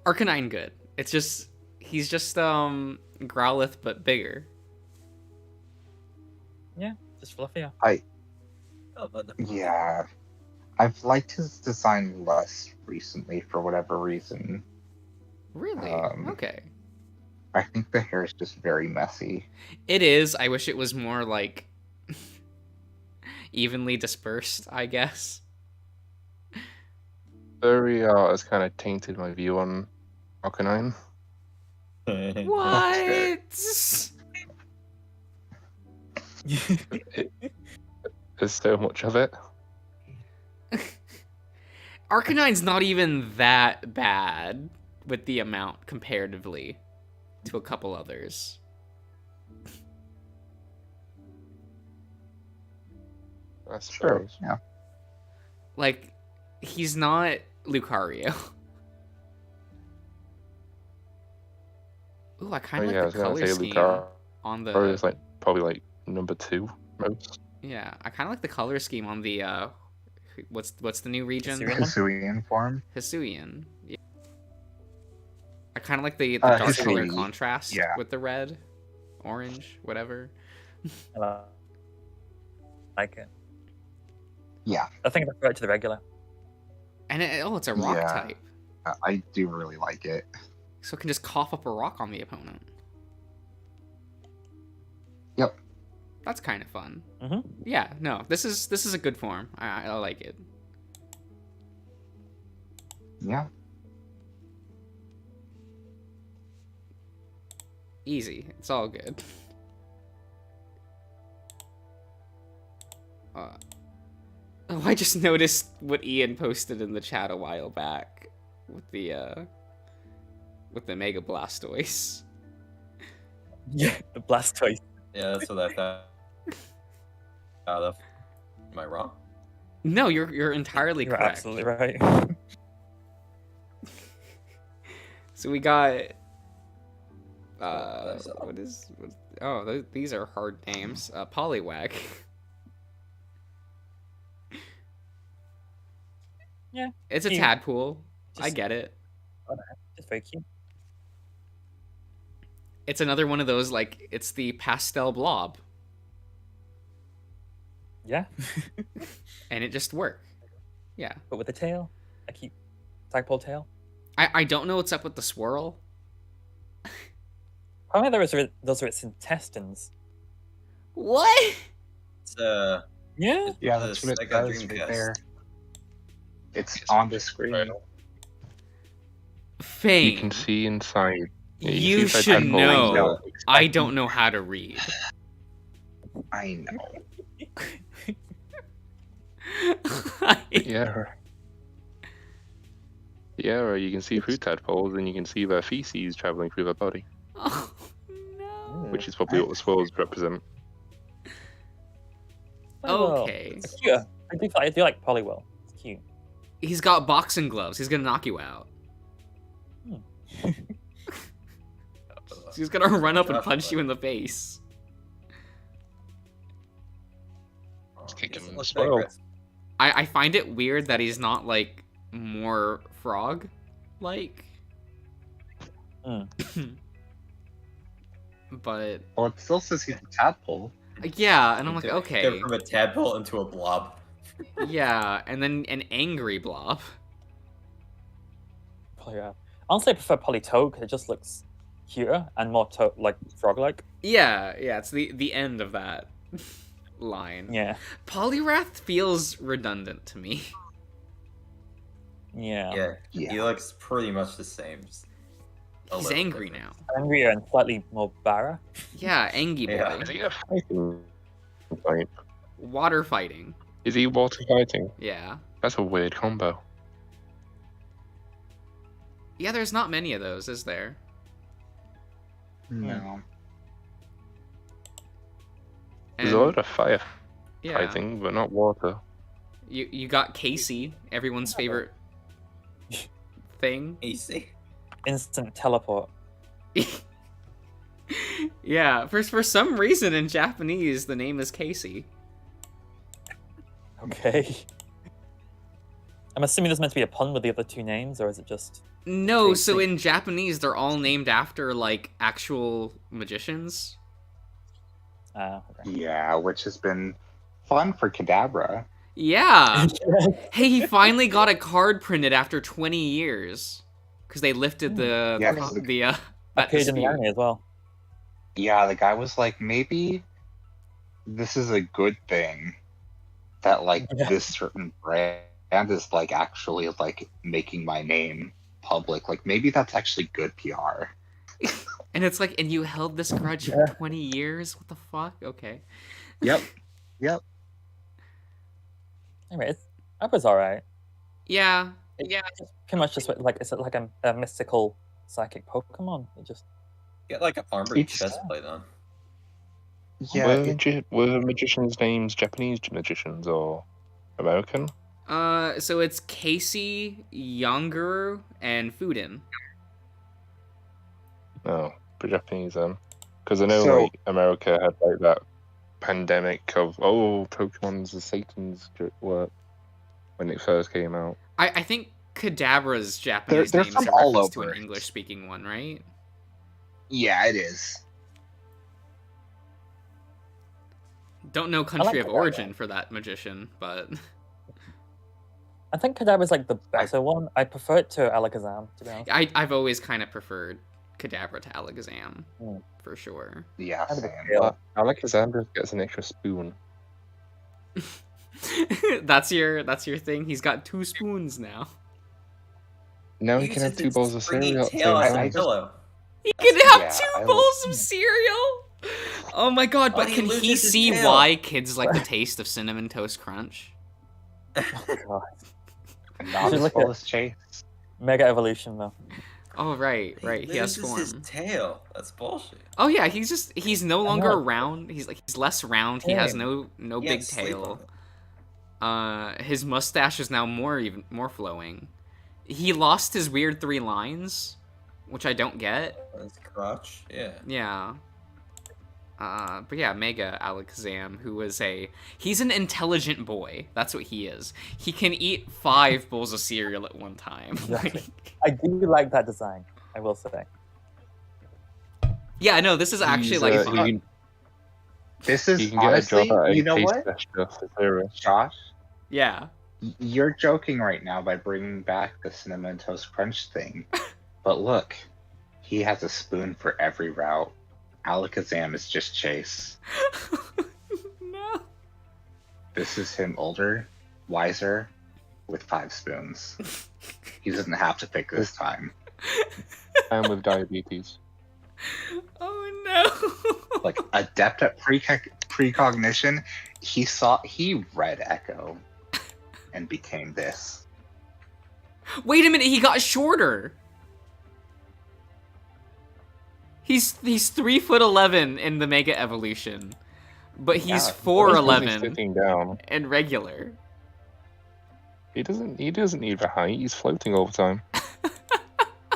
Arcanine good. It's just he's just Growlithe but bigger. Yeah, just fluffier. Yeah. I've liked his design less recently for whatever reason. Really? Okay. I think the hair is just very messy. It is. I wish it was more like evenly dispersed, I guess. Very has kind of tainted my view on Arcanine. What? There's so much of it. Arcanine's not even that bad with the amount comparatively to a couple others. That's Sure. true. Yeah. Like, he's not Lucario. Ooh, I kind of Yeah, I like was the gonna color say scheme Lucario on the. is like probably like number 2 most. Yeah, I kind of like the color scheme on the. What's the new region? Hisuian? Hisuian form. Hisuian. Yeah. I kind of like the dark color Hisui, contrast yeah. with the red, orange, whatever. I like it. Yeah, I think I prefer it to the regular. And it's a rock Yeah. type, I do really like it. so it can just cough up a rock on the opponent. Yep. That's kind of fun. Mm-hmm. Yeah, no, this is a good form. I like it. Yeah. Easy. It's all good. Oh, I just noticed what Ian posted in the chat a while back with the Mega Blastoise. Yeah, the Blastoise. Yeah, that's what I thought. Out of. Am I wrong? No, you're entirely You're correct. absolutely right. So we got That's these are hard names. Poliwag. Yeah, It's a cute. tadpole. I Just- get it. It's very cute. It's another one of those, like, it's the pastel blob, Yeah, and it just worked. Yeah. but with the tail, a cute tadpole tail. I don't know what's up with the swirl. Apparently, those are its intestines. What? It's Yeah, Yeah, the that's what it Sega does right Dreamcast. there. It's on the screen. Fane, You can see inside. Yeah, you can see should inside know. tadpole. I don't know how to read. I know. Yeah. Yeah, or you can see through tadpoles and you can see their feces traveling through their body, Oh, no. which is probably what the swirls represent. Okay. It's cute. I do like Poliwag. It's cute. He's got boxing gloves. He's gonna knock you out. He's gonna run up and punch you in the face. Just kick him in the Let's swirl. digress. I find it weird that he's not, like, more frog-like. But, Well, it still says he's a tadpole. yeah, and I'm like, Go okay. from a tadpole into a blob. Yeah, and then an angry blob. Poliwag. Honestly, I prefer Politoed because it just looks cuter and more like frog-like. Yeah, it's the end of that line. Yeah, Poliwrath feels redundant to me. yeah. Yeah, Yeah. he looks pretty much the same. just a He's little angry different. now. Angrier and slightly more bara. Yeah, Angie boy. Yeah. Is he a fighting type? Water fighting. Is he water fighting? Yeah. That's a weird combo. Yeah, there's not many of those, is there? No. There's a lot of fire yeah. fighting, but not water. You got Casey, everyone's favorite thing. AC. Instant teleport. Yeah, for some reason in Japanese, the name is Casey. Okay. I'm assuming there's meant to be a pun with the other two names, or is it just... No, Casey? so in Japanese, they're all named after, like, actual magicians. Okay. Yeah, which has been fun for Kadabra. Yeah. Hey, he finally got a card printed after 20 years. Because they lifted that Appeared in the dispute. anime as well. Yeah, the guy was like, maybe this is a good thing that, like, this certain brand is, like, actually, like, making my name public. Like, maybe that's actually good PR. And it's like, and you held this grudge for 20 years? What the fuck? Okay. Yep. Anyway, that was alright. Yeah. It's pretty much just like, it's like a mystical psychic Pokemon. It just... Get like a armored chest plate on. Yeah. Were magicians' names Japanese magicians or American? So it's Casey, Yonguru, and Fuden. No, but Japanese then. Because I know So- America had like that pandemic of Pokemon's the Satan's work when it first came out. I think Kadabra's Japanese They're name is from a all reference to over an it. English-speaking one, right? Yeah, it is. Don't know country of Kadabra. origin for that magician, but I think Kadabra's like the better one. I prefer it to Alakazam, to be honest. I've always kind of preferred Kadabra to Alakazam, for sure. Yeah, That'd be same. cool. Alexander gets an extra spoon. That's your thing. He's got 2 spoons now. Now he can have 2 bowls of cereal at the same as a time. pillow. He can have Yeah, 2 I bowls of cereal. Oh my god! Why But he can he loses his see tail? why kids like the taste of Cinnamon Toast Crunch? God. Not Should as look full at- as Chase. Mega Evolution, though. Oh right. He has loses form. his tail. That's bullshit. Oh yeah, he's no longer know. round. He's less round. He has no You big can't sleep tail. on it. His mustache is now more flowing. He lost his weird 3 lines, which I don't get. His crotch. Yeah. Yeah. But yeah, Mega Alakazam, he's an intelligent boy. That's what he is. He can eat 5 bowls of cereal at one time. Exactly. I do like that design, I will say. Yeah, no, this is actually like fun. This You is can get honestly, a job at a you know taste what, tester for cereal. Josh? Yeah. You're joking right now by bringing back the Cinnamon Toast Crunch thing. But look, he has a spoon for every route. Alakazam is just Chase. No. This is him older, wiser, with 5 spoons. He doesn't have to pick this time. And with diabetes. Oh no. Like, adept at precognition, he read Echo and became this. Wait a minute, he got shorter. He's 3'11" in the Mega Evolution, but he's Yeah, 4'11" Sitting down. in regular. He doesn't need the height. He's floating all the time.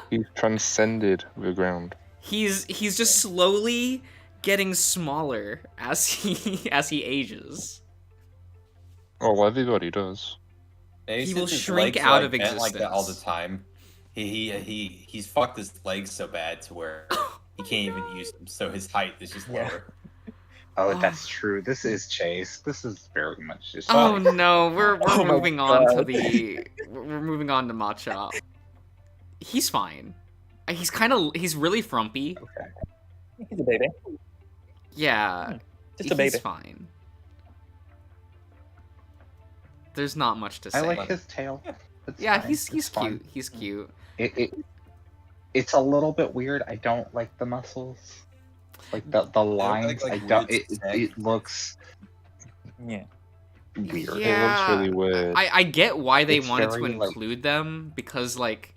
He's transcended the ground. He's just slowly getting smaller as he ages. Oh, everybody does. Maybe He since will his shrink legs out are of bent like that all the existence. time. He's fucked his legs so bad to where he can't even use them, so his height is just Yeah. lower. Oh, Oh. that's true. This is Chase. This is very much just Oh no, we're Oh my moving on to God. we're moving on to Machop. He's fine. He's really frumpy. Okay. He's a baby. Yeah, Just a baby. he's fine. There's not much to say. I like his tail. It's Yeah, fine. he's It's fun. cute. He's cute. It's a little bit weird. I don't like the muscles. Like the lines. like I don't. weird It looks Yeah. weird. Yeah. It looks really weird. I get why they It's wanted to very, like- include them because like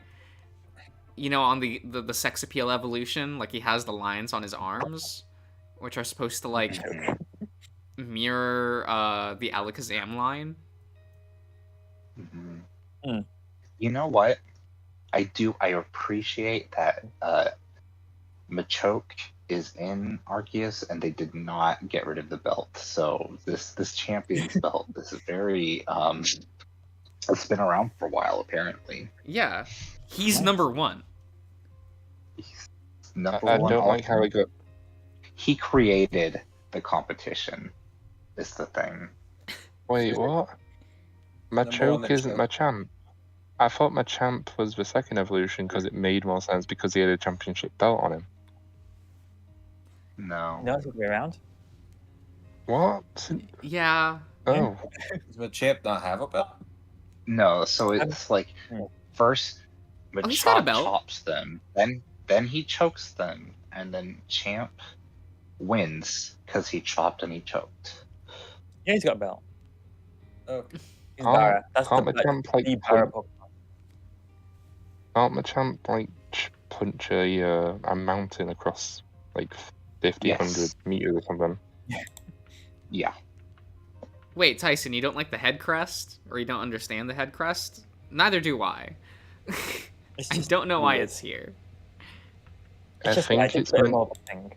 on the sex appeal evolution, like he has the lines on his arms, which are supposed to like mirror the Alakazam line. Mhm. Mm. You know what? I appreciate that Machoke is in Arceus, and they did not get rid of the belt. So this champion's belt is very it's been around for a while apparently. Yeah, he's number one. He's number I one. don't like how he got. He created the competition. Is the thing. Wait, what? Machoke isn't Machamp. I thought Machamp was the second evolution because it made more sense because he had a championship belt on him. No. No, it's the other way around. What? Yeah. Oh. Does Machamp not have a belt? No, so it's like first he's got a Machamp belt. chops them, then he chokes them, and then Champ wins because he chopped and he choked. Yeah, he's got a belt. Oh. He's Barra. That's Can't the Machamp like the Barra punch, Pokemon. can't Machamp like punch a mountain across like 50, Yes. 100 meters or something? Yeah. Wait, Tyson, you don't like the head crest, or you don't understand the head crest? Neither do I. It's I just don't know why weird. it's here. It's I just think like, it's a bit meant, more of a thing.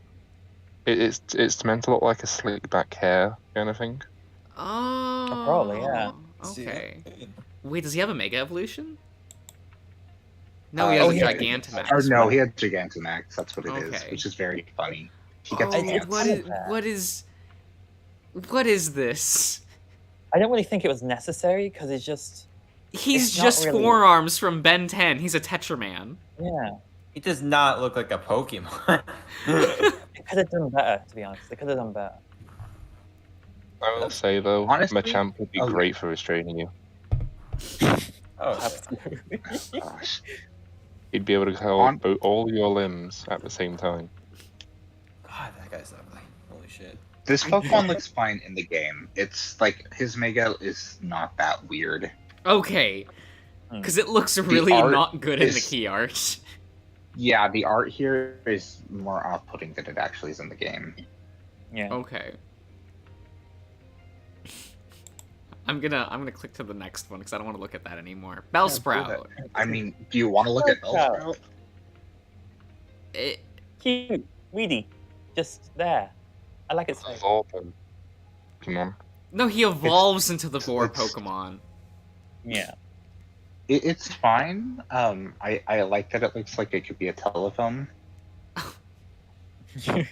it's meant to look like a slick back hair kind of thing. Oh, probably, yeah. Okay. See? Wait, does he have a Mega Evolution? No, he Oh, has a yeah. Gigantamax. Or no, he had Gigantamax. That's what it is, Okay. which is very funny. He gets Oh, ants. what is this? I don't really think it was necessary because it's just He's It's not just really- forearms from Ben 10. He's a Tetraman. yeah. He does not look like a Pokemon. They could have done better, to be honest. They could have done better. I will say though, Honestly- Machamp would be Oh, great for restraining you. Oh, Absolutely. Gosh. He'd be able to hold On- all your limbs at the same time. God, that guy's ugly. Holy shit. This Pokemon looks fine in the game. It's like his Mega is not that weird. Okay. Because it looks really art not good in the is- key art. Yeah, the art here is more off-putting than it actually is in the game. Yeah. Okay. I'm gonna click to the next one because I don't want to look at that anymore. Bellsprout. I mean, do you want to look at Bellsprout. Bellsprout? It, Cute. Weedy. Just there. I like its face. Voltorb. Come on. no, he evolves into the Vor it's- Pokemon. Yeah. It's fine. I like that it looks like it could be a telephone. And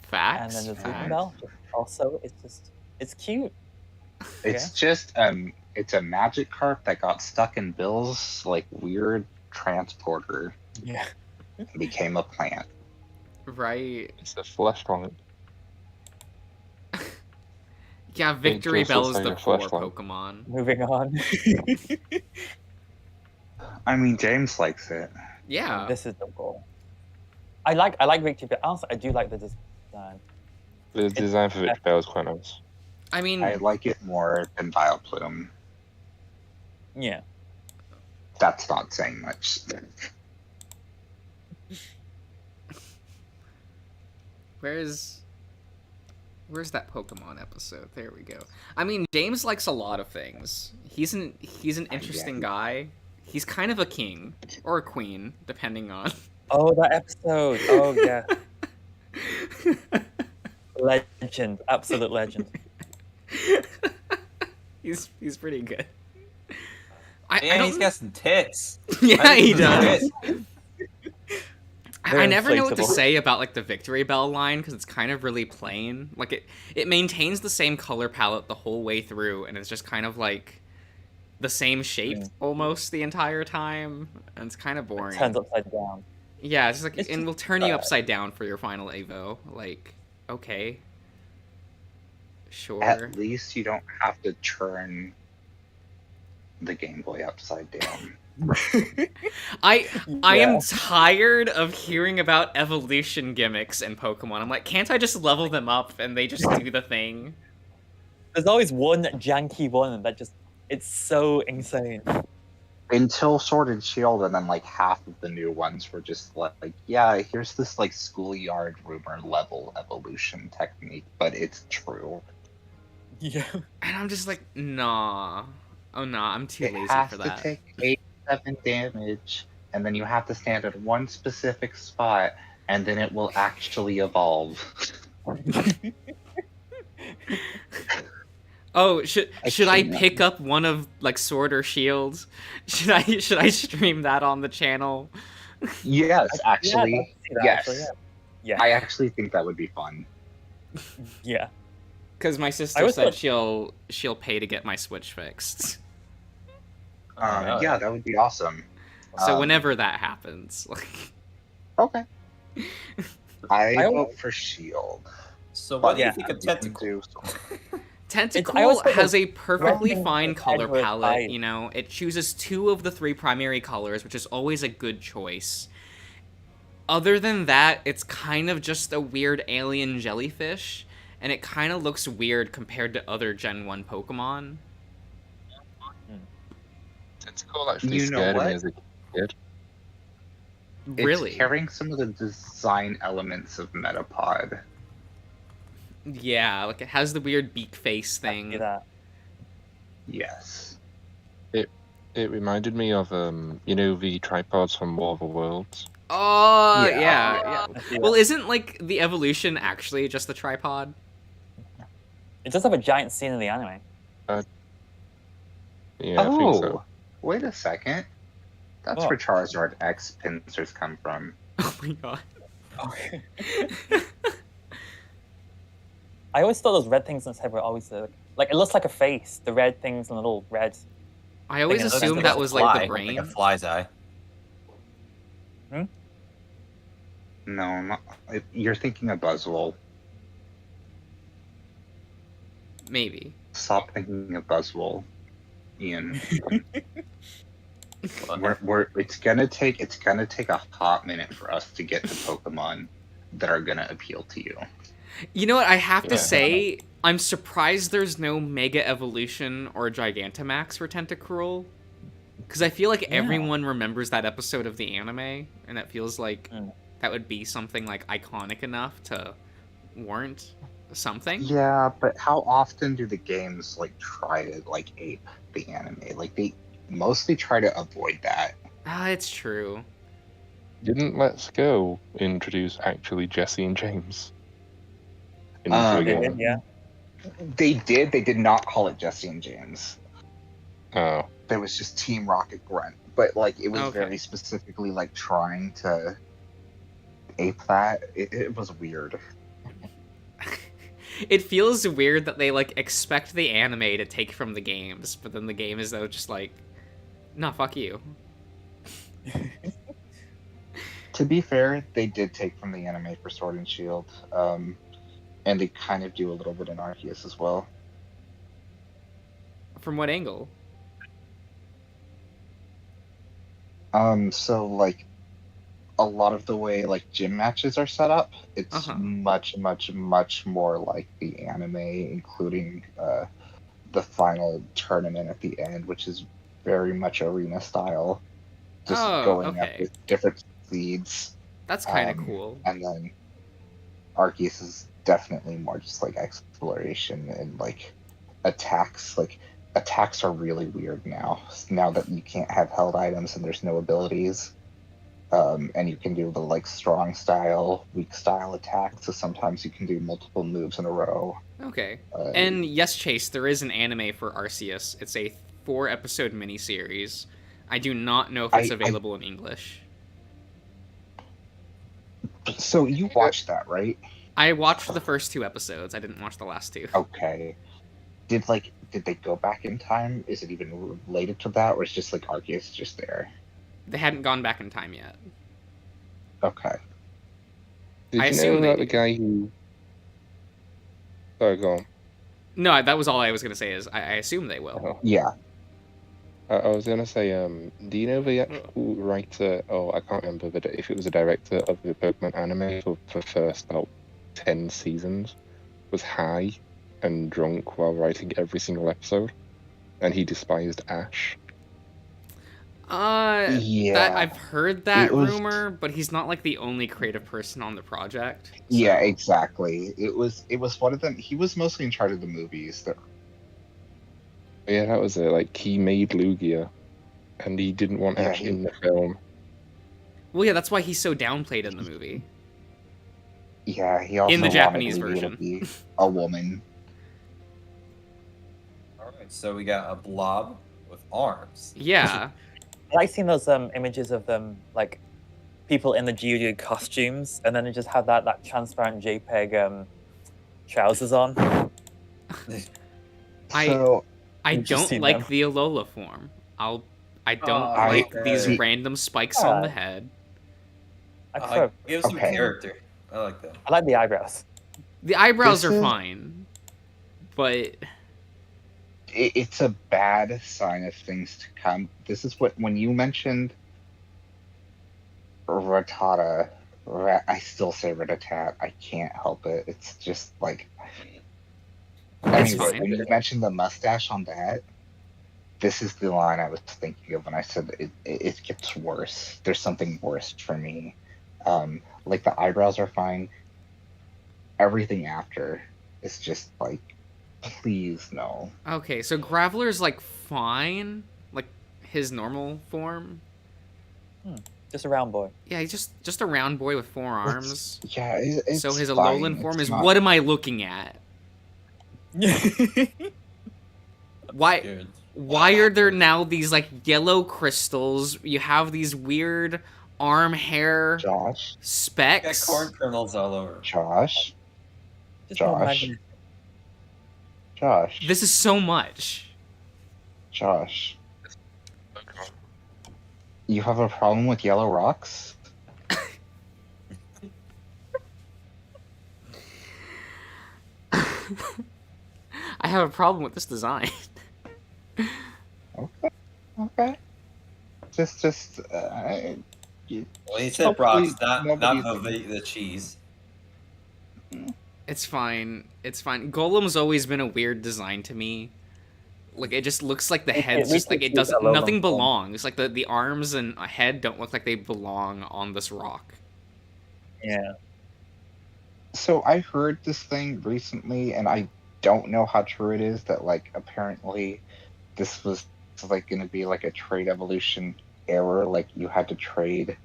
Facts. then the facts. Zubat Bell. Also, it's cute. It's just it's a magic carp that got stuck in Bill's like weird transporter Yeah. and became a plant. Right. It's a flashlight. Yeah, Victory just Bell looks is the like a Vor flashlight. Pokemon. Moving on. I mean, James likes it. Yeah. This is the goal. I like Victory Bell. Also, I do like the design. The design for Victory Bell is quite nice. I mean, I like it more than Vileplume. Yeah. That's not saying much. where's that Pokemon episode? There we go. I mean, James likes a lot of things. He's an interesting guy. He's kind of a king or a queen, depending on. Oh, that episode. Oh, yeah. Legend. Absolute legend. He's pretty good. And he's got some tits. Yeah, he does. Tits. I never know what to inflatable. say about like the Victory Bell line because it's kind of really plain. Like it maintains the same color palette the whole way through, and it's just kind of like the same shape almost the entire time, and it's kind of boring. Turns upside down. Yeah, it's just like It's and just will turn you bad. upside down for your final Evo. Like, okay, sure. At least you don't have to turn the Game Boy upside down. I am Yeah. tired of hearing about evolution gimmicks in Pokemon. I'm like, can't I just level them up and they just do the thing? There's always one janky one that just, it's so insane. Until Sword and Shield, and then like half of the new ones were just like, yeah, here's this like schoolyard rumor level evolution technique, but it's true. Yeah. And I'm just like, nah. Oh, nah, I'm too It lazy has for to that. take 8-7 damage, and then you have to stand at one specific spot, and then it will actually evolve. Oh, should I pick up one of like Sword or Shield? Should I stream that on the channel? Yes, actually, yes. Actually, yeah. I actually think that would be fun. Yeah. Because my sister said she'll pay to get my Switch fixed. Yeah, that would be awesome. So whenever that happens, like. Okay. I vote for Shield. So what do you think of Tentacle? Tentacle has a perfectly fine color palette, you know. It chooses 2 of the 3 primary colors, which is always a good choice. Other than that, it's kind of just a weird alien jellyfish, and it kind of looks weird compared to other Gen 1 Pokemon. Tentacle actually scared me as a kid. Really? It's carrying some of the design elements of Metapod. Yeah, like it has the weird beak face thing. Yes. It reminded me of you know, the tripods from War of the Worlds. Oh yeah. Well, isn't like the evolution actually just the tripod? It does have a giant scene in the anime. Yeah, I think so. Wait a second. That's where Charizard X pincers come from. Oh my god. I always thought those red things on his head were always like it looks like a face. The red things and the little red. I always assumed that was like the brain. Like a fly's eye. No, you're thinking of Buzzwole. Maybe. Stop thinking of Buzzwole, Ian. It's gonna take a hot minute for us to get to Pokemon that are gonna appeal to you. You know what? I have to say, I'm surprised there's no Mega Evolution or Gigantamax for Tentacruel. Because I feel like everyone remembers that episode of the anime, and it feels like that would be something like iconic enough to warrant something. Yeah, but how often do the games like try to like ape the anime? Like they mostly try to avoid that. It's true. Didn't Let's Go introduce actually Jesse and James? Yeah. They did. They did not call it Jesse and James. Oh. There was just Team Rocket Grunt, but like it was very specifically like trying to ape that. It was weird. It feels weird that they like expect the anime to take from the games, but then the game is though just like, nah, fuck you. To be fair, they did take from the anime for Sword and Shield, and they kind of do a little bit in Arceus as well. From what angle? So like a lot of the way like gym matches are set up, it's much more like the anime, including the final tournament at the end, which is very much arena style, just going up with different seeds. That's kind of cool. And then Arceus is definitely more just like exploration and like attacks. Like attacks are really weird now that you can't have held items and there's no abilities. And you can do the like strong style, weak style attacks, so sometimes you can do multiple moves in a row. Okay. And yes, Chase, there is an anime for Arceus. It's a 4-episode miniseries. I do not know if it's available in English. So you watched that, right? I watched the first 2 episodes. I didn't watch the last 2. Okay. Did they go back in time? Is it even related to that, or is just like Arceus just there? They hadn't gone back in time yet. Okay. Did you know about the guy who... Sorry, go on. No, that was all I was going to say is I assume they will. Yeah. I was going to say, do you know the actual writer, I can't remember if it was a director of the Pokemon anime for the first about 10 seasons, was high and drunk while writing every single episode, and he despised Ash. Yeah. I've heard that rumor, but he's not like the only creative person on the project. So. Yeah, exactly. It was one of them. He was mostly in charge of the movies. Yeah, that was it. Like, he made Lugia, and he didn't want Ash in the film. Well, yeah, that's why he's so downplayed in the movie. Yeah, he also In the wanted Japanese Lulu version. to be a woman. Alright, so we got a blob with arms. Yeah. I like seeing those images of them, like people in the Geodude costumes, and then they just have that transparent JPEG trousers on. So I You've just don't seen like them. the Alola form. I don't Oh, like okay. these See- random spikes on the head. I prefer. Give some Okay. character. I like that. I like the eyebrows. The eyebrows This are is- fine, but it's a bad sign of things to come. This is what when you mentioned Rattata, I still say Rattatat. I can't help it. It's just like. It's Anyway, fine. when you mentioned the mustache on that, this is the line I was thinking of when I said it gets worse. There's something worse for me. Like the eyebrows are fine. Everything after is just like, please no. okay. So Graveler's like fine, like his normal form. Just a round boy. Yeah, he's just a round boy with 4 arms. Yeah, it's So his fine. Alolan form It's is not- what am I looking at? Why? Dude. Why are there now these like yellow crystals? You have these weird arm hair Josh, Got specks. corn kernels all over. Josh, Just more Josh. magnet- Josh, This is so much. Josh. You have a problem with yellow rocks? I have a problem with this design. Okay. Just, Well, he said Hopefully rocks, not nobody's- the cheese. It's fine. It's fine. Golem's always been a weird design to me. Like it just looks like the head's we just like can it see doesn't. Alolan Nothing form. belongs. Like the arms and a head don't look like they belong on this rock. Yeah. So I heard this thing recently, and I don't know how true it is that like apparently this was like going to be like a trade evolution error. Like you had to trade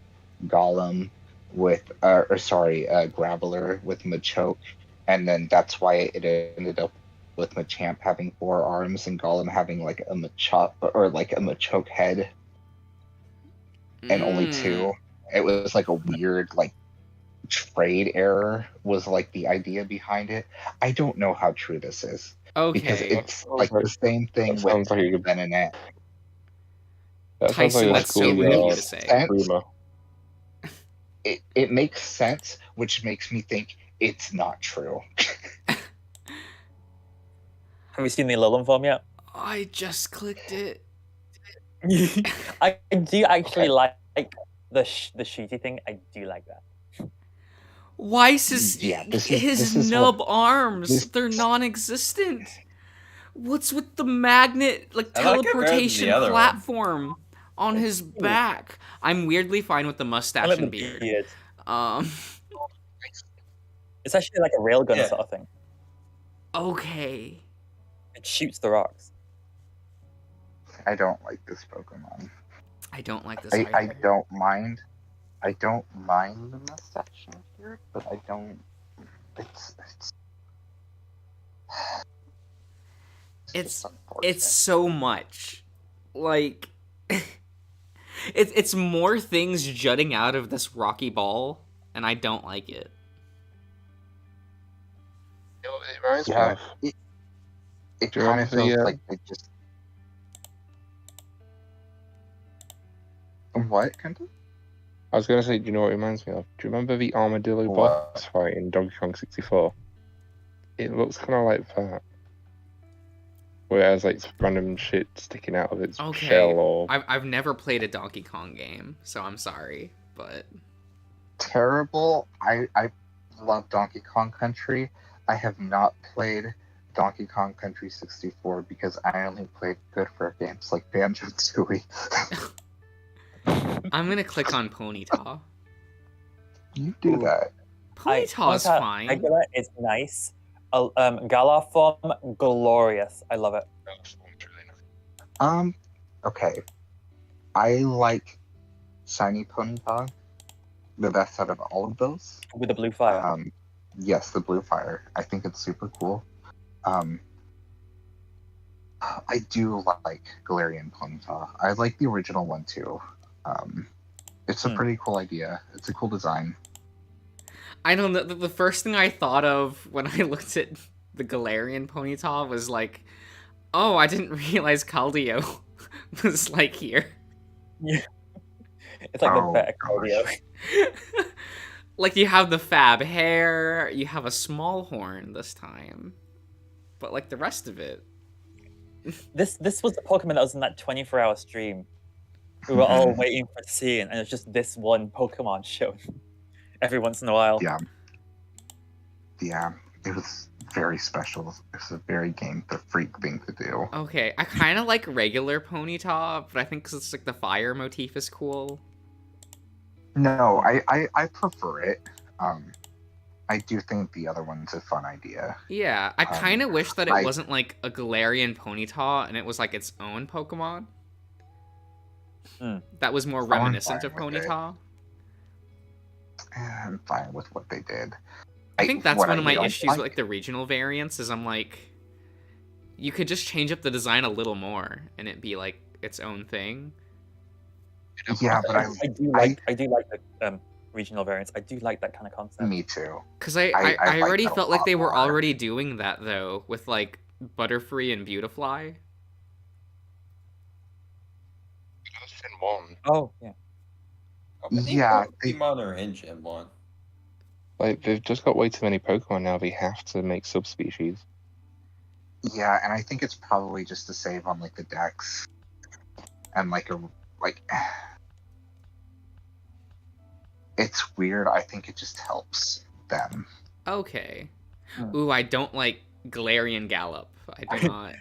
Golem with, Graveler with Machoke, and then that's why it ended up with Machamp having 4 arms and Golem having like a Machop or like a Machoke head and only 2. It was like a weird like trade error was like the idea behind it. I don't know how true this is because Okay, it's like the same thing That with sounds like a good. Ben and Ed. That sounds Tyson, like a that's so rude of you to say. Sense. rumor. It makes sense, which makes me think it's not true. Have you seen the Alolan form yet? I just clicked it. I do actually Okay. like the shooty thing. I do like that. Why is his Yeah, this his is nub what- arms? this- They're non-existent. What's with the magnet like I like it better than the teleportation other one. platform on his back? I'm weirdly fine with the I mustache like the and beard. beard. Um. It's actually like a railgun Yeah. sort of thing. Okay. It shoots the rocks. I don't like this Pokemon. I don't like this. I either. don't mind. I don't mind the mustache and beard, but I don't. It's It's just unfortunate. It's so much. Like it's more things jutting out of this rocky ball, and I don't like it. You know what it reminds me Yeah. of? It Do you kind of remember the, feels like they just. What, Kenta? I was gonna say, do you know what it reminds me of? Do you remember the armadillo What? boss fight in Donkey Kong 64? It looks kind of like that. Where it has like random shit sticking out of its Okay. shell or. I've never played a Donkey Kong game, so I'm sorry, but Terrible. I love Donkey Kong Country. I have not played Donkey Kong Country 64 because I only played good for games like Banjo-Tooie. I'm gonna click on Ponyta. You do that. Ponyta's Ponyta fine. Regular is nice. Galar form, glorious. I love it. Okay. I like Shiny Ponyta the best out of all of those. With the blue fire. Yes, the blue fire. I think it's super cool. I do like Galarian Ponyta. I like the original one too. It's a pretty cool idea. It's a cool design. I know the first thing I thought of when I looked at the Galarian Ponyta was like, oh, I didn't realize Caldeo was like here. Yeah. It's like the better cardio. Like, you have the fab hair, you have a small horn this time, but like the rest of it. This was the Pokemon that was in that 24-hour stream. We were all waiting for to see it, and it's just this one Pokemon shown every once in a while. Yeah. Yeah. It was very special. It was a very game the freak thing to do. Okay, I kind of like regular Ponyta, but I think 'cause it's like the fire motif is cool. No, I prefer it. I do think the other one's a fun idea. Yeah, I kind of wish that it wasn't like a Galarian Ponyta and it was like its own Pokemon. That was more reminiscent of Ponyta. I'm fine with what they did. I think that's one of my issues with like the regional variants is I'm like, you could just change up the design a little more and it be like its own thing. Yeah, but I do like the regional variants. I do like that kind of concept. Me too. Because I already felt like they were already doing that though with like Butterfree and Beautifly. Gen 1. Oh yeah. Yeah, Digimon are in Gen 1. Like, they've just got way too many Pokemon now. They have to make subspecies. Yeah, and I think it's probably just to save on like the dex and it's weird. I think it just helps them. Okay. Ooh, I don't like Galarian Gallop. I do not.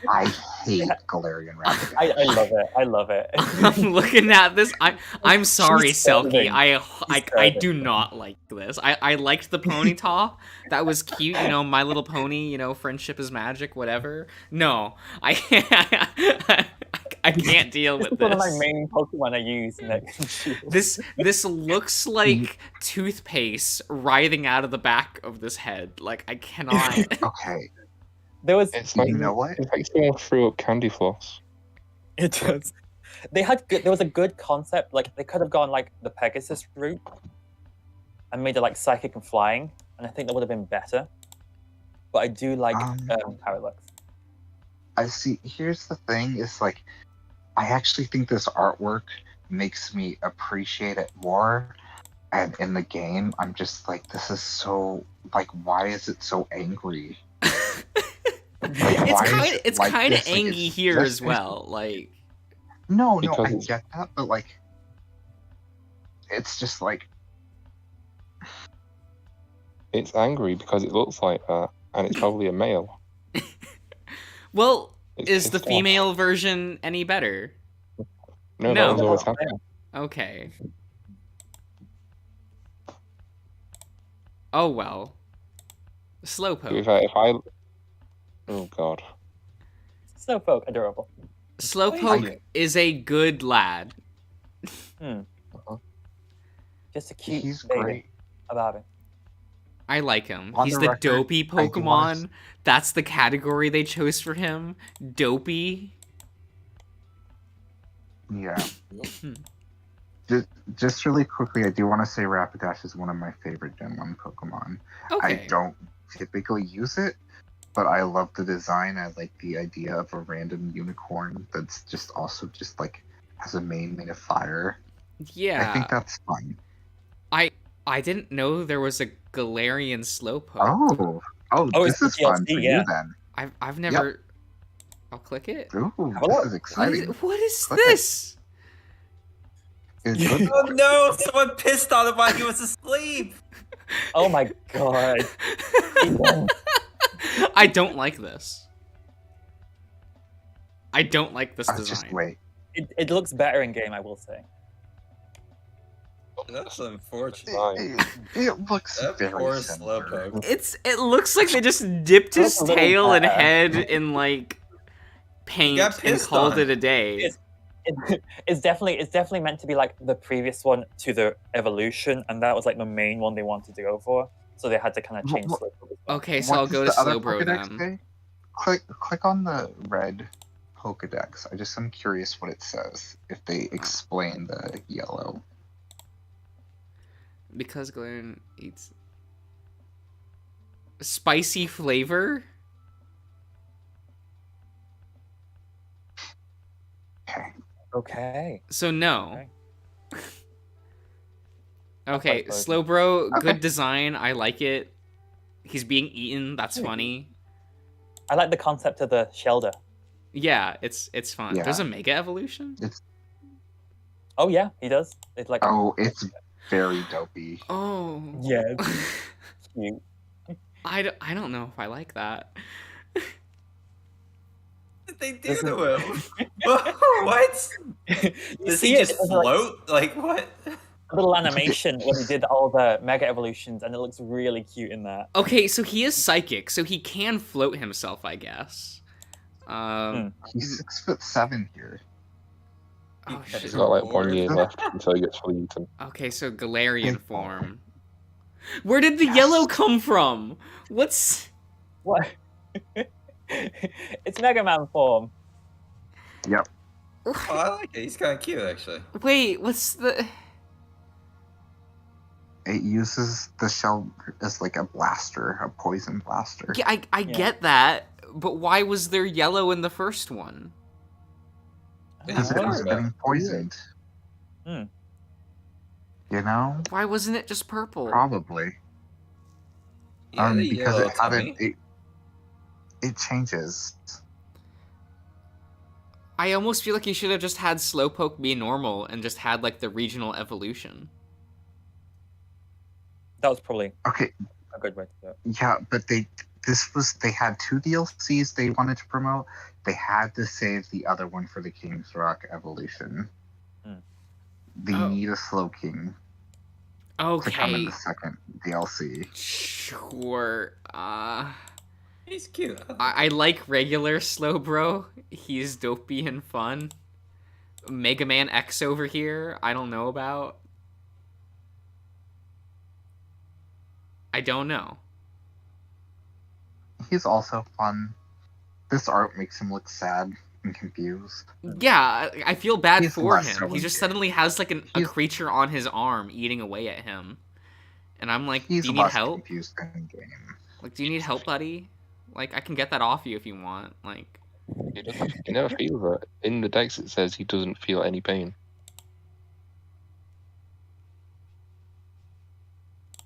I hate Galarian Rapidash. I love it. I love it. I'm looking at this. I'm sorry, She's Selkie. serving. I do not like this. I liked the Ponyta. That was cute. You know, My Little Pony. You know, friendship is magic. Whatever. No, I can't deal with this. One of my main Pokemon I use. In that This looks like toothpaste writhing out of the back of this head. Like, I cannot. Okay. It's like, you know what? It's like someone threw up candy floss. It does. There was a good concept. Like, they could have gone like the Pegasus route and made it like psychic and flying, and I think that would have been better. But I do like how it looks. I see. Here's the thing: is like, I actually think this artwork makes me appreciate it more. And in the game, I'm just like, this is so like, why is it so angry? It's kind of angry here as well. Like, no, I get that, but like, it's just like, it's angry because it looks like that, and it's probably a male. Well, is the female version any better? No, that was always happening. Okay. Oh well. Slowpoke. Oh god. Slowpoke, adorable. Slowpoke is a good lad. Just a cute he's baby great about it. I like him. On He's the the record, dopey Pokemon. That's the category they chose for him. Dopey. Yeah. Just really quickly, I do want to say Rapidash is one of my favorite Gen 1 Pokemon. Okay. I don't typically use it, but I love the design. I like the idea of a random unicorn that's just also just like has a mane made of fire. Yeah. I think that's fun. I didn't know there was a Galarian Slowpoke. Oh, this is fun for you then. I've never. Yep. I'll click it. Ooh, this is exciting. What is this? Oh no! Someone pissed on him while he was asleep. Oh my god! I don't like this. I don't like this design. Just wait. It looks better in game, I will say. That's unfortunate. It looks very Slowpoke. It looks like they just dipped his tail and head in like paint and called it a day. It's definitely meant to be like the previous one to the evolution, and that was like the main one they wanted to go for. so they had to kind of change What- Slowpoke as well. Okay, so What I'll does go to the other Slowbro Pokedex then. say? Click on the red Pokedex. I'm curious what it says if they explain the yellow. Because Glenn eats spicy flavor. Okay. Okay. So no. Okay, That's Slowbro, Okay. good design. I like it. He's being eaten. That's Hmm. funny. I like the concept of the Shelder. Yeah, it's fun. Yeah. There's a Mega Evolution. Oh yeah, he does. It's like Oh, it's very dopey. Oh. yeah, it's cute. I don't know if I like that. What did they do Doesn't- to him? What? You Does see he it just as, like, float? Like what? a little animation when he did all the Mega Evolutions, and it looks really cute in that. Okay, so he is psychic, so he can float himself, I guess. He's 6'7" here. Oh He's shit. He's got like 1 year left until he gets fully eaten. Okay, so Galarian Big ball. form. Where did the Yes. yellow come from? What's What? It's Mega Man form. Yep. Oh, I like it. He's kind of cute, actually. Wait, what's the It uses the shell as like a blaster, a poison blaster. Yeah, I Yeah. get that, but why was there yellow in the first one? Because I it was wonder. getting poisoned. Hmm. You know? Why wasn't it just purple? Probably. Yeah, the Because yellow it had tummy. it changes. I almost feel like you should have just had Slowpoke be normal and just had like the regional evolution. That was probably Okay, a good way to do it. yeah, but they had 2 DLCs they wanted to promote. They had to save the other one for the King's Rock evolution. Hmm. They Oh. need a Slowking to come in Okay, the second DLC. sure. He's cute. I like regular Slowbro. He's dopey and fun. Mega Man X over here, I don't know about. I don't know. He's also fun. This art makes him look sad and confused. Yeah, I feel bad He's for less him. so He just in suddenly has like a He's- creature on his arm eating away at him. And I'm like, He's do you need less help? confused in game. Like, do you need help, buddy? Like, I can get that off you if you want. Like, He never feels it. In the dex it says he doesn't feel any pain.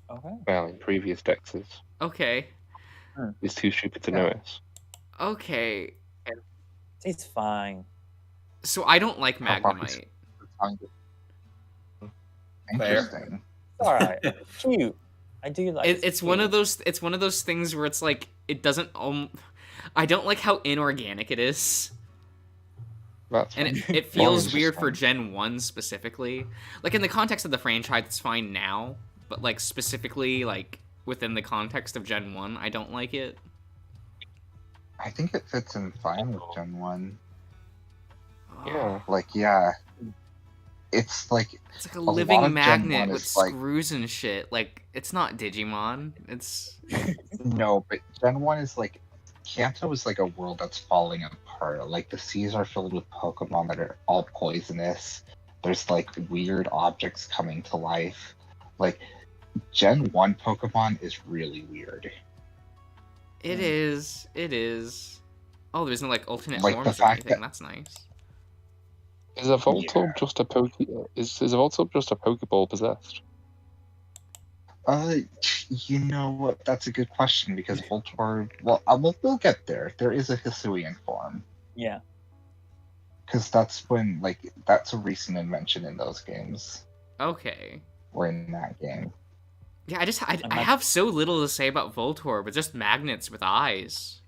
Okay. Well, in previous dexes. okay. He's too stupid to Yeah. notice. Okay. He's fine. So I don't like How about Magnemite. Interesting. It's alright. Cute. I do like It's one of those things where it's like it doesn't I don't like how inorganic it is. That's And fine. it feels it's weird just for fun. Gen 1 specifically. Like in the context of the franchise it's fine now, but like specifically like within the context of Gen 1, I don't like it. I think it fits in fine with Gen 1. Yeah. Like, yeah. It's like, It's like a lot living of Gen magnet 1 with is, like- screws and shit. Like it's not Digimon. It's no, but Gen 1 is like, Kanto is like a world that's falling apart. Like, the seas are filled with Pokemon that are all poisonous. There's like weird objects coming to life. Like, Gen 1 Pokemon is really weird. It is. It is. Oh, there's no like alternate Like, the forms or fact anything. that- That's nice. Is a Voltorb just a Is a Voltorb just a Pokeball possessed? You know what? That's a good question because Voltorb. Well, we'll get there. There is a Hisuian form Yeah. because that's a recent invention in those games Okay. or in that game. Yeah, I have so little to say about Voltorb, but just magnets with eyes.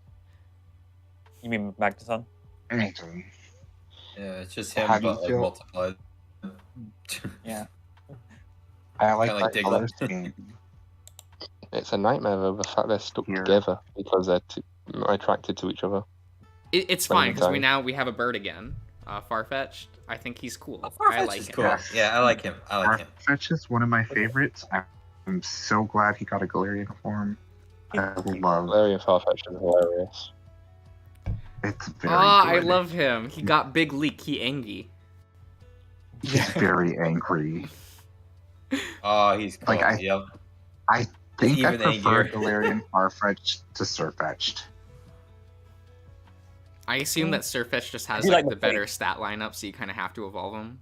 You mean Magneton? Anything. Yeah, it's just him, How do you but like feel- multiplied. Yeah. I like Kinda like that Diglett. color scheme. It's a nightmare though, the fact they're stuck Here. together because they're attracted to each other. It's Right, fine because we okay. have a bird again. Farfetch'd. I think he's cool. I Farfetch'd like is him. cool. Yes. Yeah, I like him. I like him. Farfetch is one of my favorites. I'm I'm so glad he got a Galarian form. I love. Galarian Farfetch is hilarious. It's very. I good. love him. He got big leak. He angry. He's very angry. Oh, he's cool. Like, Yep. I think I Even prefer angrier. Galarian Farfetch to Sirfetch'd. I assume that Sirfetch just has You like like the the better face. stat lineup, so you kind of have to evolve him.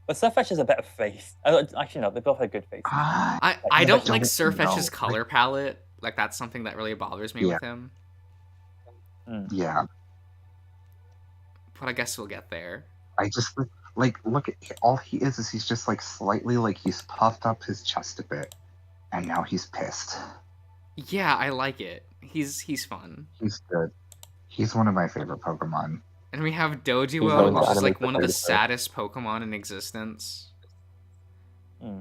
But Surfetch has a better face. Actually, no, they both have good faces. I I don't like don't Sirfetch's know. color palette. Like that's something that really bothers me Yeah. with him. Yeah, But I guess we'll get there. I just like look at all he is he's just like slightly like he's puffed up his chest a bit, and now he's pissed. Yeah, I like it. He's fun. He's good. He's one of my favorite Pokemon. And we have He's Doduo, going which to is like animate one of the the saddest Pokemon in existence. Yeah,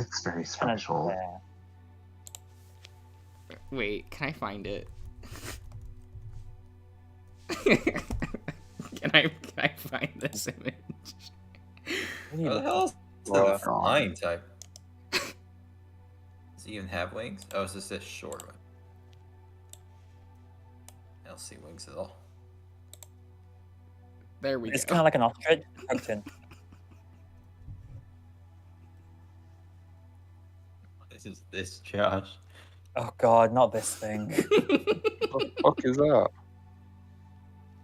it's very special. Yeah. Wait, can I find it? Can I find this image? What the hell is Oh, the flying type? Does he even have wings? Oh, it's just this short one. I don't see wings at all. There we It's go. kind of like an ostrich tucked in. This is this Josh. Oh god, not this thing. What the fuck is that?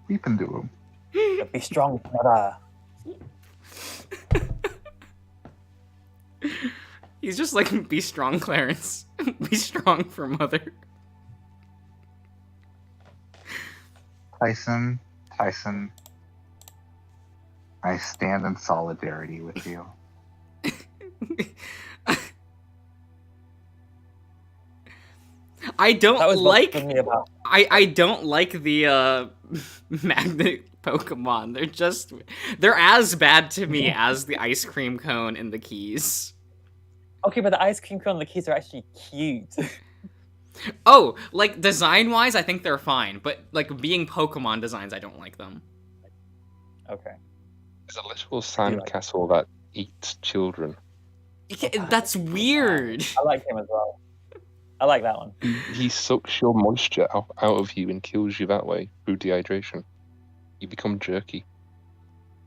We can do him. Be strong, brother. He's just like, be strong, Clarence. Be strong for mother. Tyson, I stand in solidarity with you. I don't That was like. what me about. I don't like the magnet Pokemon. They're as bad to me as the ice cream cone and the keys. Okay, but the ice cream cone and the keys are actually cute. Oh, like design wise, I think they're fine, but like being Pokemon designs, I don't like them. Okay. There's a little sandcastle that eats children. That's weird. I like him as well. I like that one. He sucks your moisture out of you and kills you that way through dehydration. You become jerky.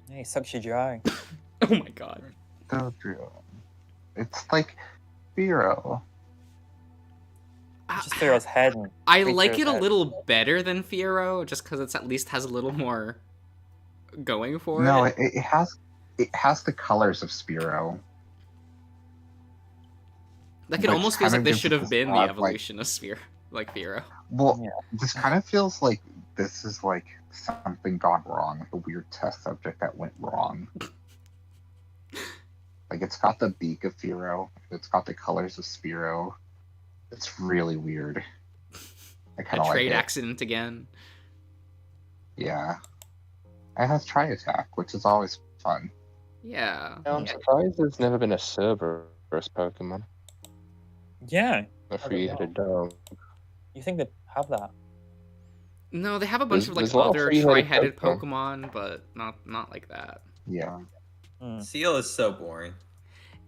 Yeah, he sucks you dry. Oh my god. So true. It's like Firo. Just Pharaoh's head. And I Big like Fearo's it a head. little better than Fiero, just because it's at least has a little more going for No, it. it has the colors of Spearow. Like it which almost feels kind like of this gives should it have this been the odd, evolution of Fiero. Well, Yeah. this kind of feels like this is like something gone wrong, a weird test subject that went wrong. Like it's got the beak of Firo, it's got the colors of Spearow. It's really weird. I A kind of like trade it. accident again. Yeah. It has Tri-Attack, which is always fun. Yeah. I'm surprised there's never been a Cerberus Pokemon. Yeah. A three-headed dog. You think they have that? No, they have a bunch There's- of like there's a lot of other three-headed tri-headed Pokemon. Pokemon, but not like that. Yeah. Seal is so boring.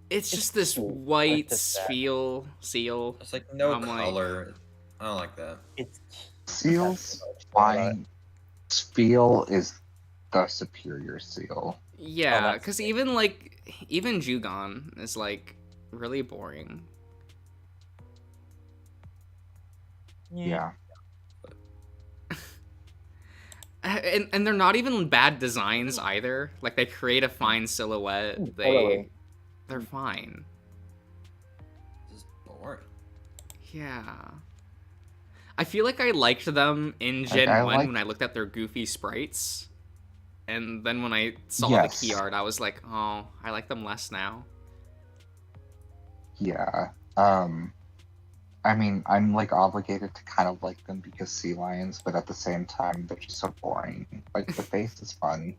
It's It's just this cool. white It's just that. seal. It's like no I'm like- color. I don't like that. It's Seal's fine. Speel is the superior seal. Yeah, that's because even Jugon is like really boring. Yeah. And they're not even bad designs either. Like they create a fine silhouette. Totally. They're fine. This is boring. Yeah. I feel like I liked them in Gen I 1 like- when I looked at their goofy sprites. And then when I saw Yes. the key art, I was like, oh, I like them less now. Yeah. I mean, I'm like obligated to kind of like them because sea lions, but at the same time, they're just so boring. Like the face is fun,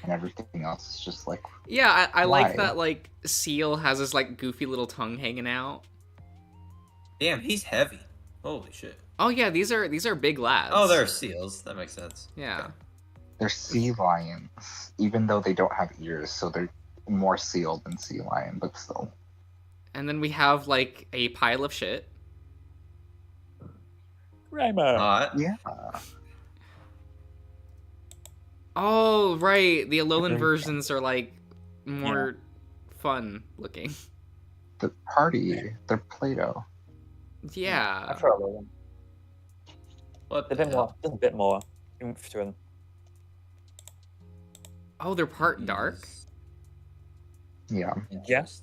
and everything else is just like, Yeah, I like Why? that, like, Seal has this, like, goofy little tongue hanging out. Damn, he's heavy. Holy shit. Oh, yeah, these are big lads. Oh, they're seals. That makes sense. Yeah. they're sea lions, even though they don't have ears. So they're more sealed than sea lion, but still. And then we have like a pile of shit. Rainbow. Yeah. Oh, right. The Alolan versions are like more fun looking. The party, they're Play-Doh. Yeah. I throw a little one. What A bit more, just a bit more oomph to them. Oh, they're part dark? Yeah, Yes.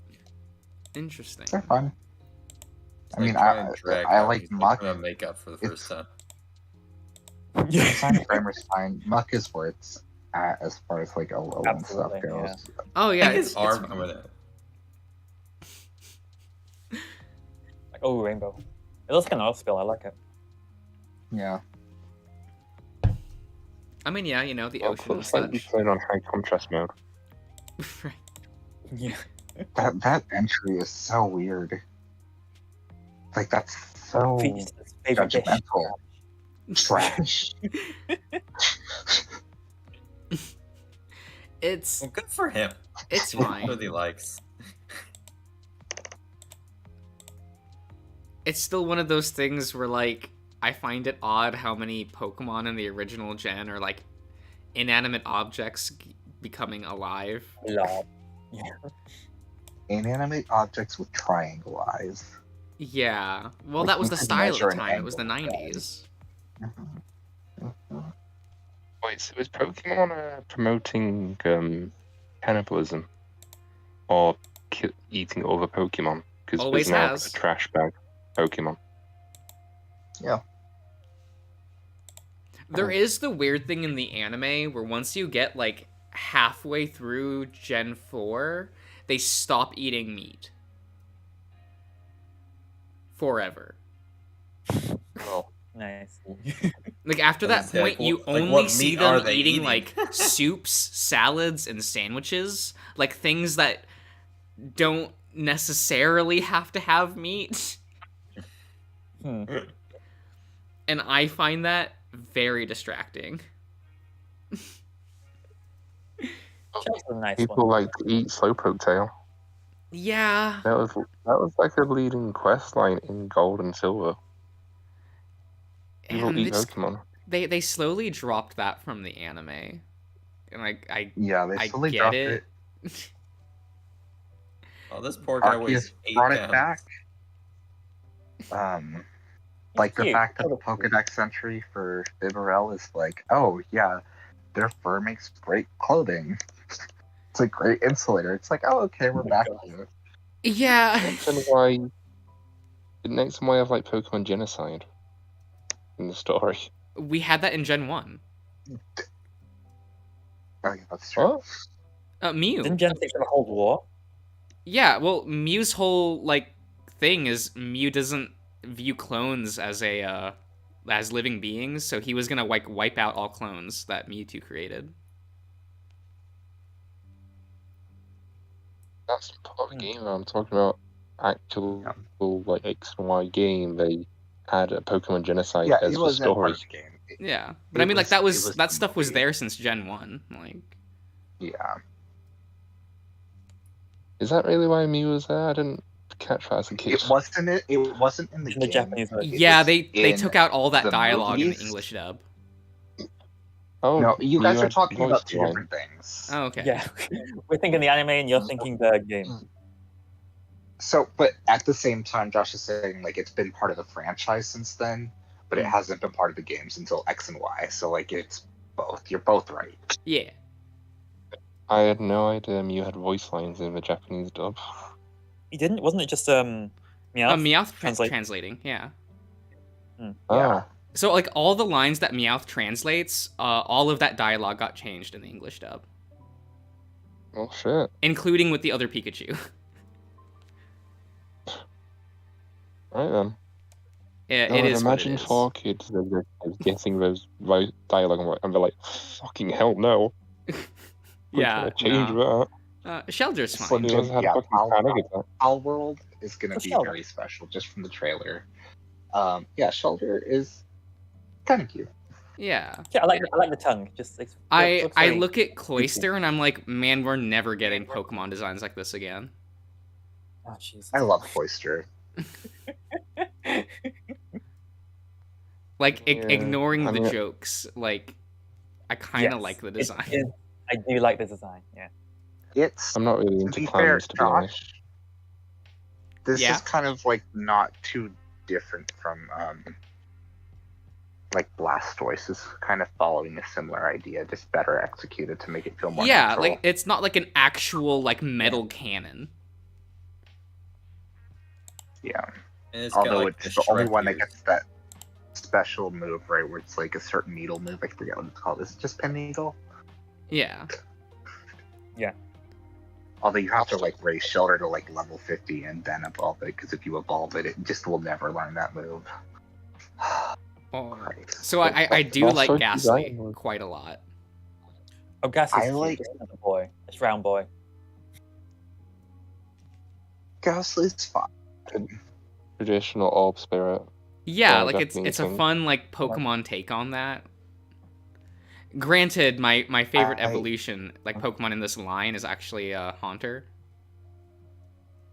Interesting. they're fun. I mean, trying to drag I out like these Muck. Pokemon makeup for the first time. Sign Primer's fine. Muck is where it's at as far as like Alolan stuff Absolutely, goes. Oh, yeah. His It's arm fun. over there. Like, oh, rainbow. It looks like an oil spill. I like it. Yeah. I mean, yeah, you know, the Well, ocean and looks like we such. played on high contrast mode. Right. Yeah. That entry is so weird. Like, that's so Feast is favorite dish. judgmental. Trash. It's Well, good for him. it's That's fine. what he likes. It's still one of those things where like I find it odd how many Pokemon in the original gen are like inanimate objects becoming alive. Love. Yeah. Inanimate objects with triangle eyes. Yeah. Well, Like, that was you the could style at measure the an time. It was the angle. 90s. Wait, so is Pokemon promoting cannibalism or eating other Pokemon? Because Always there's now has. a trash bag Pokemon. Yeah. There is the weird thing in the anime where once you get like halfway through Gen 4, they stop eating meat. Forever. Oh, Nice. Like after that Is that point, you like, only what see meat are them they eating eating? like soups, salads, and sandwiches, like things that don't necessarily have to have meat. Hmm. And I find that very distracting. That's a nice people one. like to eat Slowpoke tail. Yeah. That was like a leading quest line in Gold and Silver. People And eat it's, Pokemon. they slowly dropped that from the anime. And I Yeah, they I slowly get dropped it. it. Oh, this poor guy weighs Arceus 8 brought it pounds. back. Like the Cute. fact that the Pokedex entry for Bibarel is like, oh yeah, their fur makes great clothing. It's a great insulator. It's like, oh okay, we're my back God. here. Yeah. Next time I have like Pokemon genocide in the story. We had that in Gen 1. Oh yeah, that's true. What? Mew. Didn't Gen 6 have a whole war? Yeah, well, Mew's whole like thing is Mew doesn't view clones as a as living beings, so he was gonna like wipe out all clones that Mewtwo created. That's part of the game. I'm talking about actual like X and Y game. They had a Pokemon genocide Yeah, as it the was in story. part of the game. Yeah, but I It mean, like was- that it was was that the stuff was movie. there since Gen 1. Like, Yeah. Is that really why Mew was there? I didn't catch that as a kid. It wasn't in the In the game. Japanese version. It yeah, was they in took out all that the dialogue in the movies. English dub. Oh, No, you guys Mew are had talking about voice two line. different things. Oh, okay. Yeah. We're thinking the anime and you're thinking the game. So, but at the same time, Josh is saying like it's been part of the franchise since then, but it hasn't been part of the games until X and Y. So like it's both. You're both right. Yeah. I had no idea Mew had voice lines in the Japanese dub. You didn't? Wasn't it just Meowth? Meowth Translate. translating. Yeah. Ah, So like all the lines that Meowth translates, all of that dialogue got changed in the English dub, well, shit. including with the other Pikachu. Right then. Yeah, No, it and is what it imagine is. 4 kids that are getting those dialogue and they're like, fucking hell no. We're Yeah, gonna change no. that. Shelter's It's fine. like- He must have had Yeah, fucking I'll- panic attack. Palworld is going to What's be Shelter? very special just from the trailer. Yeah, Shelter is kind of cute. Yeah. Yeah, I like the tongue. Just I looks very look at Cloyster and I'm like, man, we're never getting Pokemon designs like this again. Oh jeez. I love Cloyster. Like Yeah, ignoring I the mean- jokes, like I kind of Yes, like the it design. is- I do like the design. Yeah. It's I'm not really to into be fair, clams, to be honest. Josh. This Yeah. is kind of like not too different from like Blastoise is kind of following a similar idea, just better executed to make it feel more Yeah, natural. like it's not like an actual like metal cannon. Yeah. And it's got, Although like, it's the only Shrek one that ears. gets that special move, right, where it's like a certain needle move. I forget what it's called. Is it just Pen Needle? Yeah. Although you have to like raise Shelter to like level 50 and then evolve it, because if you evolve it, it just will never learn that move. Oh. Christ. So I do That's like so Ghastly design. quite a lot. Oh, Gas is I cute. like- It's another boy. It's round boy. Ghastly's fine. Traditional orb spirit. Yeah, Yeah, like definitely it's a think. fun like Pokemon take on that. Granted, my favorite I- evolution, like Pokemon in this line, is actually Haunter.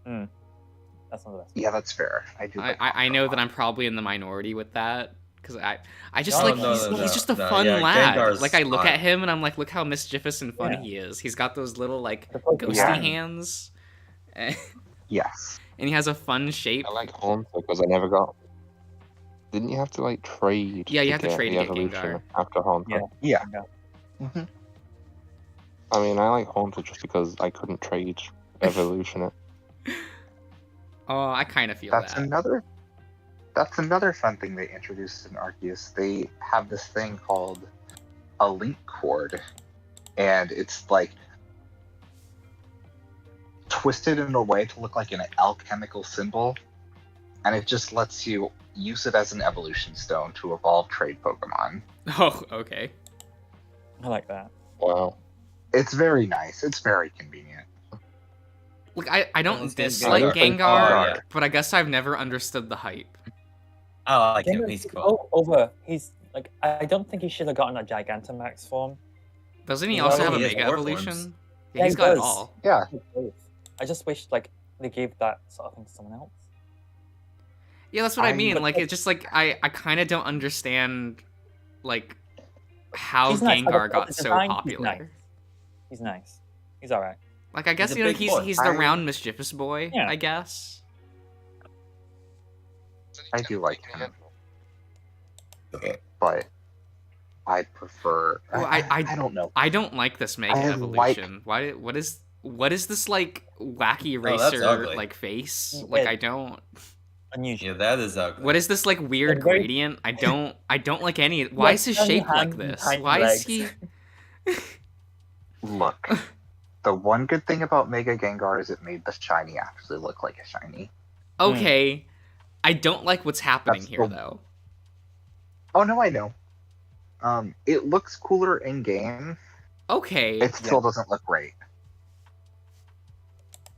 That's one of the best. Yeah, that's fair. I do. Like I know that Haunter I'm probably in the minority with that because I just No, like no, he's, no, he's no, just a no, fun yeah, lad. Gengar's Like I look fine. at him and I'm like, look how mischievous and funny Yeah. he is. He's got those little like The Pokemon. ghosty Yeah. hands, and Yes. he has a fun shape. I like Haunter because I never got. Didn't you have to like trade? Yeah, you have to trade the to get evolution Gengar. after Haunter. Yeah. Yeah. hmm I mean, I like Haunter just because I couldn't trade evolution it. Oh, I kind of feel That's that. another. That's another fun thing they introduced in Arceus. They have this thing called a link cord, and it's like twisted in a way to look like an alchemical symbol, and it just lets you use it as an evolution stone to evolve trade Pokemon. Oh, okay. I like that. Wow. It's very nice. It's very convenient. Look, I don't Let's get dislike Gengar. Gengar, Oh, yeah. but I guess I've never understood the hype. I like him. Gengar's He's cool. over. He's like, I don't think he should have gotten a Gigantamax form. Doesn't he Well, also have a he has Mega Morph Evolution? forms. Yeah, Yeah, he's he got it does. all. Yeah. I just wish like they gave that sort of thing to someone else. Yeah, that's what I mean. but Like, like- it's just like I kind of don't understand like how He's nice. Gengar The got so design, popular. He's nice. He's all right. Like, I guess He's a you know big boy. he's the I- round mischievous boy. Yeah. I guess. I do like him, but I prefer. Well, I don't know. I don't like this Mega I like- Evolution. Why? What is this like wacky Oh, that's racer ugly. like face? Yeah. Like I don't. Unusual. Yeah, that is ugly. What is this like weird It's very- gradient? I don't like any. Why is his tiny shape like hands and this? tiny Why is he? legs. Look, the one good thing about Mega Gengar is it made the shiny actually look like a shiny. Okay, I don't like what's happening That's here the- though. Oh no, I know. It looks cooler in game. Okay, It still doesn't look great.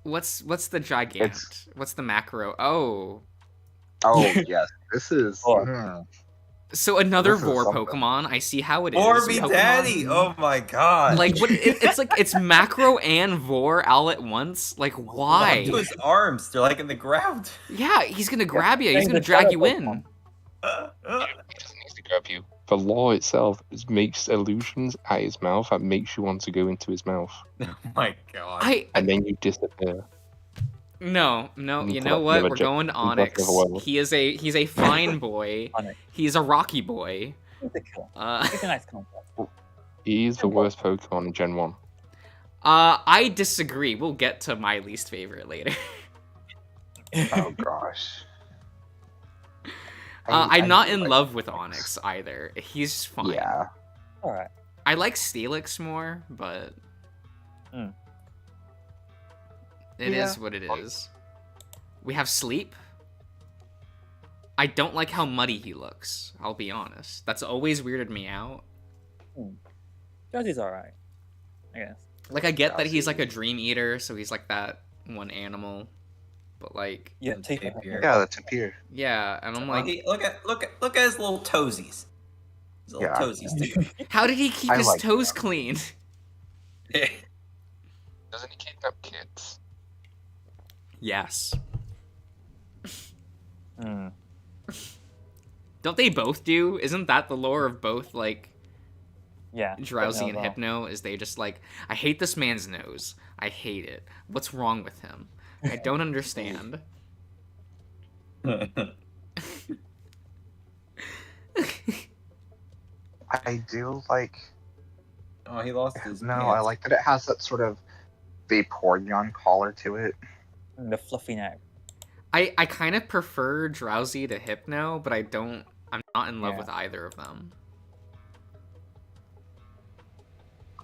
what's the gigant? What's the macro? Oh, Oh yes, this is. Oh. so another This is Vor something. Pokemon. I see how it is. Orby Pokemon. Daddy! Oh my god! Like what? It's like it's macro and Vor all at once. Like why? Look to his arms, they're like in the ground. Yeah, he's gonna grab you. He's Same gonna with drag other you in. Pokemon. He doesn't need to grab you. The law itself makes illusions at his mouth that makes you want to go into his mouth, Oh my god. and then you disappear. No. You Never- know what? never We're ju- going to never Onyx. well. He's a fine boy. Onyx. He's a rocky boy. He's a killer. Uh, He's a nice concept. He's the worst Pokemon in Gen 1. I disagree. We'll get to my least favorite later. Oh gosh. I'm not do in like- love with Onyx either. He's fine. Yeah. All right. I like Steelix more, but Mm. it is Yeah. what it is. We have Sleep. I don't like how muddy he looks. I'll be honest. That's always weirded me out. Josie's all right. I guess. Like I get that he's Drowsy. like a dream eater, so he's like that one animal. But like, Yeah. And Take Tapir. Yeah, that's Tapir. yeah, and I'm like, Look at his little toesies. His little toesies, too. How did he keep I his like toes them. clean? Doesn't he kidnap kids? Yes. Hmm. Don't they both do? Isn't that the lore of both, like, Yeah. Drowsy and Hypno as well. Hypno? Is they just like, I hate this man's nose. I hate it. What's wrong with him? I don't understand. I do like. Oh, he lost his No, pants. I like that it has that sort of Vaporeon collar to it. The fluffy neck. I kind of prefer Drowsy to Hypno, but I'm not in love Yeah. with either of them.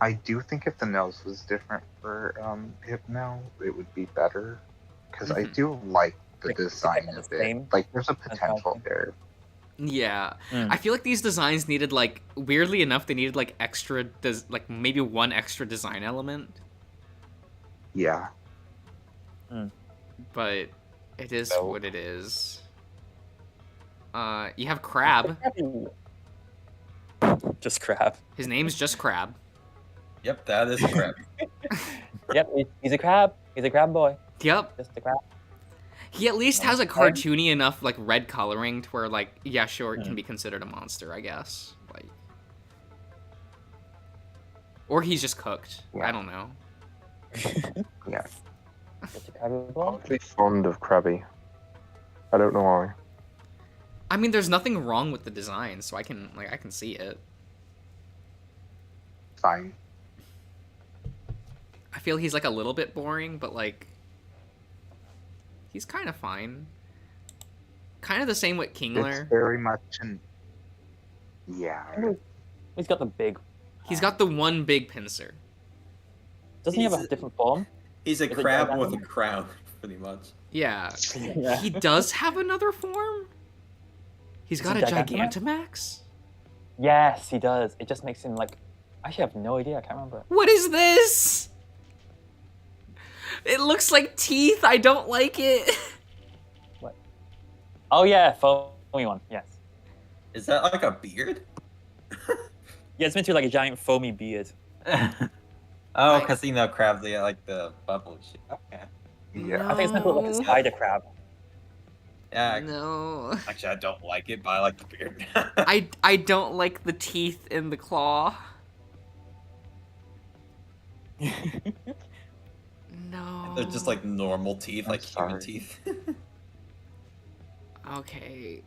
I do think if the nose was different for Hypno, it would be better. Because I Mhm. do like the Like, design the of same it. Like, there's a well. potential there. Yeah. Mm. I feel like these designs needed, like, weirdly enough, they needed, like, extra, like, maybe one extra design element. Yeah. But it is No. what it is. You have Crab. Just crab. His name's just Crab. Yep, that is crap. Yep, he's a crab. He's a crab boy. Yep. Just a crab. He at least has a Okay. cartoony enough, like, red coloring to where, like, yeah, sure, it can be considered a monster, I guess. Like, or he's just cooked. Yeah. I don't know. Yeah. Just a crabby I'm boy. oddly fond of Krabby. I don't know why. I mean, there's nothing wrong with the design, so I can see it. Fine. I feel he's, like, a little bit boring, but, like, he's kind of fine. Kind of the same with It's Kingler. very much an. Yeah. He's got the big. He's got the one big pincer. Doesn't he have a He's- different form? He's a Is it crab Gigantomax? with a crown, pretty much. Yeah. Yeah. He does have another form? He's got a it Gigantamax? Gigantamax? Yes, he does. It just makes him like. I actually have no idea. I can't remember. What is this? It looks like teeth. I don't like it. Oh yeah, foamy one. Yes. Is that like a beard? Yeah, it's meant to be like a giant foamy beard. Oh, because you know crabs, they got like the bubble shit. Okay. Yeah. I think it's meant to look like a No. spider crab. Yeah, No. actually, I don't like it, but I like the beard. I don't like the teeth in the claw. No. They're just like normal teeth, I'm like human sorry. teeth. Okay.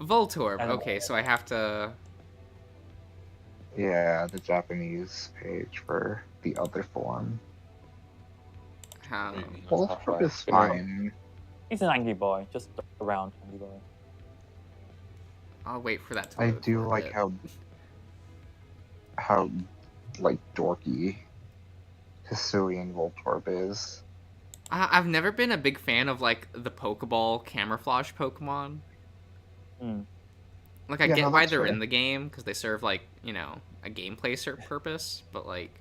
Voltorb. I don't Okay, know. so I have to. Yeah, the Japanese page for the other form. How? Voltorb is fine. He's an angry boy, just a round angry boy. I'll wait for that to I load do for a like bit. how like dorky Hisuian Voltorb is. I've never been a big fan of, like, the Pokeball camouflage Pokemon. Hmm. Like, I Yeah, get no, why that's they're fair. in the game, because they serve, like, you know, a gameplay purpose, but, like...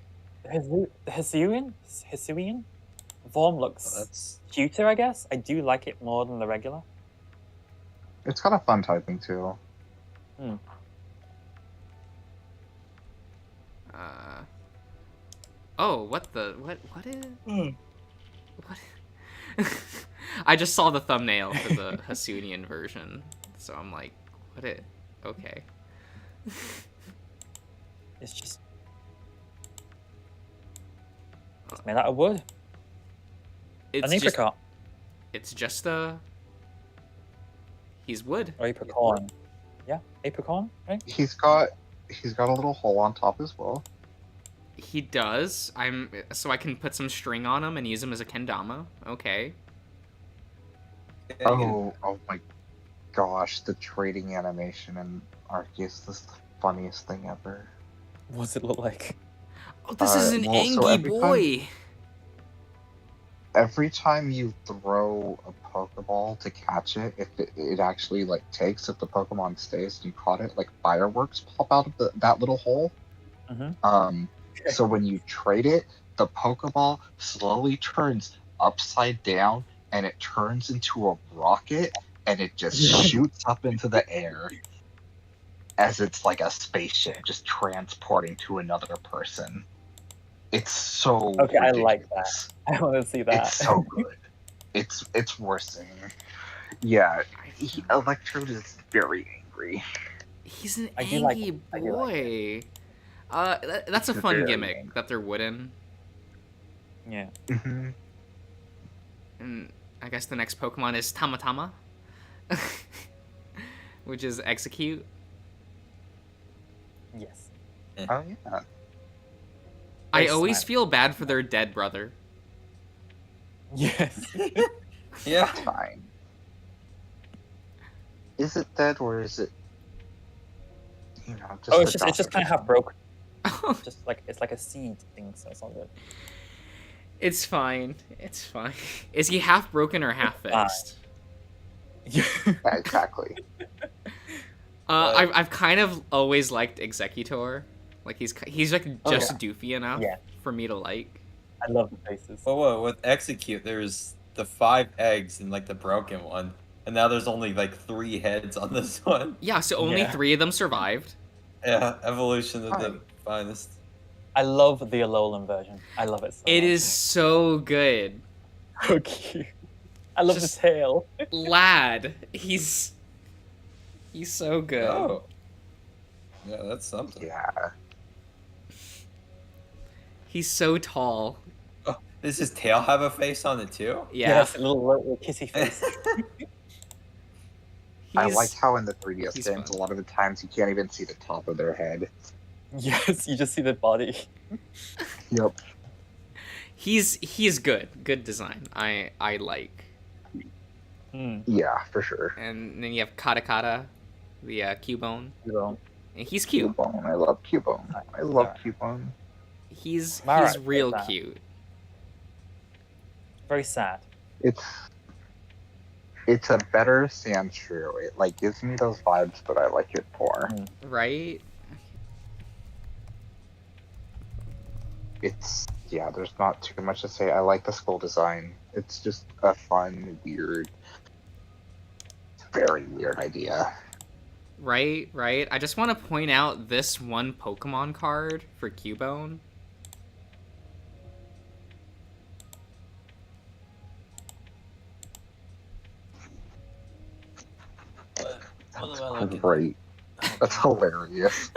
The Hisuian form looks That's cuter, I guess. I do like it more than the regular. It's kind of fun typing too. Oh, what is... What? I just saw the thumbnail for the Hisuian version, so I'm like, okay. It's just it's made out of wood. It's An just, apricot it's just he's wood. or apricorn. Yeah, apricorn, right? He's got a little hole on top as well. He does. So I can put some string on him and use him as a kendama. Okay. Oh my gosh, the trading animation in Arceus is the funniest thing ever. What does it look like? Oh, this is an well, so Angie every time- boy. Every time you throw a Pokeball to catch it, if it actually like takes, if the Pokemon stays and you caught it, like fireworks pop out of that little hole. Mhm. So when you trade it, the Pokeball slowly turns upside down and it turns into a rocket and it just shoots up into the air. as it's like a spaceship just transporting to another person. It's so Okay, ridiculous. I like that. I want to see that. It's so good. It's worth seeing. Yeah, Electrode is very angry. He's an I do like angry it. I do like boy. That's a He's fun very gimmick angry. that they're wooden. Yeah. Mm-hmm. And I guess the next Pokemon is Tamatama, which is Execute. Yes. Oh yeah. I Very always smart. feel bad for their dead brother. Yes. Yeah. Fine. Is it dead or is it? You know, just Oh, it's just kind of half broken. Just like it's like a seed thing, so it's all good. It's fine. It's fine. Is he half broken or half fixed? Yeah. Yeah, exactly. I've kind of always liked Executor. Like he's like just yeah. doofy enough Yeah. for me to like. I love the faces. But what with Execute, there's the 5 eggs in like the broken one, and now there's only like 3 heads on this one. Yeah, so only Yeah. 3 of them survived. Yeah, evolution of the finest. I love the Alolan version. I love it so It much. is so good. So cute. I love Just- the tail. Lad, he's so good. Oh. Yeah, that's something. Yeah. He's so tall. Does his tail have a face on it too? Yeah. Yes, a little kissy face. I He's- like how in the 3DS he's games, fun. a lot of the times you can't even see the top of their head. Yes, you just see the body. Yep. he's good. Good design. I like. Hmm. Yeah, for sure. And then you have Katakata, the Cubone. You know. And he's cute. Cubone. I love Cubone. I love Cubone. He's Alright, real get that. cute. Very sad. It's a better Sandshrew. It like gives me those vibes, but I like it more. Right? There's not too much to say. I like the skull design. It's just a fun, weird, very weird idea. Right? I just want to point out this one Pokemon card for Cubone. What am I looking Great. That's hilarious.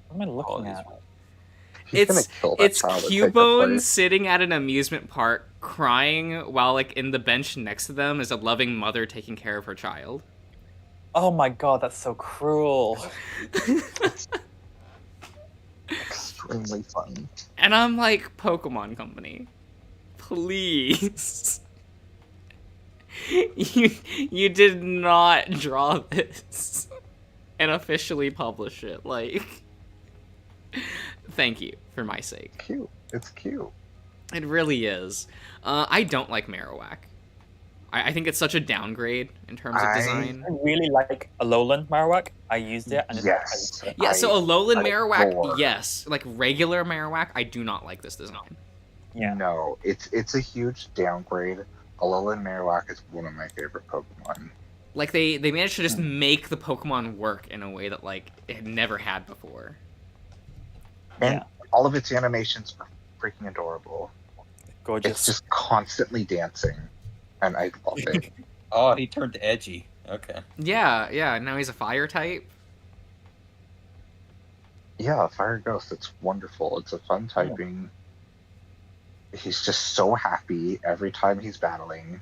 What am I looking these at? He's gonna kill that It's child that takes her Cubone place. sitting at an amusement park crying while like in the bench next to them is a loving mother taking care of her child. Oh my god, that's so cruel. Extremely funny. And I'm like, Pokemon Company, please. You did not draw this and officially publish it. Like, thank you for my sake. Cute. It's cute. It really is. I don't like Marowak. I think it's such a downgrade in terms of design. I really like Alolan Marowak. I used it, and Yes. Yeah, so Alolan I Marowak, adore- yes. Like regular Marowak, I do not like this design. Yeah. No, it's a huge downgrade. Alolan Marowak is one of my favorite Pokemon. Like they managed to just make the Pokemon work in a way that like it had never had before. And Yeah. all of its animations are freaking adorable. Gorgeous. It's just constantly dancing, and I love it. Oh, he turned edgy. Okay. Yeah. Now he's a fire type. Yeah, Fire Ghost, it's wonderful. It's a fun typing. He's just so happy every time he's battling.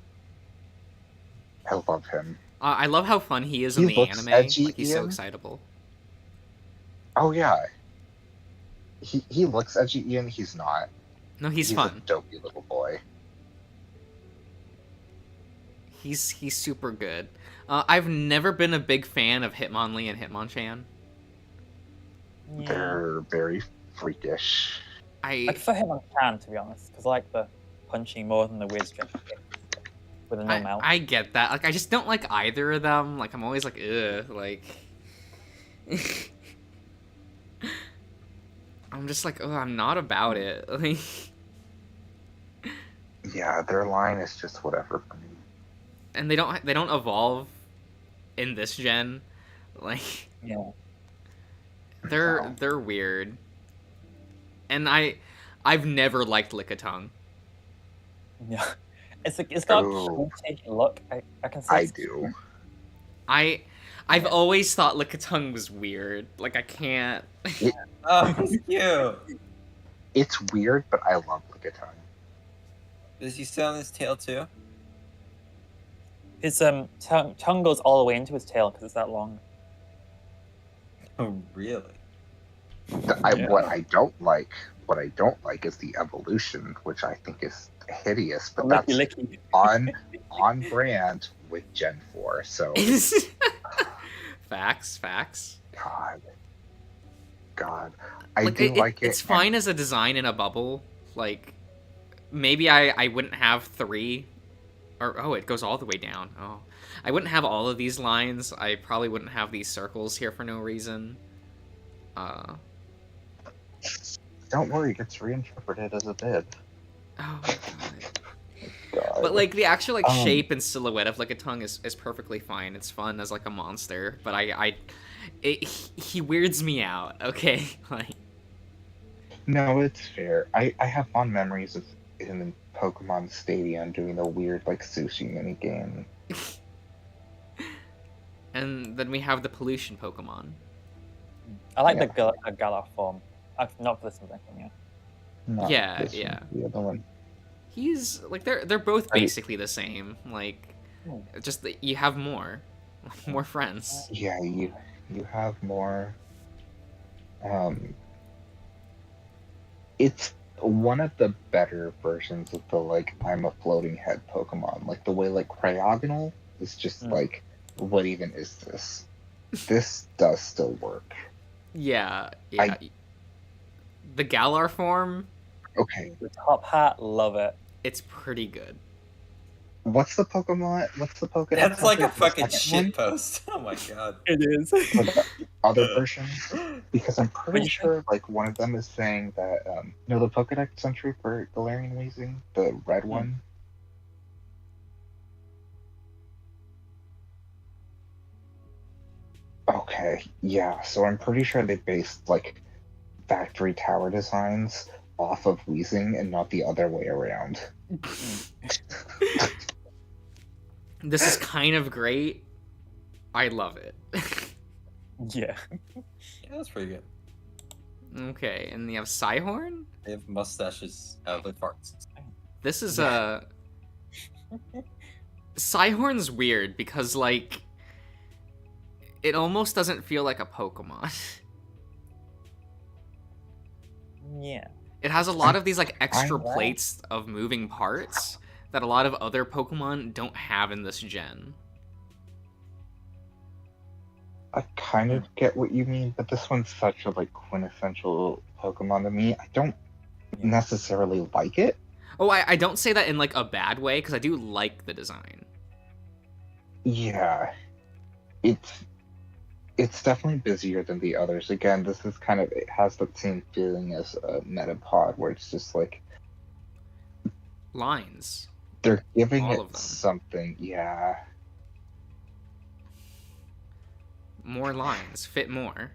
I love him. I love how fun he is He in the looks anime. edgy, Like, he's so Ian. excitable. Oh yeah. He looks edgy, Ian. He's not. No, he's a fun. dopey little boy. He's super good. I've never been a big fan of Hitmonlee and Hitmonchan. Yeah. They're very freakish. I prefer him on Chan, to be honest, because I like the punching more than the weird stretch with a no mouth. I get that. Like, I just don't like either of them. Like, I'm always like, ugh. Like, I'm just like, oh, I'm not about it. Like, Yeah, their line is just whatever for me. and they don't evolve in this gen. Like, Yeah. They're weird. And I've never liked Lickitung. Yeah, it's got Oh. a cute look. I can say I it's do. I've always thought Lickitung was weird. Like I can't. Oh, it's cute. It's weird, but I love Lickitung. Does he sit on his tail too? His tongue goes all the way into his tail because it's that long. Oh, really? What I don't like is the evolution, which I think is hideous. But that's Licky. on brand with Gen 4. So Facts. God, I do like it. It's fine as a design in a bubble. Like maybe I wouldn't have 3, or it goes all the way down. Oh, I wouldn't have all of these lines. I probably wouldn't have these circles here for no reason. Don't worry, it gets reinterpreted as a bib. Oh my god. God. But like the actual like shape and silhouette of Lickitung is perfectly fine. It's fun as like a monster, but he weirds me out. Okay, like No, it's fair. I have fond memories of him in Pokemon Stadium doing the weird like sushi mini game. and then we have the pollution Pokemon. I like the Galar form. I've not listened to that one yet. Not Yeah, this yeah. one, the other one. He's like they're both basically the same. Like just that you have more friends. Yeah, you have more. It's one of the better versions of the like I'm a floating head Pokemon. Like the way like Cryogonal is just like, what even is this? This does still work. Yeah. The Galar form, Okay, The top hat, love it. it's pretty good. what's the Pokemon? What's the Pokemon? That's like a fucking shit post. Oh my god. It is. Other version, because I'm pretty Which- sure like one of them is saying that the Pokedex entry for Galarian Weezing, the red one. Okay, yeah. So I'm pretty sure they based like factory tower designs off of Weezing and not the other way around. This is kind of great. I love it. Yeah. Yeah, that's pretty good. Okay, and you have Psyhorn? They have mustaches out of their farts. This is Psyhorn's weird because like it almost doesn't feel like a Pokemon. Yeah. It has a lot of these like extra I'm- plates of moving parts that a lot of other Pokemon don't have in this gen. I kind of get what you mean, but this one's such a like quintessential Pokemon to me. I don't necessarily like it. Oh, I don't say that in like a bad way because I do like the design. Yeah, it's definitely busier than the others. Again, this is kind of, it has the same feeling as a Metapod, where it's just like Lines. they're giving All it of them. something. Yeah, More lines. Fit more.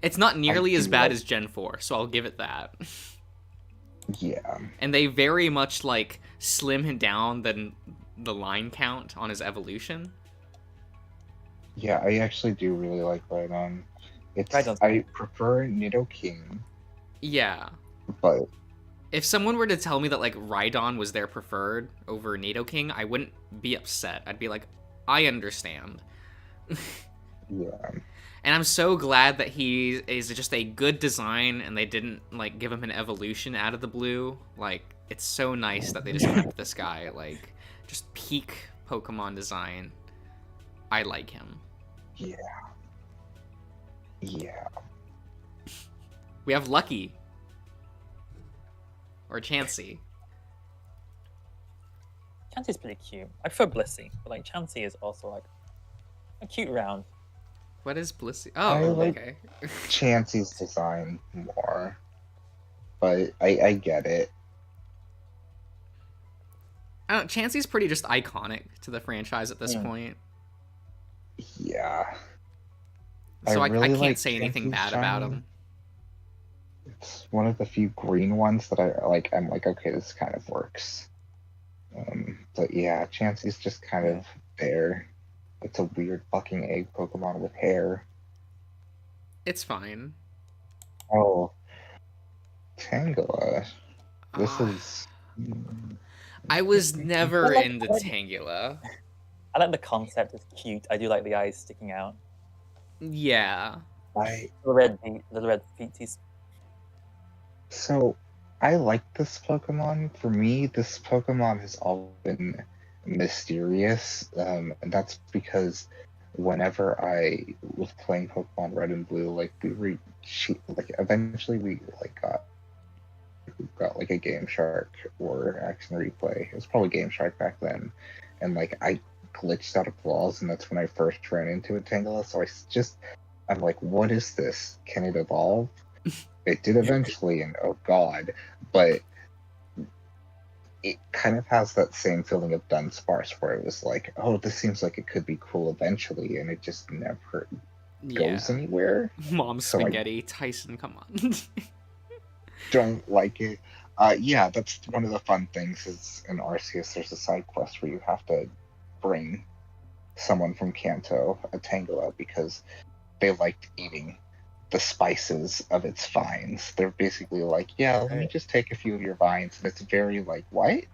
It's not nearly as do bad like- as Gen 4, so I'll give it that. yeah. And they very much like slim him down than the line count on his evolution. Yeah, I actually do really like Rhydon. Rhydon's I prefer Nidoking, Yeah. but If someone were to tell me that like Rhydon was their preferred over Nidoking, I wouldn't be upset. I'd be like, I understand. yeah. And I'm so glad that he is just a good design and they didn't like give him an evolution out of the blue. Like it's so nice that they just kept this guy like just peak Pokemon design. I like him. Yeah. Yeah. We have Lucky. Or Chansey. Chansey's pretty cute. I prefer Blissey, but like Chansey is also like a cute round. What is Blissey? I Oh, like- okay. Chansey's design more, but I get it. I don't know, Chansey's pretty just iconic to the franchise at this Yeah. point. Yeah. So I really can't like say anything Chansey's bad about shiny. him. It's one of the few green ones that I like. I'm like, okay, this kind of works. But yeah, Chansey's just kind of there. It's a weird fucking egg Pokemon with hair. It's fine. Oh, Tangela. This Ah. is. I was never I like- into I like- Tangela. I like the concept. It's cute. I do like the eyes sticking out. Yeah. The red feeties. So, I like this Pokemon. For me, this Pokemon has always been mysterious, and that's because whenever I was playing Pokemon Red and Blue, like eventually we got like a Game Shark or Action Replay. It was probably Game Shark back then, and like I glitched out of walls, and that's when I first ran into a Tangela. So I'm like, what is this? Can it evolve? It did eventually, and oh god, but it kind of has that same feeling of Dunsparce, where it was like, oh, this seems like it could be cool eventually, and it just never goes anywhere. Mom So I- spaghetti. Tyson, come on. Don't like it. Yeah, that's one of the fun things is in Arceus there's a side quest where you have to bring someone from Kanto a Tangela because they liked eating the spices of its vines. They're basically like, yeah, let me just take a few of your vines, and it's very like, what?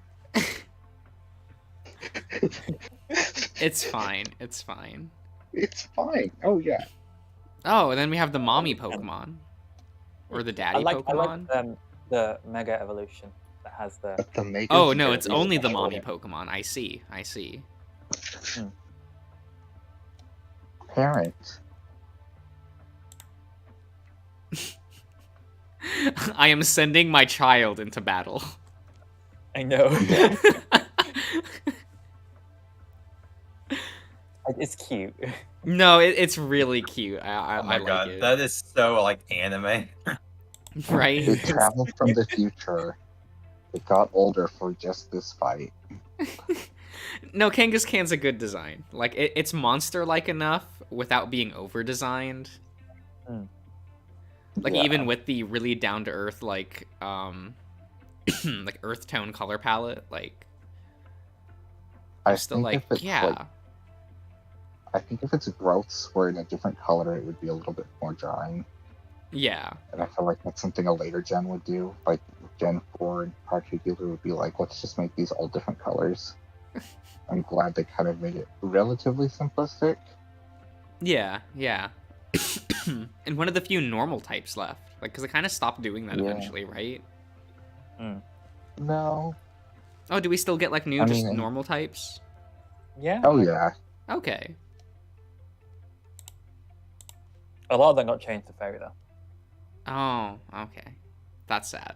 It's fine. It's fine. It's fine. Oh yeah. Oh, and then we have the mommy Pokemon. Or the daddy I like Pokemon. the Mega Evolution that has the. But the Mega's Oh, no, very it's only the special. mommy Pokemon. I see. Parent. I am sending my child into battle. I know. It's cute. No, it's really cute. I Oh my like god, it. that is so like anime. Right? It traveled from the future. It got older for just this fight. No, Kangaskhan's a good design. Like, it's monster-like enough without being over-designed. Like, Yeah. even with the really down-to-earth, like, like, earth tone color palette, like, I I'm still think like, if it's yeah. like, I think if its growths were in a different color, it would be a little bit more drying. Yeah. And I feel like that's something a later gen would do. Like Gen 4 in particular would be like, let's just make these all different colors. I'm glad they kind of made it relatively simplistic. Yeah. And one of the few normal types left. Like, because it kind of stopped doing that Yeah. eventually, right? No. Oh, do we still get, like, new I just mean, normal types? Yeah. Oh yeah. Okay. A lot of them got changed to fairy though. Oh, okay. That's sad.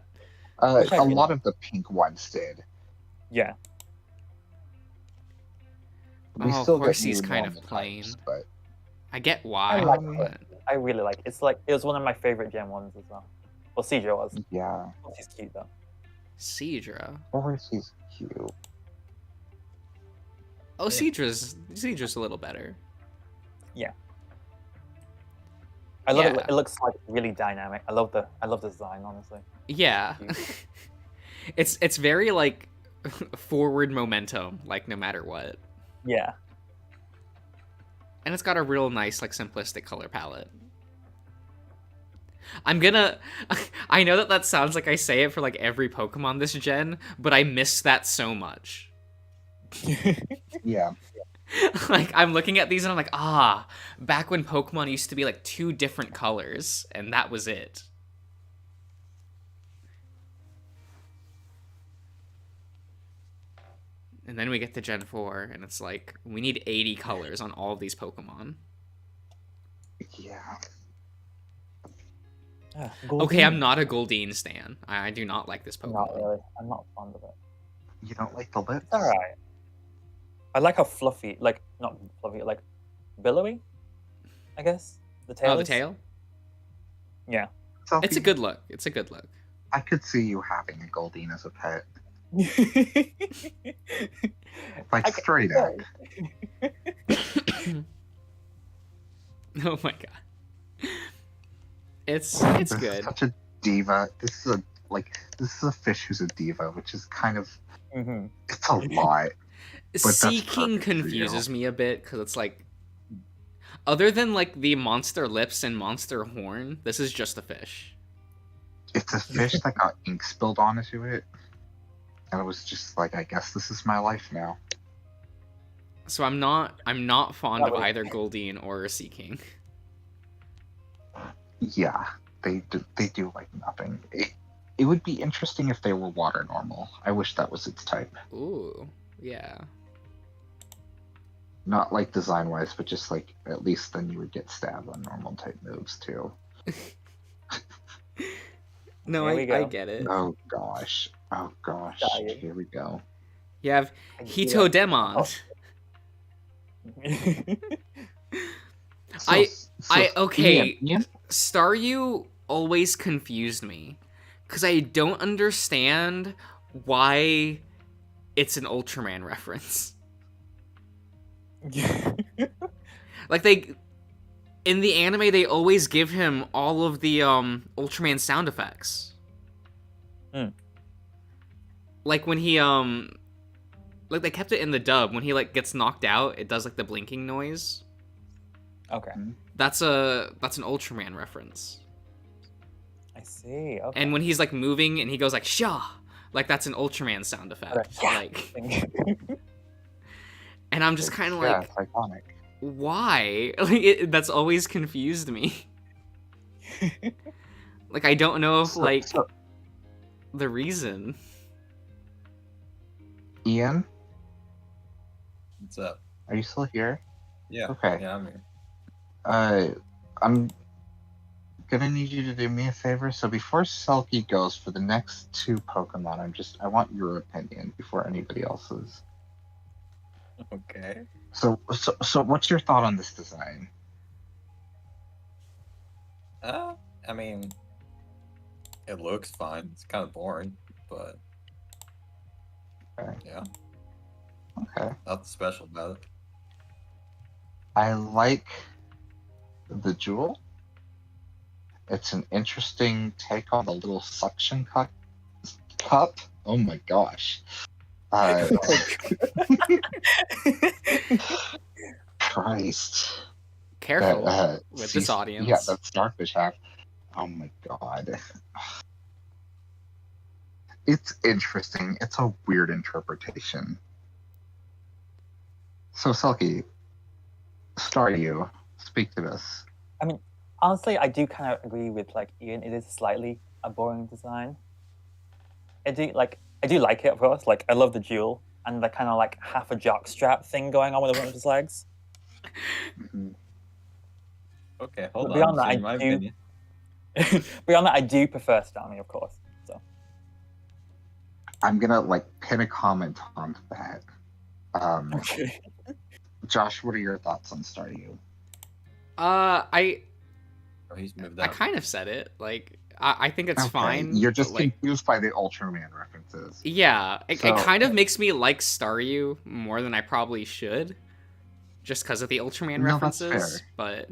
Which I A really lot like. of the pink ones did. Yeah. We Oh, still get Horsey's new kind of normal plain. types, but I get why. I like but- it. I really like it. It's like it was one of my favorite Gen 1s as well. Well, Cedra was. yeah, She's cute though. Cedra. Horsey's cute. Oh, Cedra's a little better. I love it. Yeah. It looks like really dynamic. I love the design, honestly. Yeah. It's very like forward momentum, like no matter what. Yeah. And it's got a real nice, like, simplistic color palette. I'm gonna... I know that sounds like I say it for, like, every Pokemon this gen, but I miss that so much. Yeah. Like, I'm looking at these and I'm like, back when Pokemon used to be, like, 2 different colors, and that was it. And then we get to Gen 4, and it's like, we need 80 colors on all of these Pokemon. Yeah. Okay, I'm not a Goldeen stan. I do not like this Pokemon. Not really. I'm not fond of it. You don't like the lips? It's alright. I like how fluffy, like not fluffy, like billowy. I guess the tail. Oh, the is. tail? Yeah. Selfie, It's a good look. It's a good look. I could see you having a Goldeen as a pet. Like straight up. Oh my god. It's This good. is such a diva. This is a fish who's a diva, which is kind of it's a lot. Sea King confuses me a bit because it's like, other than like the monster lips and monster horn, this is just a fish. It's a fish that got ink spilled onto it, and it was just like, I guess this is my life now. So I'm not fond of either Goldeen or Sea King. Yeah, they do like nothing. It would be interesting if they were water normal. I wish that was its type. Ooh, yeah. Not like design wise, but just like at least then you would get stabbed on normal type moves too. No, I get it. Oh gosh. Here we go. You have Hitodemon. Staryu always confused me because I don't understand why it's an Ultraman reference. Like in the anime they always give him all of the Ultraman sound effects. Like when he like they kept it in the dub when he like gets knocked out, it does like the blinking noise. Okay. That's an Ultraman reference. I see. Okay. And when he's like moving and he goes like "Shah," like that's an Ultraman sound effect. Okay. Like, and I'm just kind of like, it's iconic. Why? Like that's always confused me. Like I don't know if the reason. Ian, What's up? are you still here? Yeah. Okay. Yeah, I'm here. I'm gonna need you to do me a favor. So before Selkie goes for the next 2 Pokemon, I want your opinion before anybody else's. Okay. So what's your thought on this design? I mean, it looks fine. It's kind of boring, but Okay. yeah, Okay. nothing special about it. I like the jewel. It's an interesting take on the little suction cup. Oh my gosh. Christ. Careful with this audience. Yeah, that starfish have. Oh my god. It's interesting. It's a weird interpretation. So, Selkie, Staryu, speak to this. I mean, honestly, I do kind of agree with like Ian. It is slightly a boring design. I do like it, of course. Like I love the jewel and the kind of like half a jock strap thing going on with one of his legs. Okay, hold But on. beyond that, Say my opinion. Beyond that, I do prefer Starmie, of course. So I'm gonna like pin a comment on that. okay. Josh, what are your thoughts on Staryu? Oh, he's moved I up. kind of said it. Like I think it's fine. You're just like, confused by the Ultraman references. Yeah, it kind of makes me like Staryu more than I probably should, just because of the Ultraman references. That's fair. But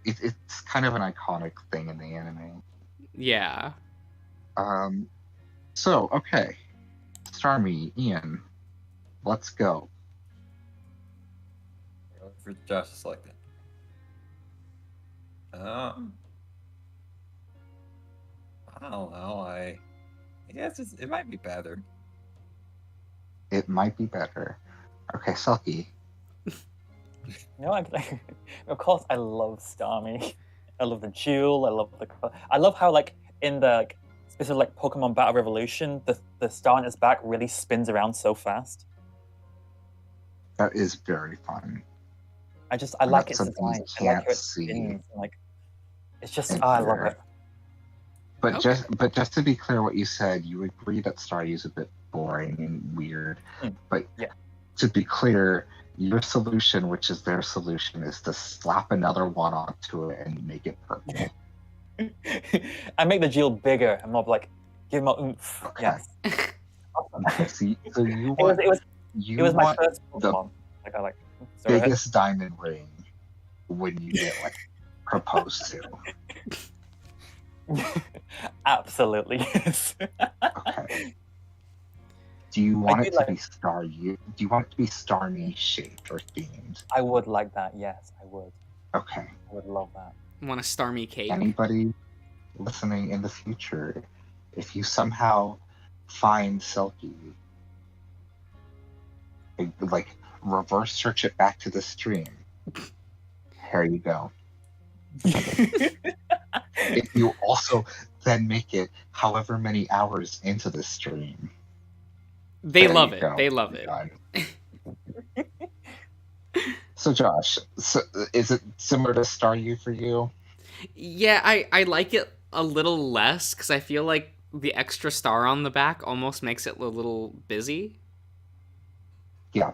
it's kind of an iconic thing in the anime. Yeah. So okay, Starmie, Ian, let's go. For Josh to select it. I don't know. I guess it might be better. It might be better. Okay, Selkie. No, of course I love Starmie. I love the jewel. I love how like in the especially like Pokemon Battle Revolution, the star on its back really spins around so fast. That is very fun. I like its design. I like how it spins. Like it's just I love it. But just to be clear, what you said, you agree that Staryu is a bit boring and weird. But yeah. To be clear, your solution, which is their solution, is to slap another one onto it and make it purple. I make the jewel bigger and more like give more oomph. Okay. Yes. Okay, so you it was my first Pokemon. Like I like biggest diamond ring when you get like proposed to. Absolutely yes. Okay. Do you want do it to be Do you want it to be Starmie shaped or themed? I would like that. Yes, I would. Okay. I would love that. Want a Starmie cake? Anybody listening in the future, if you somehow find Selkie, like reverse search it back to the stream. Here you go. If you also then make it however many hours into the stream. They love it. They love it. So Josh, is it similar to Staryu for you? Yeah, I like it a little less because I feel like the extra star on the back almost makes it a little busy. Yeah.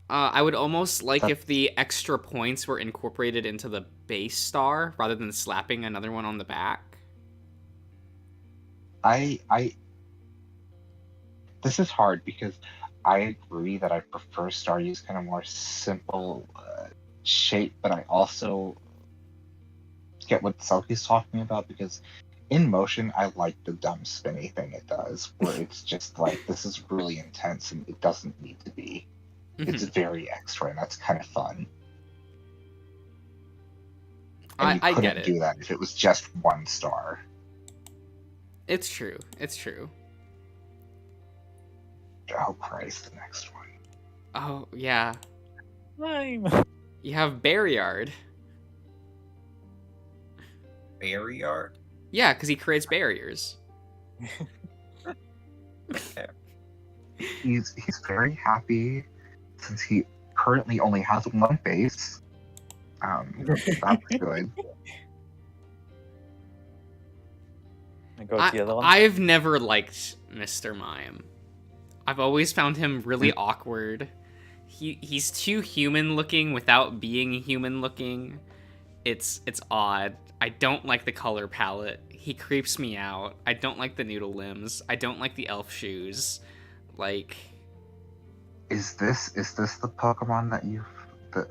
I would almost like if the extra points were incorporated into the base star rather than slapping another one on the back. This is hard because I agree that I prefer Staryu's kind of more simple shape, but I also get what Selkie's talking about because in motion, I like the dumb spinny thing it does, where it's just like, this is really intense and it doesn't need to be. It's very extra, and that's kind of fun. And I get it. Do that if it was just one star. It's true. It's true. Oh Christ, the next one. Oh yeah. Lame. You have Barryard. Barryard? Yeah, because he creates barriers. Okay. He's very happy since he currently only has one base. That's good. I've never liked Mr. Mime. I've always found him really awkward. He's too human looking without being human looking. It's odd. I don't like the color palette. He creeps me out. I don't like the noodle limbs. I don't like the elf shoes. Like, is this the Pokemon that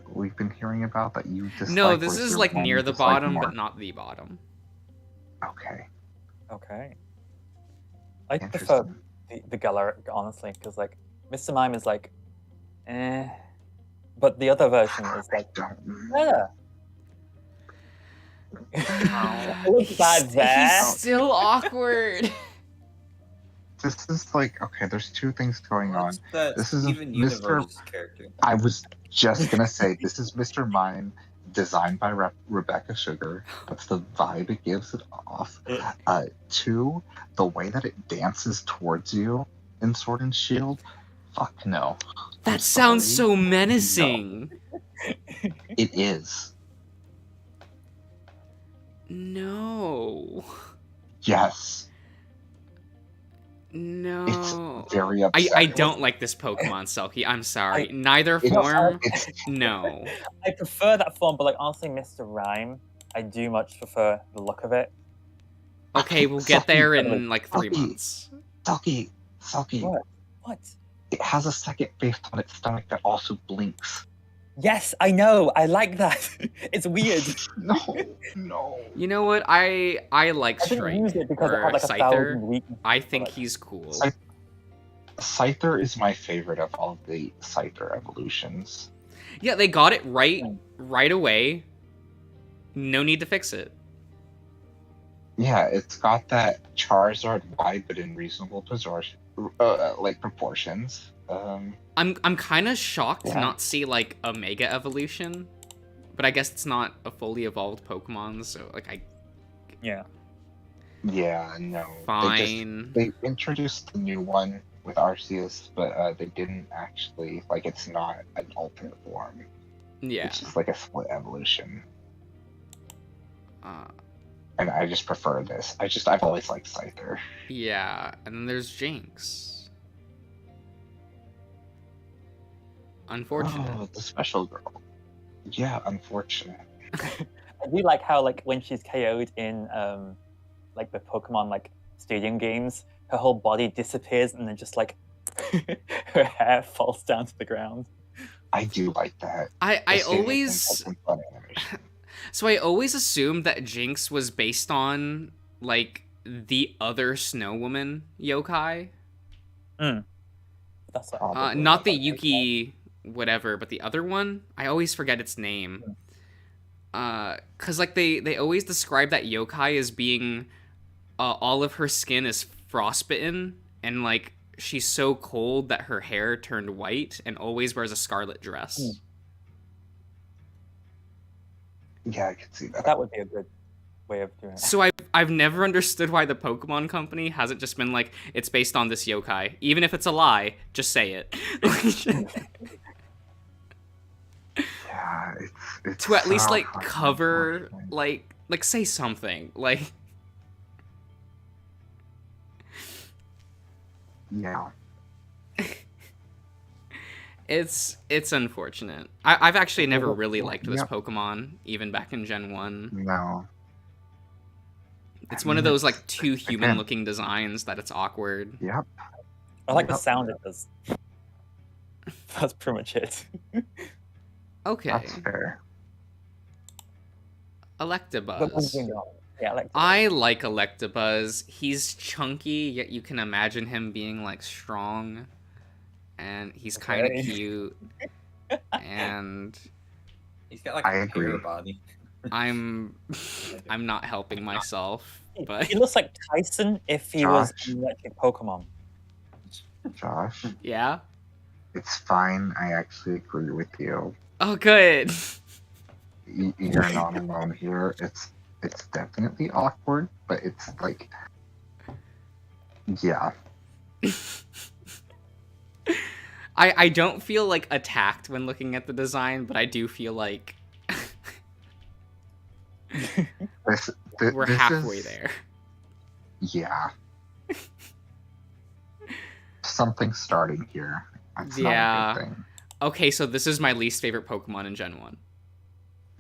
we've been hearing about that you dislike? No, this is like near the bottom, but not the bottom. Okay. I prefer the Galar, honestly, because like Mr. Mime is like, but the other version is like, He's still awkward. This is like, okay, there's two things going on. This is even Mr. character. I was just gonna say, this is Mr. Mime, designed by Rebecca Sugar. That's the vibe it gives it off. Two, the way that it dances towards you in Sword and Shield. Fuck no. That sounds so menacing. No. It is. No. Yes. No. It's very upsetting. I don't like this Pokemon, Selkie. I'm sorry. Neither form. No. I prefer that form, but like honestly, Mr. Rhyme, I do much prefer the look of it. Okay, we'll get there in like 3 months. Selkie. What? It has a second face on its stomach that also blinks. Yes, I know. I like that. It's weird. No. You know what? I like Strike or Scyther. I think he's cool. Scyther is my favorite of all the Scyther evolutions. Yeah, they got it right away. No need to fix it. Yeah, it's got that Charizard wide but in reasonable proportions. I'm kind of shocked to not see like a Mega Evolution, but I guess it's not a fully evolved Pokemon, so like Yeah, no. Fine. They introduced the new one with Arceus, but they didn't actually, like, it's not an ultimate form. Yeah. It's just like a split evolution. And I just prefer this. I've always liked Scyther. Yeah, and then there's Jinx. Unfortunate. Oh, the special girl. Yeah, unfortunate. I do like how, like, when she's KO'd in like the Pokemon like stadium games, her whole body disappears and then just like her hair falls down to the ground. I do like that. I always So I always assumed that Jinx was based on, like, the other Snow Woman yokai. That's what Not the Yuki whatever, but the other one. I always forget its name. Cause like they always describe that yokai as being, all of her skin is frostbitten, and like she's so cold that her hair turned white, and always wears a scarlet dress. Yeah, I could see that. That would be a good way of doing it. So I've never understood why the Pokemon Company hasn't just been like, it's based on this yokai. Even if it's a lie, just say it. Yeah, it's to at least so like fucking cover, unfortunate. like say something. Like, Yeah. it's unfortunate. I've actually never really liked this Yep. Pokemon, even back in Gen 1. No. It's I one of mean, those like it's- too again. human-looking designs that it's awkward. Yep. I like the Yep. sound it does. That's pretty much it. Okay, That's fair. Electabuzz. Yeah, I like I like Electabuzz. He's chunky, yet you can imagine him being like strong, and he's kind of Okay. cute. And He's got like I a agree. hair body. I'm not helping myself, but He looks like Tyson if he was Josh. an electric Pokemon. Josh, yeah. it's fine. I actually agree with you. Oh, good. You're not alone here. It's definitely awkward, but it's like, yeah. I don't feel like attacked when looking at the design, but I do feel like we're This halfway is- there. Yeah. Something's starting here. That's Yeah. not a good thing. Okay, so this is my least favorite Pokemon in Gen 1.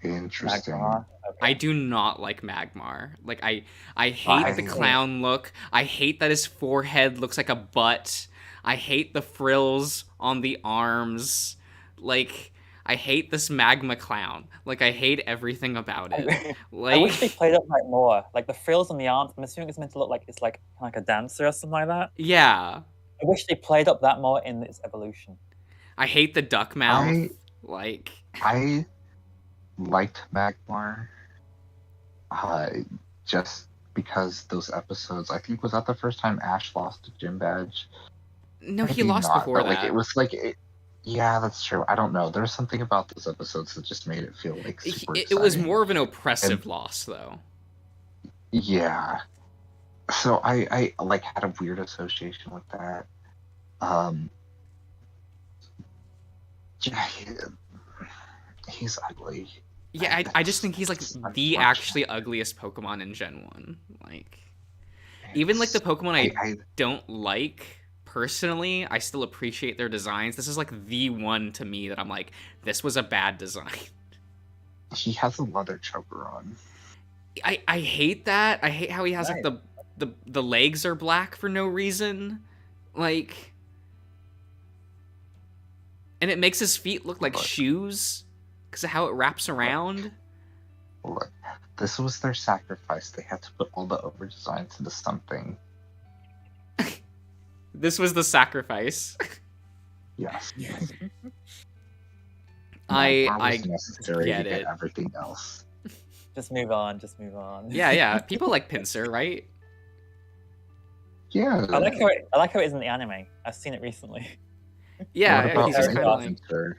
Interesting. Magmar. I do not like Magmar. Like I hate I- the clown look. I hate that his forehead looks like a butt. I hate the frills on the arms. Like I hate this magma clown. Like I hate everything about it. I wish they Like played up like more. Like the frills on the arms, I'm assuming it's meant to look like it's like kind of like a dancer or something like that. yeah. I wish they played up that more in its evolution. I hate the duck mouth. Like I liked Magmar, just because those episodes. I think was that the first time Ash lost a gym badge. no, he Maybe lost not, before but, that. Like it was like it. Yeah, that's true. I don't know. There's something about those episodes that just made it feel like super It was exciting. more of an oppressive loss though. Yeah. So I like had a weird association with that. Yeah, he's ugly. Yeah, I just think he's like It's the unfortunate. actually ugliest Pokemon in Gen 1. Like even like the Pokemon I don't like personally, I still appreciate their designs. This is like the one to me that I'm like, this was a bad design. He has a leather choker on. I hate that. I hate how he has like the legs are black for no reason. Like and it makes his feet look like Look. shoes because of how it wraps around. Look, this was their sacrifice. They had to put all the over designs into something. This was the sacrifice. Yes. I was necessary get to get it. everything else. Just move on. Just move on. Yeah. People like Pinsir, right? Yeah. I like how it is in the anime. I've seen it recently. Yeah, What about he's just Mega kind of like. Pinsir?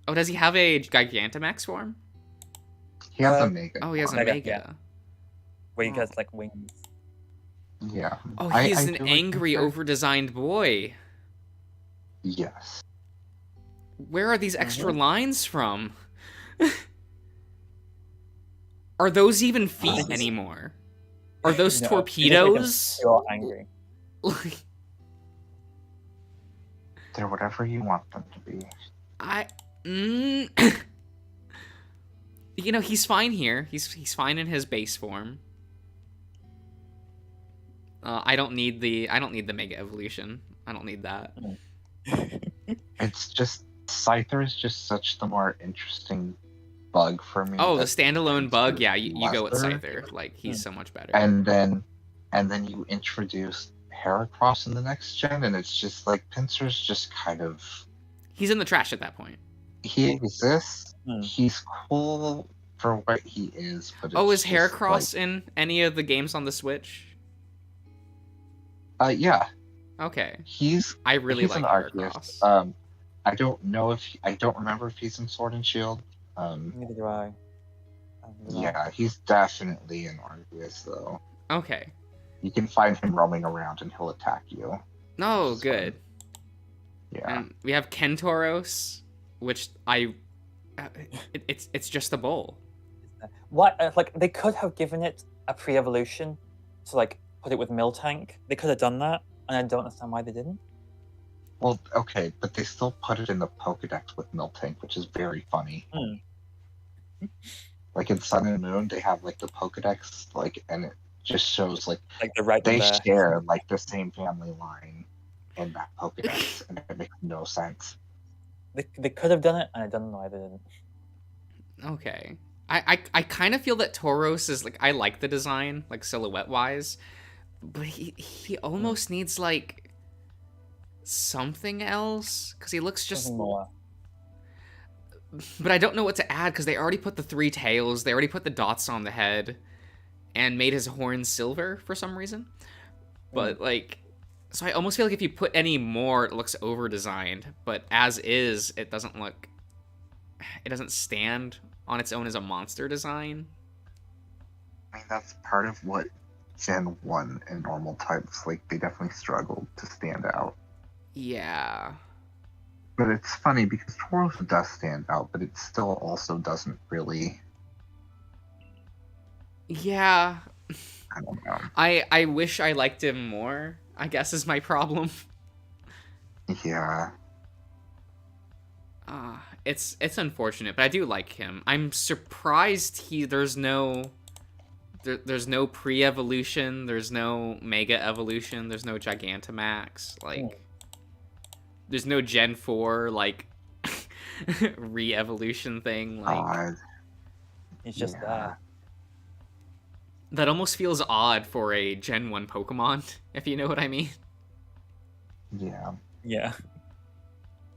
Oh, does he have a Gigantamax form? He has Uh, a mega. Oh, he has a Mega, Mega. yeah. Where he has like wings. Yeah. Oh, I he's do an like angry, Pinsir. over-designed boy. Yes. Where are these extra lines from? Are those even feet Oh. anymore? Are those No, torpedoes? You're angry. Like, They're whatever you want them to be. You know, he's fine here. He's fine in his base form. I don't need the Mega Evolution. I don't need that. It's just Scyther is just such the more interesting bug for me. Oh, the that standalone turns bug. to Yeah, you go with lesser. Scyther. Like he's so much better. And then you introduce Heracross in the next gen, and it's just like Pinsir's just kind of He's in the trash at that point. he exists. He's cool for what he is, but Oh, is it's just, Heracross in any of the games on the Switch? Yeah, Okay. he's I really he's like an Heracross. Arceus. I don't know if I don't remember if he's in Sword and Shield. Neither do I. Yeah, he's definitely in Arceus though. Okay. You can find him roaming around and he'll attack you. No, Which is good. fun. Yeah. And we have Kentauros, which it's just a bowl. What? Like they could have given it a pre-evolution, to like put it with Miltank. They could have done that, and I don't understand why they didn't. Well, okay, but they still put it in the Pokedex with Miltank, which is very funny. Like in Sun and Moon, they have like the Pokedex, like, and it just shows like they're right they there. share like the same family line in that Pokedex, and it makes no sense. They could have done it, and I don't know why they didn't. Okay. I kind of feel that Tauros is like I like the design, like silhouette wise, but he almost needs like something else because he looks just. Something more. But I don't know what to add because they already put the 3 tails, they already put the dots on the head, and made his horn silver for some reason. But like, so I almost feel like if you put any more, it looks over designed. But as is, it doesn't look. It doesn't stand on its own as a monster design. I mean, that's part of what Gen 1 and normal types, like, they definitely struggled to stand out. Yeah. But it's funny because Tauros does stand out, but it still also doesn't really. Yeah. I don't know. I wish I liked him more, I guess is my problem. Yeah. It's unfortunate, but I do like him. I'm surprised there's no pre-evolution, there's no mega evolution, there's no Gigantamax, like there's no Gen 4 like re-evolution thing, like God. He's just there. that almost feels odd for a Gen 1 Pokemon, if you know what I mean. Yeah. Yeah.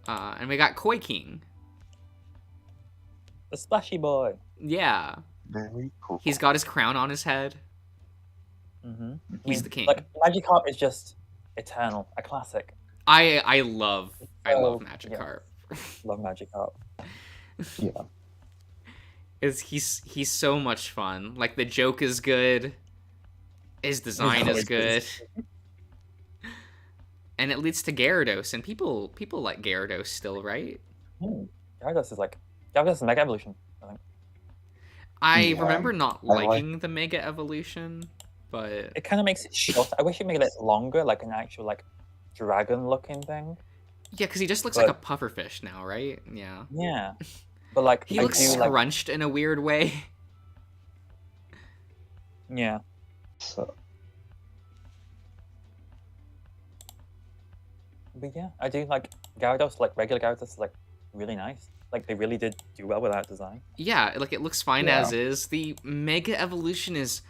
And we got Koi King. The splashy boy. Yeah. Very cool. He's got his crown on his head. Mm-hmm. He's the king. Like Magikarp is just eternal, a classic. I love Magikarp. Yeah. Love Magikarp. Yeah. He's so much fun. Like the joke is good. His design is good. And it leads to Gyarados, and people like Gyarados still, right? Gyarados is Mega Evolution, I think. I remember not liking the Mega Evolution, but it kind of makes it short. I wish it made it longer, like an actual like dragon-looking thing. Yeah, because he just looks like a pufferfish now, right? Yeah. Yeah, but like he looks scrunched in a weird way. Yeah. So. But yeah, I do like Gyarados. Like regular Gyarados, is like really nice. Like they really did do well with that design. Yeah, like it looks fine as is. The Mega Evolution is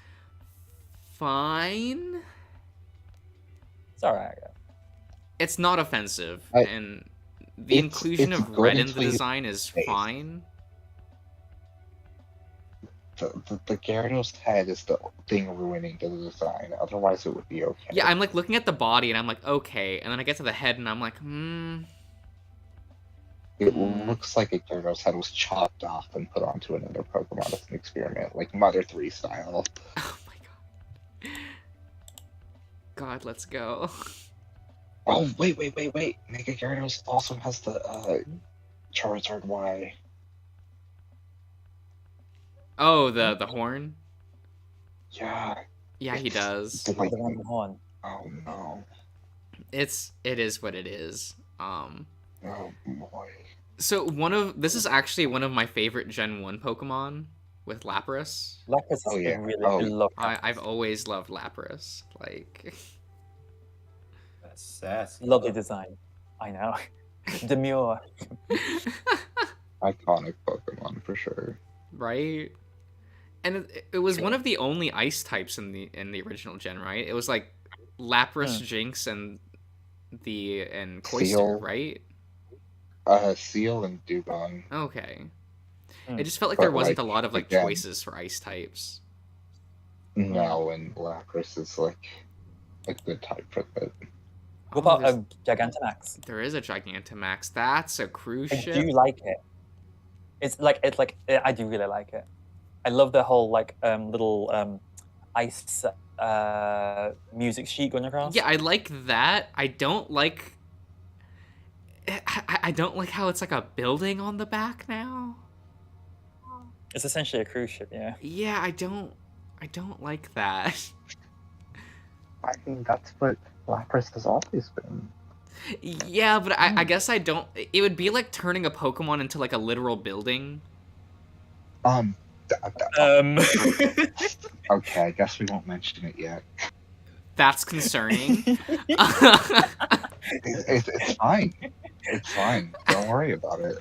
fine. It's alright. It's not offensive, and the inclusion of red in the design is fine. The Gyarados head is the thing ruining the design. Otherwise, it would be okay. Yeah, I'm like looking at the body, and I'm like, okay, and then I get to the head, and I'm like, It looks like a Gyarados head was chopped off and put onto another Pokemon as an experiment, like Mother 3 style. Oh my god. God, let's go. Oh, wait. Mega Gyarados also has the Charizard Y. Oh, the horn? Yeah. Yeah, he does. The horn. Oh no. It is what it is. Oh boy. So this is actually one of my favorite Gen 1 Pokemon with Lapras. Lapras is really love. I've always loved Lapras. Like That's sassy. Lovely design. I know. Demure. Iconic Pokemon for sure. right? And it was one of the only ice types in the original gen, right? It was like Lapras, Jinx, and Cloyster, Seal. right? Seal and Dugong. Okay. It just felt like there wasn't a lot of like again, choices for ice types. No, and Lapras is like a good type for that. What about a Gigantamax? There is a Gigantamax. That's a cruise ship. I do like it. It's like I do really like it. I love the whole like little ice music sheet going across. Yeah, I like that. I don't like how it's like a building on the back now. It's essentially a cruise ship, yeah. Yeah, I don't like that. I mean, that's what Lapras has always been. Yeah, but I guess I don't. It would be like turning a Pokemon into like a literal building. Okay, I guess we won't mention it yet. That's concerning. It's fine. It's fine. Don't worry about it.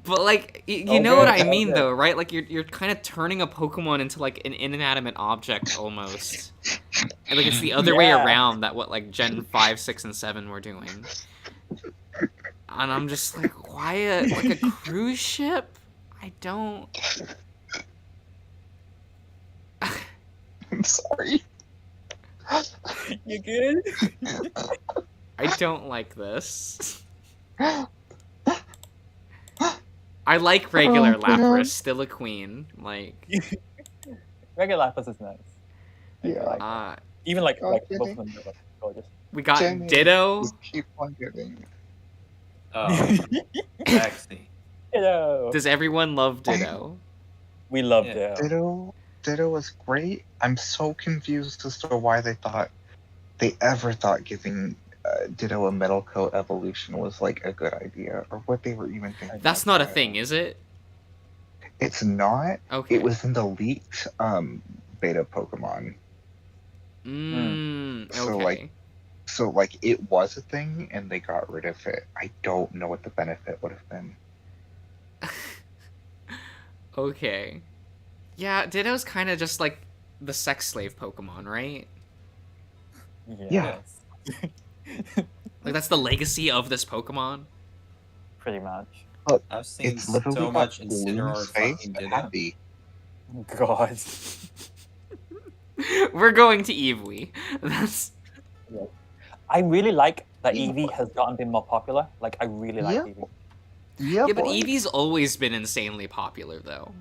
But like, you know what I mean, though, right? Like you're kind of turning a Pokemon into like an inanimate object almost. And like it's the other way around that what like Gen 5, 6, and 7 were doing. And I'm just like, why like a cruise ship? I don't. I'm sorry. You good? I don't like this. I like regular Lapras, still a queen. Like regular Lapras is nice. Yeah. Even like both of them are gorgeous. We got Jenny, Ditto. just keep on giving. Sexy. Ditto. Does everyone love Ditto? We love Yeah. Ditto. Ditto was great. I'm so confused as to why they ever thought giving Ditto a metal coat evolution was like a good idea, or what they were even thinking. That's not a thing, is it? It's not. Okay. It was in the leaked beta Pokemon. Okay. So it was a thing, and they got rid of it. I don't know what the benefit would have been. Okay. Yeah, Ditto's kind of just like the sex slave Pokemon, right? Yes. Like that's the legacy of this Pokemon. Pretty much. Look, I've seen it's literally so much got Incineroar Gloom's face fucking and Ditto. happy. God. We're going to Eevee. That's. I really like that Eevee has been more popular. Like I really like Eevee. Yeah, Yeah, but boy. Eevee's always been insanely popular, though.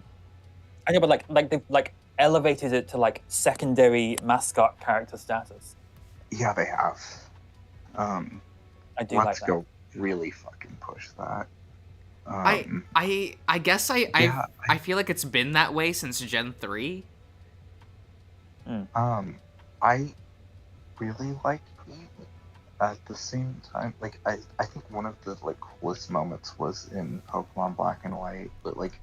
I know, but they've like elevated it to like secondary mascot character status. Yeah, they have. I do Let's like that. go really fucking push that. I guess I feel like it's been that way since Gen 3. I really like Eevee. At the same time, like I think one of the like coolest moments was in Pokemon Black and White, but like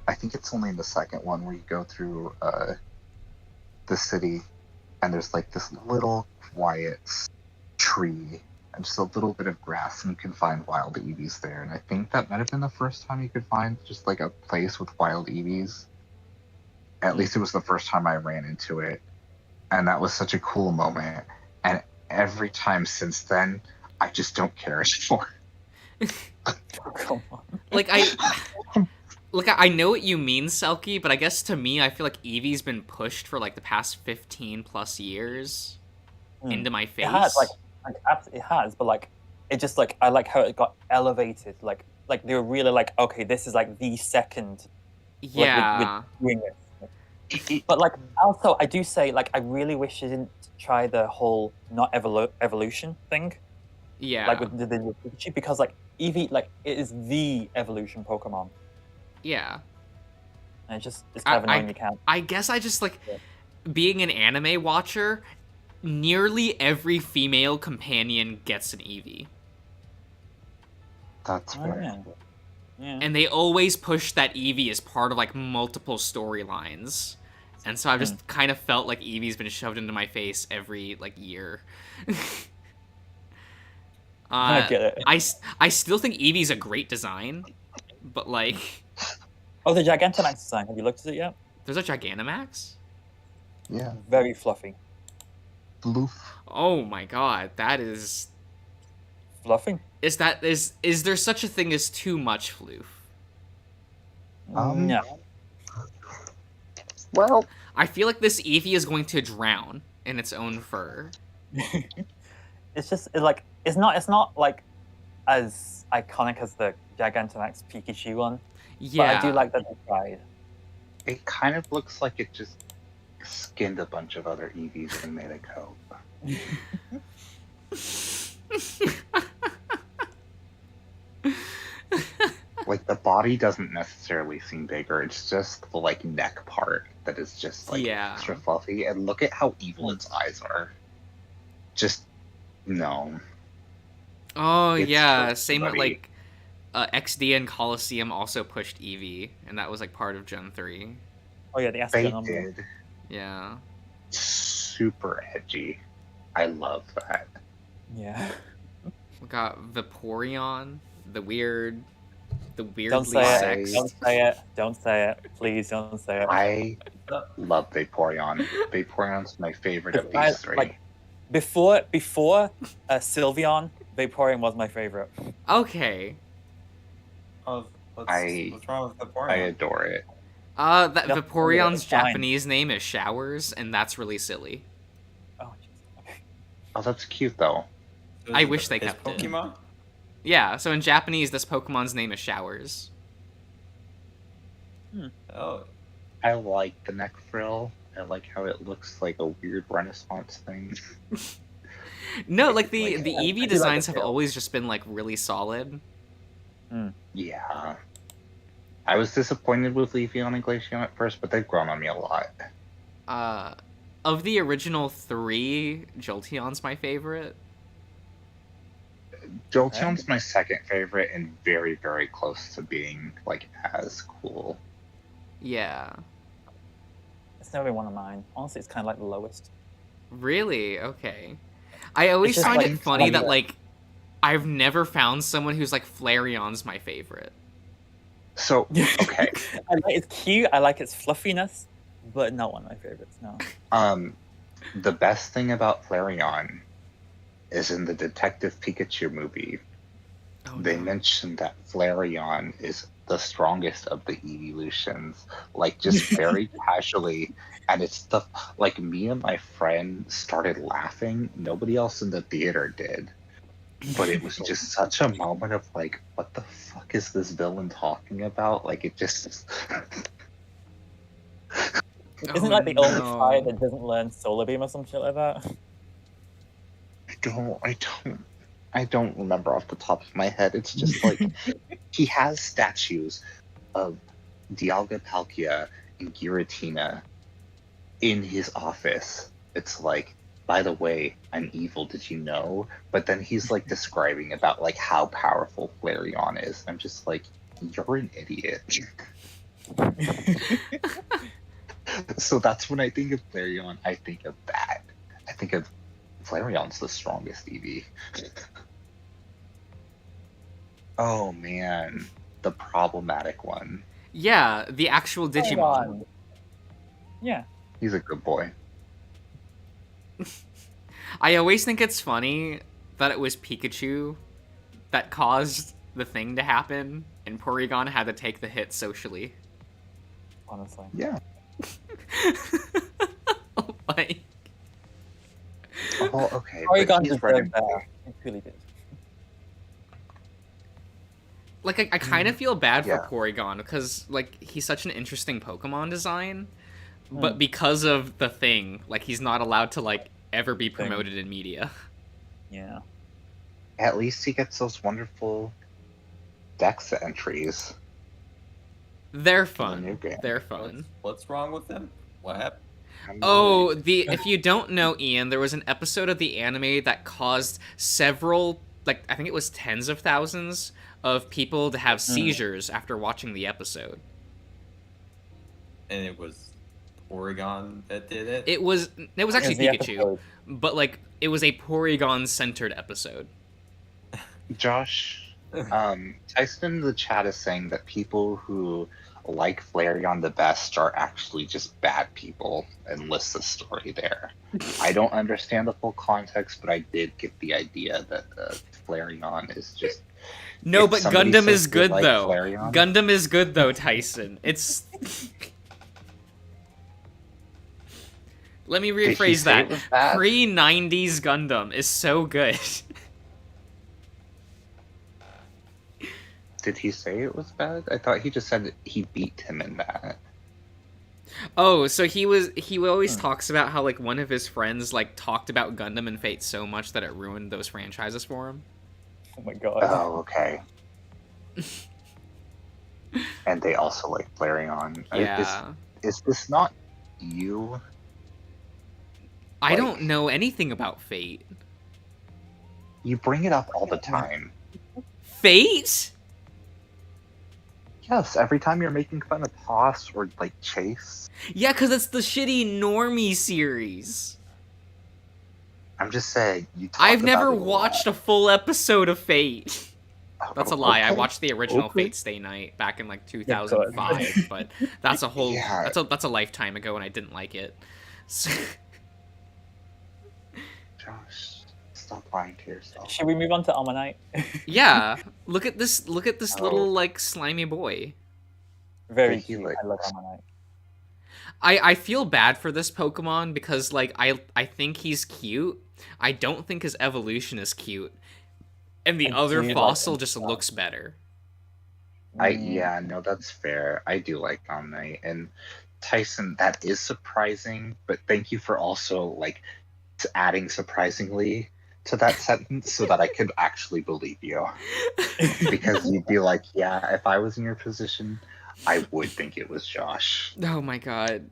I think it's only in the second one where you go through the city and there's like this little quiet tree and just a little bit of grass, and you can find wild Eevees there. And I think that might have been the first time you could find just like a place with wild Eevees. At least it was the first time I ran into it, and that was such a cool moment. And every time since then, I just don't care anymore. Come on. Like I know what you mean, Selkie, but I guess to me, I feel like Eevee's been pushed for like the past 15 plus years into my face. It has, it has, but like, it just like I like how it got elevated. Like they were really like, okay, this is like the second. Yeah. We're doing this. But like, also, I do say like I really wish they didn't try the whole not evolution thing. Yeah. Like with the Pikachu, because like Eevee, like it is the evolution Pokemon. Yeah. And it's kind of annoying you can't. I guess I just like being an anime watcher. Nearly every female companion gets an Eevee. That's fair. Yeah. And they always push that Eevee as part of like multiple storylines. And so I've just kind of felt like Eevee's been shoved into my face every like year. I get it. I still think Eevee's a great design, but like Oh, the Gigantamax design. Have you looked at it yet? There's a Gigantamax? Yeah. Very fluffy. Bloof. Oh my god, that is... Fluffy? Is there such a thing as too much floof? No. Well, I feel like this Eevee is going to drown in its own fur. It's just it's not like as iconic as the Gigantamax Pikachu one. Yeah. But I do like that they tried. it kind of looks like it just skinned a bunch of other Eevees and made a coat. Like, the body doesn't necessarily seem bigger, it's just the, like, neck part that is just, like, extra fluffy. And look at how evil its eyes are. Just, no. Oh, It's yeah, so same with, bloody. like, XD and Coliseum also pushed Eevee, and that was, like, part of Gen 3. Oh yeah, the They Astronom. did. Yeah. Super edgy. I love that. Yeah. We got Vaporeon, the weirdly Don't say it. sexed. Don't say it. Don't say it. Please don't say it. I love Vaporeon. Vaporeon's my favorite of I- these three. like- Before Sylveon, Vaporeon was my favorite. Okay. What's wrong with the porn? I adore it. That Yep, Vaporeon's it's fine. Japanese name is Showers, and that's really silly. Oh, jeez. Okay. Oh, that's cute, though. I wish they kept it. Pokemon? Yeah, so in Japanese, this Pokemon's name is Showers. Oh, I like the neck frill. I like how it looks like a weird Renaissance thing. No, like the Like, the I do Eevee like designs the have tail. always just been like really solid. Yeah. I was disappointed with Leafeon and Glaceon at first, but they've grown on me a lot. Of the original 3, Jolteon's my favorite. Jolteon's my second favorite and very, very close to being, like, as cool. Yeah. It's never been one of mine. Honestly, it's kind of like the lowest. Really? Okay. I always just find like- it funny that, like- like, I've never found someone who's like, Flareon's my favorite. So, okay. I like it's cute. I like its fluffiness, but not one of my favorites. No. The best thing about Flareon is in the Detective Pikachu movie, Oh, they no. mentioned that Flareon is the strongest of the evolutions, like, just very casually. And it's the, like, me and my friend started laughing. Nobody else in the theater did. But it was just such a moment of, like, what the fuck is this villain talking about? Like, it just... Isn't like the only fire that doesn't learn Solar Beam or some shit like that? I don't remember off the top of my head. It's just like he has statues of Dialga Palkia and Giratina in his office. It's like, by the way, I'm evil, did you know? But then he's like describing about like how powerful Flareon is. I'm just like, you're an idiot. So that's when I think of Flareon, I think of that. I think of Flareon's the strongest Eevee. Oh man, the problematic one. Yeah, the actual Digimon. Yeah. He's a good boy. I always think it's funny that it was Pikachu that caused the thing to happen, and Porygon had to take the hit socially. Honestly. Yeah. Like, Oh, okay. but Porygon he's deserved running- better. It really did. like I kind of feel bad Yeah. for Porygon because like he's such an interesting Pokemon design, but because of the thing, like he's not allowed to like ever be promoted in media. Yeah. At least he gets those wonderful Dex entries. They're in the fun. new game. They're fun. What's wrong with them? What happened? Oh, if you don't know, Ian, there was an episode of the anime that caused several, like I think it was tens of thousands of people to have seizures after watching the episode. And it was Oregon that did it? It was actually the Pikachu, episode. but like it was a Porygon centered episode. Josh, Tyson in the chat is saying that people who like Flareon the best are actually just bad people and list the story there. I don't understand the full context, but I did get the idea that Flareon is just... No, but Gundam is good, like though. Flareon, Gundam is good, though, Tyson. It's... Let me rephrase that. Pre-90s Gundam is so good. Did he say it was bad? I thought he just said that he beat him in that. Oh, so he always talks about how, like, one of his friends, like, talked about Gundam and Fate so much that it ruined those franchises for him. Oh my god. Oh, okay. And they also like Flareon. Yeah. Is this not you? I don't know anything about Fate. You bring it up all the time. Fate? Yes, every time you're making fun of Toss or like Chase. Yeah, because it's the shitty normie series. I'm just saying, I've never watched a full episode of Fate. That's a lie. Okay. I watched the original Fate Stay Night back in like 2005, but that's a whole that's a lifetime ago, and I didn't like it. So... Josh, stop lying to yourself. Should we move on to Ammonite? Yeah, look at this little like slimy boy. Very cute. I love Ammonite. I feel bad for this Pokemon because like I think he's cute. I don't think his evolution is cute. And the other fossil just looks better. Yeah, no, that's fair. I do like Omnite. And Tyson, that is surprising, but thank you for also like adding surprisingly to that sentence so that I could actually believe you. Because you'd be like, yeah, if I was in your position, I would think it was Josh. Oh my god.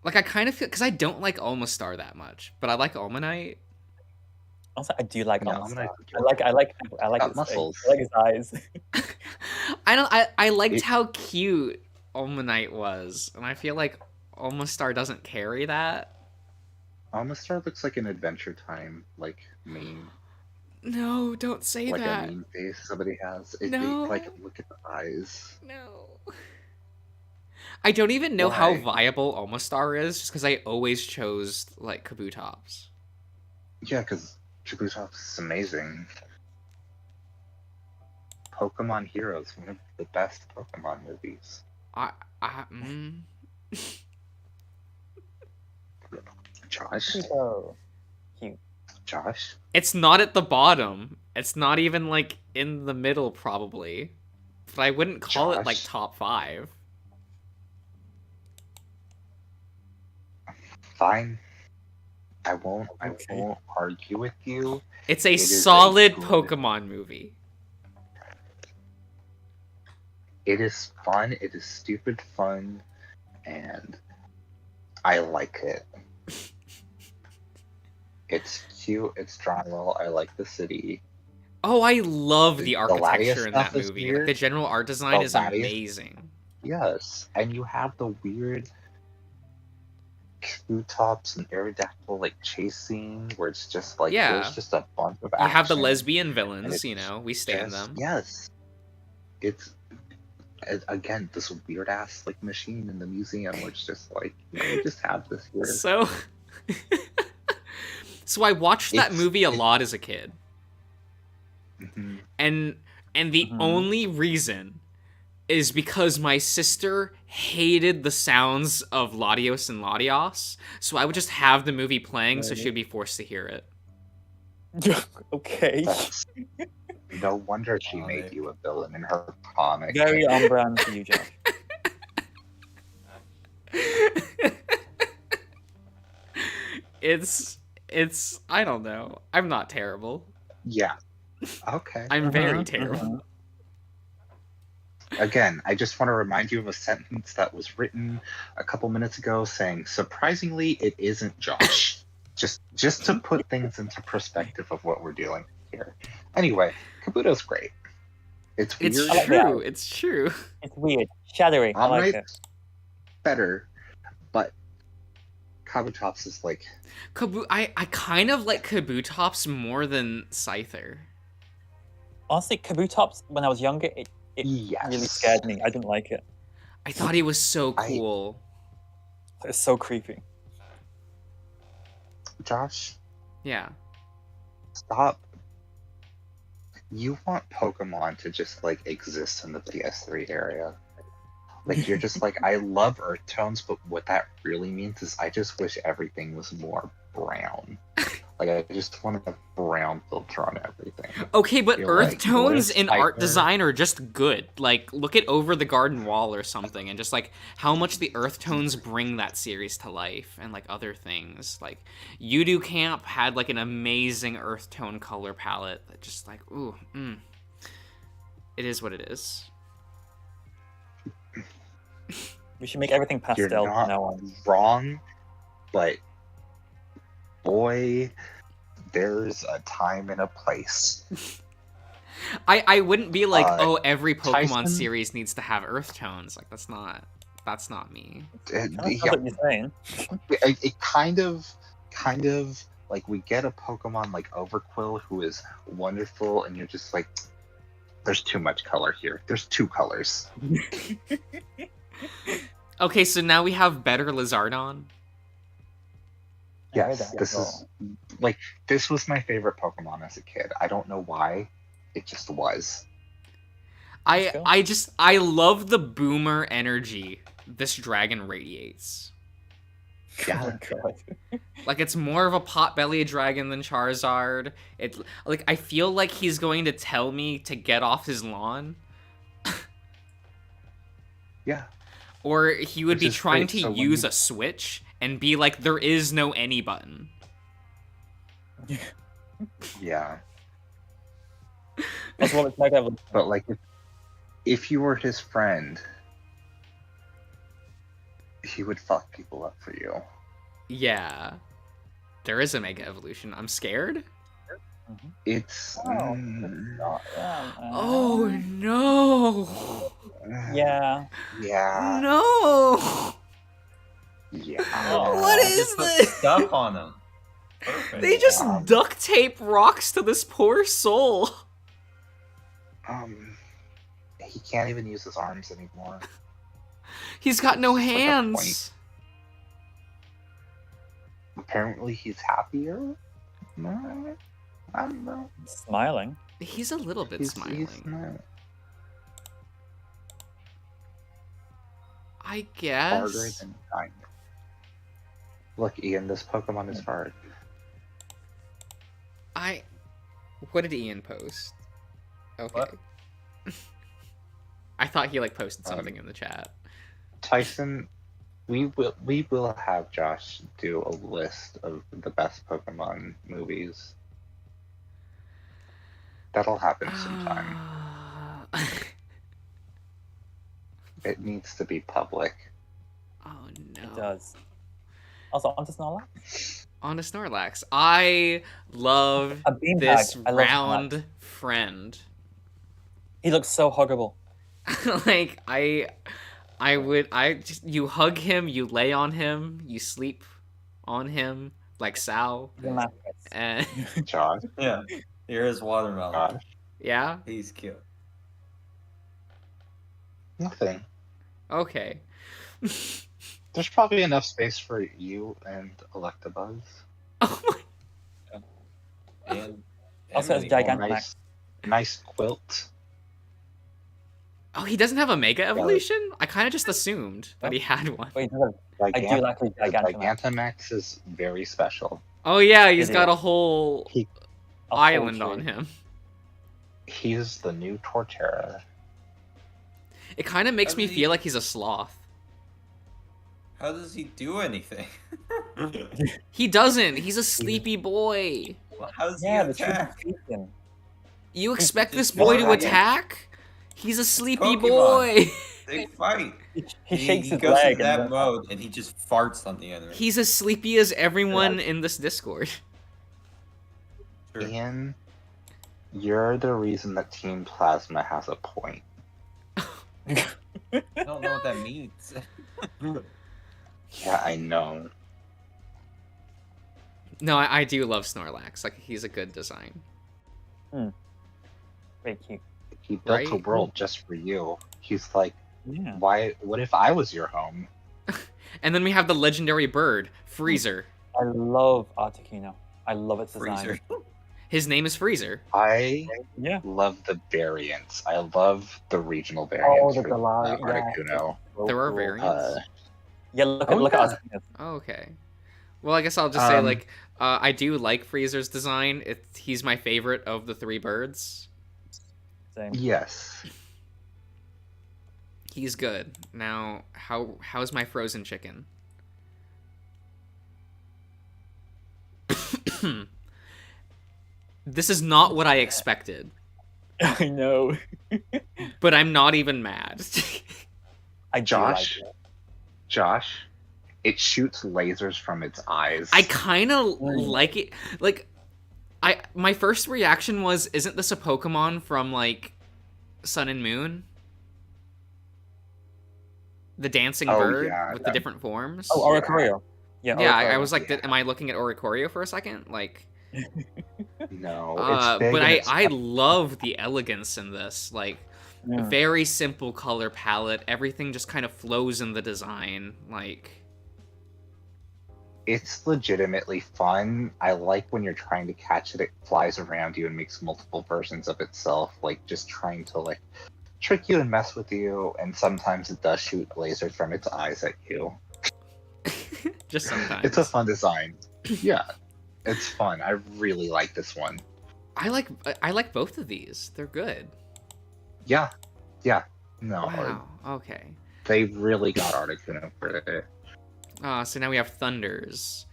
Like, I kind of feel... Because I don't like Almastar that much, but I like Almanite. Also, I do like Almastar. I like his muscles. I like his eyes. I liked how cute Almanite was, and I feel like Almastar doesn't carry that. Almastar looks like an Adventure Time, like, meme. No, don't say like that. Like a meme face somebody has. No. Like, look at the eyes. No. I don't even know how viable Almastar is, just because I always chose, like, Kabutops. Yeah, because Kabutops is amazing. Pokemon Heroes, one of the best Pokemon movies. Josh? Oh, cute. Josh? It's not at the bottom. It's not even, like, in the middle, probably. But I wouldn't call it, like, top 5. Fine. I won't argue with you. It's a solid Pokemon movie. It is fun, it is stupid fun, and I like it. It's cute, it's drawn well, I like the city. Oh, I love the architecture in that movie. Weird. The general art design is amazing. Yes, and you have the weird Kabutops and Aerodactyl like chase scene where it's just like there's just a bunch of action. You have the lesbian villains, you know, we stand them. Yes. It's again this weird ass like machine in the museum where it's just like we just have this here. So So I watched that movie a lot as a kid. Mm-hmm. And the only reason is because my sister hated the sounds of Latios and Latios, so I would just have the movie playing so she'd be forced to hear it. Okay. No wonder she made you a villain in her comic. Very on brand for you, Josh. It's I don't know. I'm not terrible. Yeah. Okay. I'm very terrible. Again, I just want to remind you of a sentence that was written a couple minutes ago saying, surprisingly, it isn't Josh. just to put things into perspective of what we're dealing with here. Anyway, Kabuto's great. It's weird. It's true. It's true. It's weird. Shadowy. I like it. Better, but Kabutops is like... I kind of like Kabutops more than Scyther. Honestly, Kabutops, when I was younger, it Yes. really scared me. I didn't like it. I thought he was so cool. It's so creepy. Josh, Yeah. stop. You want Pokemon to just like exist in the PS3 area. Like you're just like, I love Earth tones, but what that really means is I just wish everything was more brown. Like I just want a brown filter on everything. Okay, but You're earth like, tones voice in art typer. design are just good. Like, look at Over the Garden Wall or something, and just like how much the earth tones bring that series to life, and like other things. Like, Yudu Camp had like an amazing earth tone color palette that just like, ooh, it is what it is. We should make everything pastel You're from not now on. wrong, but boy, there's a time and a place. I wouldn't be like, oh, every Pokemon Tyson? series needs to have earth tones. Like, that's not me. That's what you're saying. It kind of like we get a Pokemon like Overquill who is wonderful, and you're just like, there's too much color here. There's two colors. Okay, so now we have better Lizardon. Yes, this was my favorite Pokemon as a kid. I don't know why, it just was. I love the boomer energy this dragon radiates. Yeah. Oh my god. Like, it's more of a pot-bellied dragon than Charizard. It like, I feel like he's going to tell me to get off his lawn. Yeah. Or he would Which be is trying great, to so when use you- a switch and be like, there is no any button. Yeah. That's what it's like. But like, if you were his friend, he would fuck people up for you. Yeah. There is a Mega Evolution. I'm scared. It's Oh no! Yeah. Yeah. No! Yeah. Oh. What Just is put this? stuff on them. Perfect. They just Um, duct tape rocks to this poor soul. He can't even use his arms anymore. He's got no It's like a hands. Apparently he's happier? No, I don't know. Smiling. He's a little bit smiling. He's not I harder guess. than kind. Look, Ian, this Pokemon is hard. What did Ian post? Okay. What? I thought he like posted something in the chat. Tyson, we will have Josh do a list of the best Pokemon movies. That'll happen sometime. It needs to be public. Oh no. It does. Also, on to Snorlax. On to Snorlax. I love A beanbag. this I love round Snorlax. friend. He looks so huggable. Like, you hug him, you lay on him, you sleep on him, like Sal. The mattress. And Josh, Yeah. Here is watermelon. Josh, yeah, He's cute. nothing. okay. There's probably enough space for you and Electabuzz. Oh my. And Also, it's Emily. Gigantamax. Nice quilt. Oh, he doesn't have a Mega Evolution? I kind of just assumed that he had one. Wait, no, I do like his The Gigantamax. Gigantamax is very special. Oh yeah, he's It got is. a whole He- A whole island tree. on him. He's the new Torterra. It kind of makes me Doesn't he- feel like he's a sloth. How does he do anything? He doesn't. He's a sleepy boy. Well, how does Yeah, he the tree attack? feeds him. You expect this just boy to more attack? He's a sleepy Pokemon. boy. They fight. He shakes he his goes leg. in that and mode and he just farts on the enemy. He's as sleepy as everyone in this Discord. Sure. Ian, you're the reason that Team Plasma has a point. I don't know what that means. Yeah, I know. No, I do love Snorlax. Like, he's a good design. Wait, Very cute. He built a Right? world just for you. He's like, Yeah. why? What if I was your home? And then we have the legendary bird, Freezer. I love Articuno. I love its design. Freezer. His name is Freezer. I Yeah. love the variants. I love the regional variants the for Galari- yeah. Articuno. There are variants. Yeah, look Oh, at yeah. Articuno. Oh, okay. Well, I guess I'll just say, Um, like, I do like Freezer's design. He's my favorite of the three birds. Same. Yes. He's good. Now, how's my frozen chicken? This is not what I expected, I know. but I'm not even mad. I do Josh? like it. Josh, it shoots lasers from its eyes. I kind of like it. Like, my first reaction was, isn't this a Pokemon from, like, Sun and Moon? The dancing bird yeah, with the different forms? Oh, Oricorio. Yeah, yeah, I Oricorio. was like, am I looking at Oricorio for a second? Like, No, it's big but and it's I love the elegance in this. Like, Yeah. very simple color palette. Everything just kind of flows in the design. Like, it's legitimately fun. I like when you're trying to catch it, it flies around you and makes multiple versions of itself, like just trying to like trick you and mess with you, and sometimes it does shoot lasers from its eyes at you. just sometimes. It's a fun design. Yeah. It's fun. I really like this one. I like both of these. They're good. Yeah. Yeah. No. Wow. Okay. They really got Articuno for it. So now we have Thunders.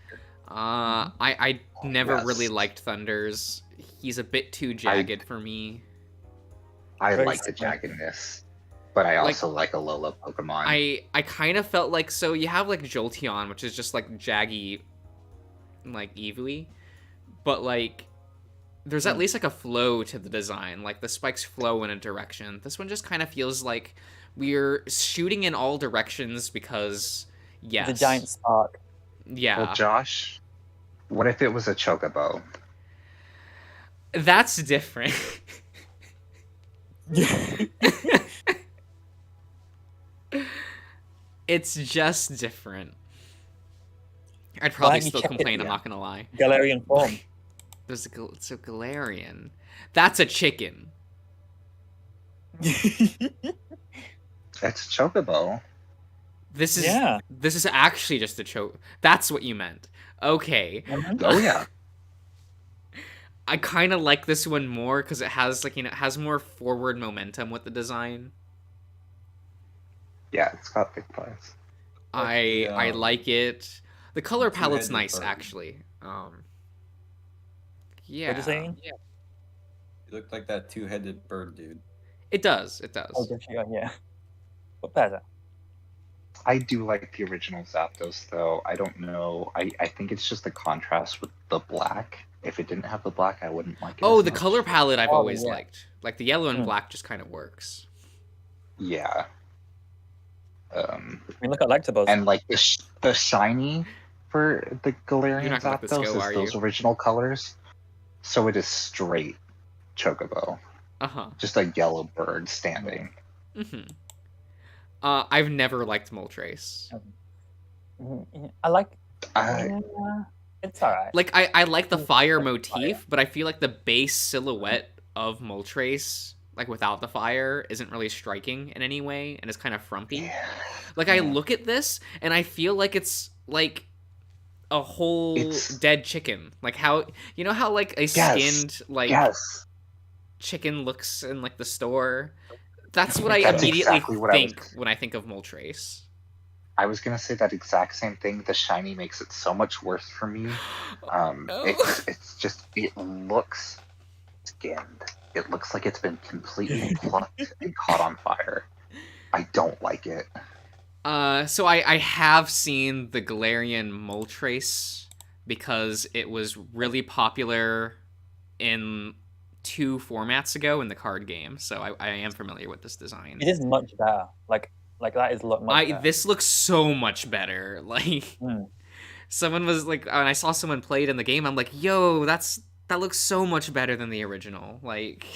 I never Yes. really liked Thunders. He's a bit too jagged for me. I Very like the similar. jaggedness, but I also like Alola Pokemon. I kind of felt like, so you have like Jolteon, which is just like jaggy, like Eevee, but like there's at least like a flow to the design. Like the spikes flow in a direction. This one just kind of feels like we're shooting in all directions because yes, The giant spark. yeah, Well, Josh, what if it was a Chocobo? that's different. It's just different. I'd probably don't you still check it? complain, I'm Yeah. not gonna lie. Galarian form. It's a Galarian. That's a chicken. It's a Chocobo. This is Yeah. this is actually just a choke. That's what you meant. Okay. Oh yeah. I kind of like this one more because it has like, it has more forward momentum with the design. Yeah, it's got big paws. I like it. The color palette's Two-headed nice, bird. actually. Yeah. What you saying? You look like that two-headed bird dude. It does. It does. Oh, yeah. What better? I do like the original Zapdos, though. I don't know. I think it's just the contrast with the black. If it didn't have the black, I wouldn't like it. Oh, as the much. color palette I've Oh, always yeah. liked. Like the yellow and Hmm. black just kind of works. Yeah. I mean, look at Electabuzz. And like the shiny for the You're Galarian not gonna let this Zapdos go, are is you? those original colors. So it is straight Chocobo. Uh-huh. Just a yellow bird standing. Mm-hmm. I've never liked Moltres. I like. I, It's alright. Like, I like the fire Fire. motif, but I feel like the base silhouette of Moltres, like without the fire, isn't really striking in any way, and it's kind of frumpy. yeah. Like, I look at this, and I feel like it's, like, a whole It's- dead chicken. Like, how, you know how, like, a Yes. skinned, like, Yes. chicken looks in, like, the store? That's what I That's immediately exactly what I was- think when I think of Moltres. I was gonna say that exact same thing. The shiny makes it so much worse for me. No. It's just it looks skinned. It looks like it's been completely plucked and caught on fire. I don't like it. So I have seen the Galarian Moltres because it was really popular in 2 formats ago in the card game, so I am familiar with this design. It is much better. Like that is much better. This looks so much better. Like, Mm. someone was like, when I saw someone play it in the game, I'm like, yo, that looks so much better than the original. Like,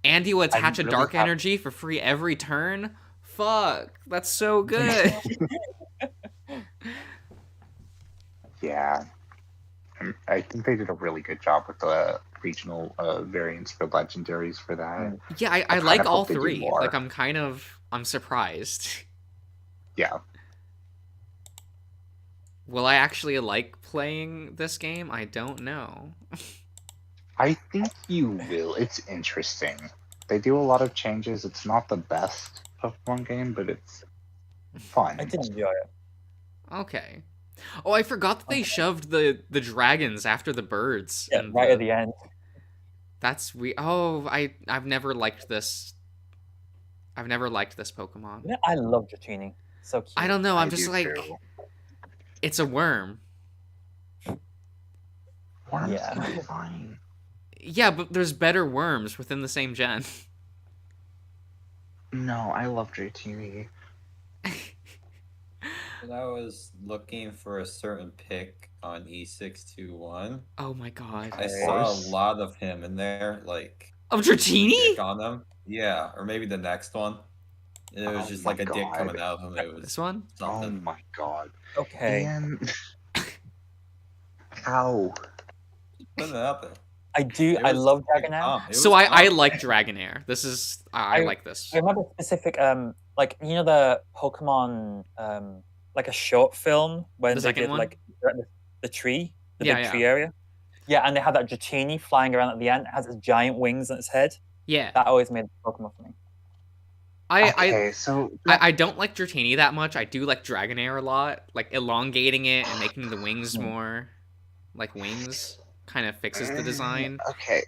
And you attach a really dark have- energy for free every turn? Fuck, that's so good. Yeah. I think they did a really good job with the regional variants for legendaries for that. Yeah, I kind like of all hope they do three. more. Like, I'm surprised. Yeah. Will I actually like playing this game? I don't know. I think you will. It's interesting. They do a lot of changes. It's not the best Pokemon game, but it's fun. I did enjoy it. Okay. Oh, I forgot that they shoved the dragons after the birds. Yeah, in right at the end. That's I've never liked this. I've never liked this Pokemon. Yeah, I love Dratini. So cute. I don't know. I'm I just do like, too. it's a worm. Worms Yeah. can be fine. Yeah, but there's better worms within the same gen. No, I love JTV. When I was looking for a certain pick on E621, Oh my god. I Of saw a course. lot of him in there, like Of pick Dratini? on him. Yeah, or maybe the next one. And it was Oh just my like a dick God. coming out of him. It was This one? Oh something. my god. Okay. And how? Putting it out there. I do. It I was- love it Dragonair. was- it So was I fun. like Dragonair. This is I like this. I remember specific, like you know the Pokemon, like a short film when The they second did one? like the tree, the Yeah, big yeah. tree area. Yeah, and they had that Dratini flying around at the end. It has its giant wings on its head. Yeah. That always made the Pokemon for me. Okay, so I don't like Dratini that much. I do like Dragonair a lot. Like elongating it and making the wings more like wings kind of fixes the design. Okay.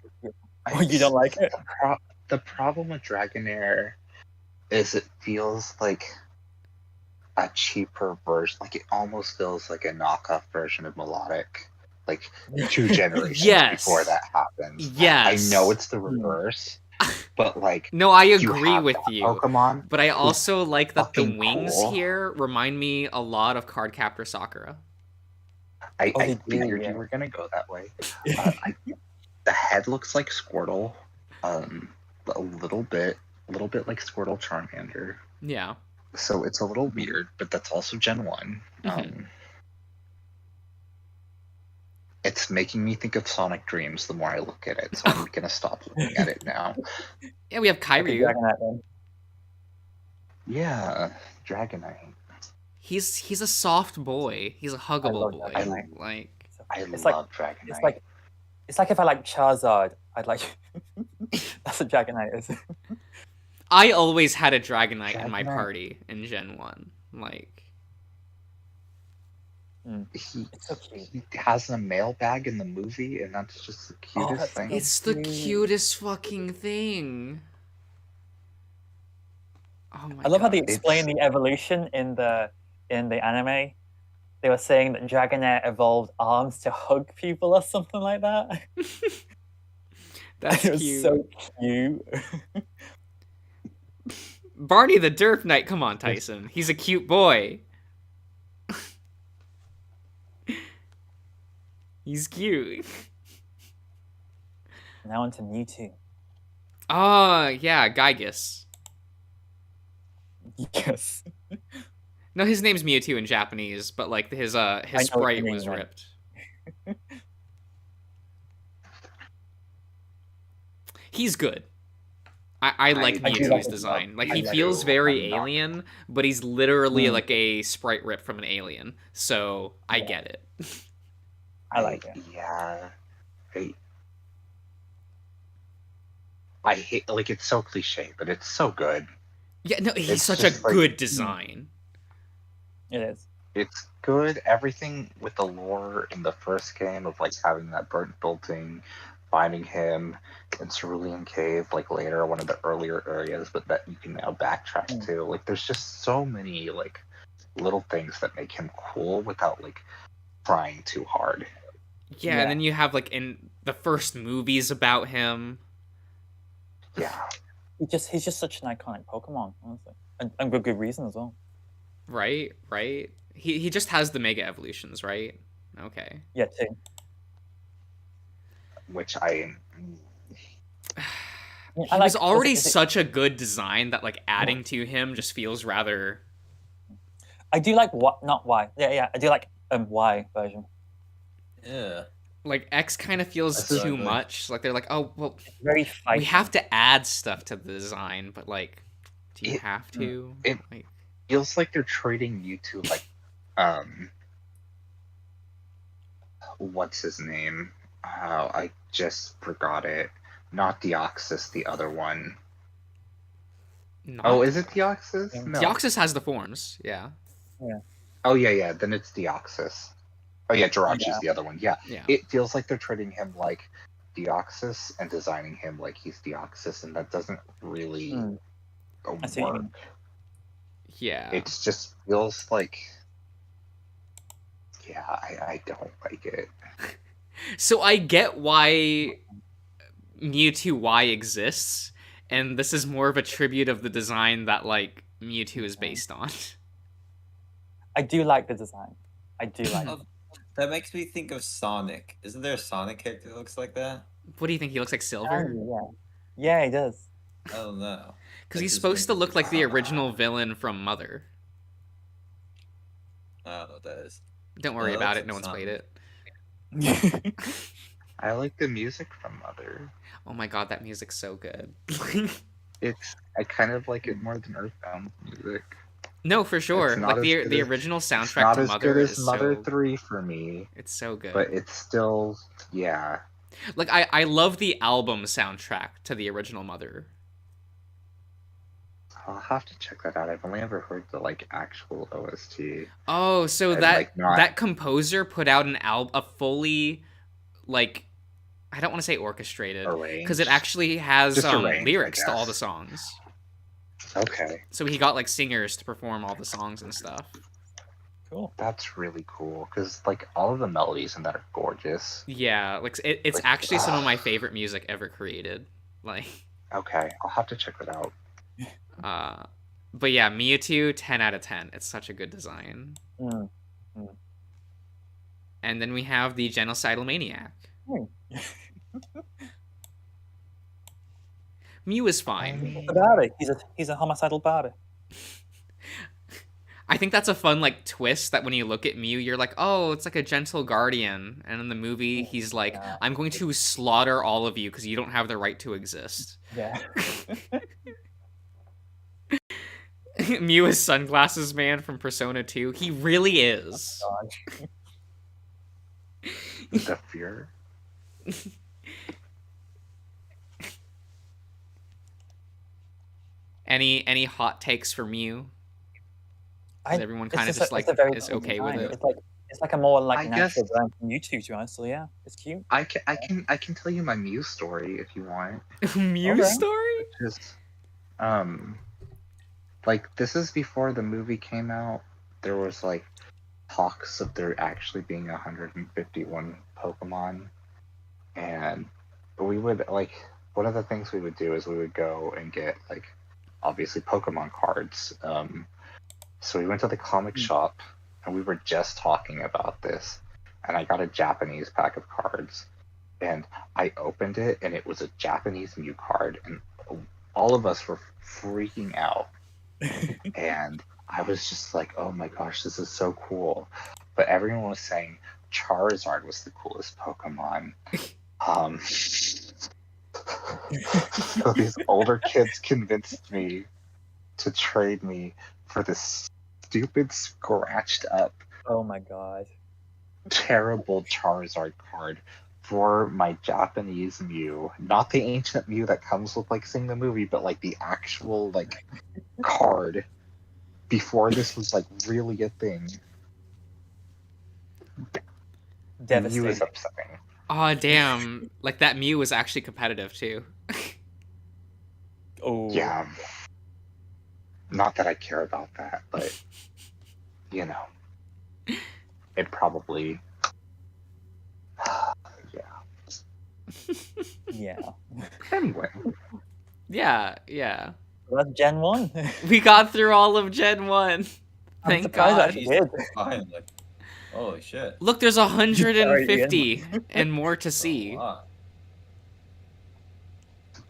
Oh, you don't like it? The problem with Dragonair is it feels like a cheaper version. Like it almost feels like a knockoff version of Melodic. Like 2 generations Yes. before that happens. Yes. I know it's the reverse, but like No, I you agree have with that you. Pokemon. But I also like that the fucking wings cool. here remind me a lot of Cardcaptor Sakura. I they do, figured yeah. you were gonna go that way. The head looks like Squirtle, a little bit like Squirtle Charmander. Yeah. So it's a little weird, but that's also Gen 1. Mhm. It's making me think of Sonic Dreams the more I look at it, so I'm gonna stop looking at it now. Yeah, we have Okay, Kyryu. Dragonite then. Yeah, Dragonite. He's a soft boy. He's a huggable love boy. Dragonite. Like I It's love Dragonite. It's like if I like Charizard, I'd like. That's what Dragonite is. I always had a Dragonite in my Dragonite. party in Gen 1. Like He, It's so cute. he has a mailbag in the movie, and that's just the cutest that's thing. it's the cute. cutest fucking thing. Oh my I love how God. they explain the evolution in the anime. They were saying that Dragonair evolved arms to hug people or something like that. That's it was cute. so cute. Barney the Derp Knight, come on, Tyson. He's a cute boy. He's cute. Now onto Mewtwo. Oh, yeah, Gygus. Yes. No, his name's Mewtwo in Japanese, but like his know what sprite you mean, was right? ripped. He's good. I like I do Mewtwo's like his design. Like I he do. feels very I'm not- alien, but he's literally Mm. like a sprite rip from an alien. So I Yeah. get it. I like it. Yeah. I hate, like, it's so cliche, but it's so good. Yeah, no, he's It's such a just like- good design. It is. It's good. Everything with the lore in the first game of, like, having that burnt building, finding him in Cerulean Cave, like, later, one of the earlier areas, but that you can now backtrack Mm. to. Like, there's just so many, like, little things that make him cool without, like, trying too hard. Yeah, Yeah. and then you have like in the first movies about him. Yeah. He's just such an iconic Pokemon, honestly, and with good reason as well. Right? He just has the mega evolutions, right? Okay. Yeah, too. Which He I was like- already is it- such a good design that like adding to him just feels rather. I do like what, not Y. Yeah. I do like Y version. Yeah. Like X kind of feels Exactly. too much. Like they're like, oh well, Very fighting. we have to add stuff to the design, but like, do you have to? it- Like, Feels like they're treating Mewtwo like, what's his name? Oh, I just forgot it. Not Deoxys, the other one. not... Oh, is it Deoxys? No. Deoxys has the forms. Yeah. Oh yeah. Then it's Deoxys. Oh yeah, Jirachi's Yeah. the other one. Yeah. Yeah. It feels like they're treating him like Deoxys and designing him like he's Deoxys, and that doesn't really I see what you work. mean. Yeah. It just feels like, yeah, I don't like it. So I get why Mewtwo Y exists, and this is more of a tribute of the design that like Mewtwo is based on. I do like the design. I do like it. That makes me think of Sonic. Isn't there a Sonic character that looks like that? What do you think? He looks like Silver? Yeah, he does. I don't know. Because That he's just supposed to makes look me like the think- original villain from Mother. I don't know what that is. Don't worry Oh, about that's it. No one's played it. I like the music from Mother. Oh my god, that music's so good. I kind of like it more than Earthbound music. No, for sure. It's not Like as good the as- original It's soundtrack not to as Mother good is as Mother so 3 for me, it's so good. but it's still, yeah. Like I love the album soundtrack to the original Mother. I'll have to check that out. I've only ever heard the like actual OST. Oh, so And, that like, not- that composer put out a fully like I don't want to say orchestrated because it Arranged. actually has Just arranged, I lyrics to all the guess. songs. Okay, So he got like singers to perform all the songs and stuff. Cool. that's really cool because like all of the melodies in that are gorgeous. Yeah, like it's Like, actually some of my favorite music ever created. Like Okay, I'll have to check that out. but yeah, Mewtwo 10 out of 10. It's such a good design. Mm. And then we have the Genocidal Maniac. Mew is fine. What's about it? He's a homicidal body. I think that's a fun like twist that when you look at Mew, you're like, oh, it's like a gentle guardian. And in the movie, he's like, Yeah. I'm going to slaughter all of you because you don't have the right to exist. Yeah. Mew is Sunglasses Man from Persona 2. He really is. The fear. Any hot takes for Mew? Is everyone kind of it's just a like very is cool okay with design. it? It's like a more I like natural guess- brand from YouTube, to be honest. So yeah, it's cute. I can tell you my Mew story if you want. Mew Okay. story? Just like this is before the movie came out. There was like talks of there actually being 151 Pokemon, and we would like one of the things we would do is we would go and get like obviously Pokemon cards. So we went to the comic shop and we were just talking about this, and I got a Japanese pack of cards, and I opened it and it was a Japanese Mew card, and all of us were freaking out. And I was just like, oh my gosh, this is so cool. But everyone was saying Charizard was the coolest Pokemon. So these older kids convinced me to trade me for this stupid, scratched up, Oh my god. terrible Charizard card for my Japanese Mew. Not the ancient Mew that comes with like seeing the movie, but like the actual like card before this was like really a thing. Mew Devastating. is upsetting. Oh damn! Like that Mew was actually competitive too. Oh Yeah. Not that I care about that, but you know, it probably. Yeah. Yeah. Anyway, Yeah. Well, that's Gen 1. We got through all of Gen 1. I'm Thank surprised God. I did. Finally. Holy shit. Look, there's Sorry, 150 and more to That's a see. lot.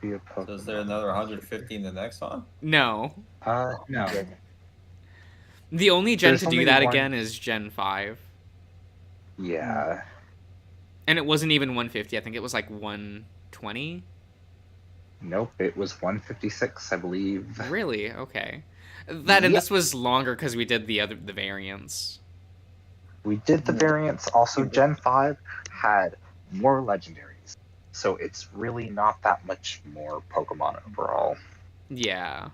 be a Pokemon. So is there another 150 in the next one? No. No. The only gen There's to do only that one- again is Gen 5. Yeah. And it wasn't even 150. I think it was like 120. Nope, it was 156, I believe. Really? Okay. That and Yep. this was longer because we did the variants. We did the variants. Also, Gen 5 had more legendaries. So it's really not that much more Pokemon overall. Yeah.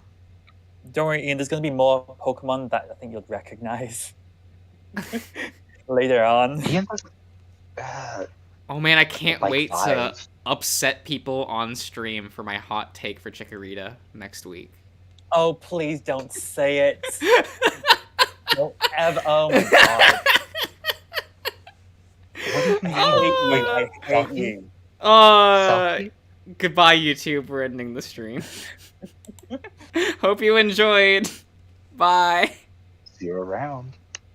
Don't worry, Ian. There's going to be more Pokemon that I think you'll recognize later on. Ian was, Oh man, I can't like wait to 5. upset people on stream for my hot take for Chikorita next week. Oh, please don't say it. Don't ever. Oh my god. What do you mean? I hate Selkie? you. Selkie? Goodbye, YouTube. We're ending the stream. Hope you enjoyed. Bye. See you around.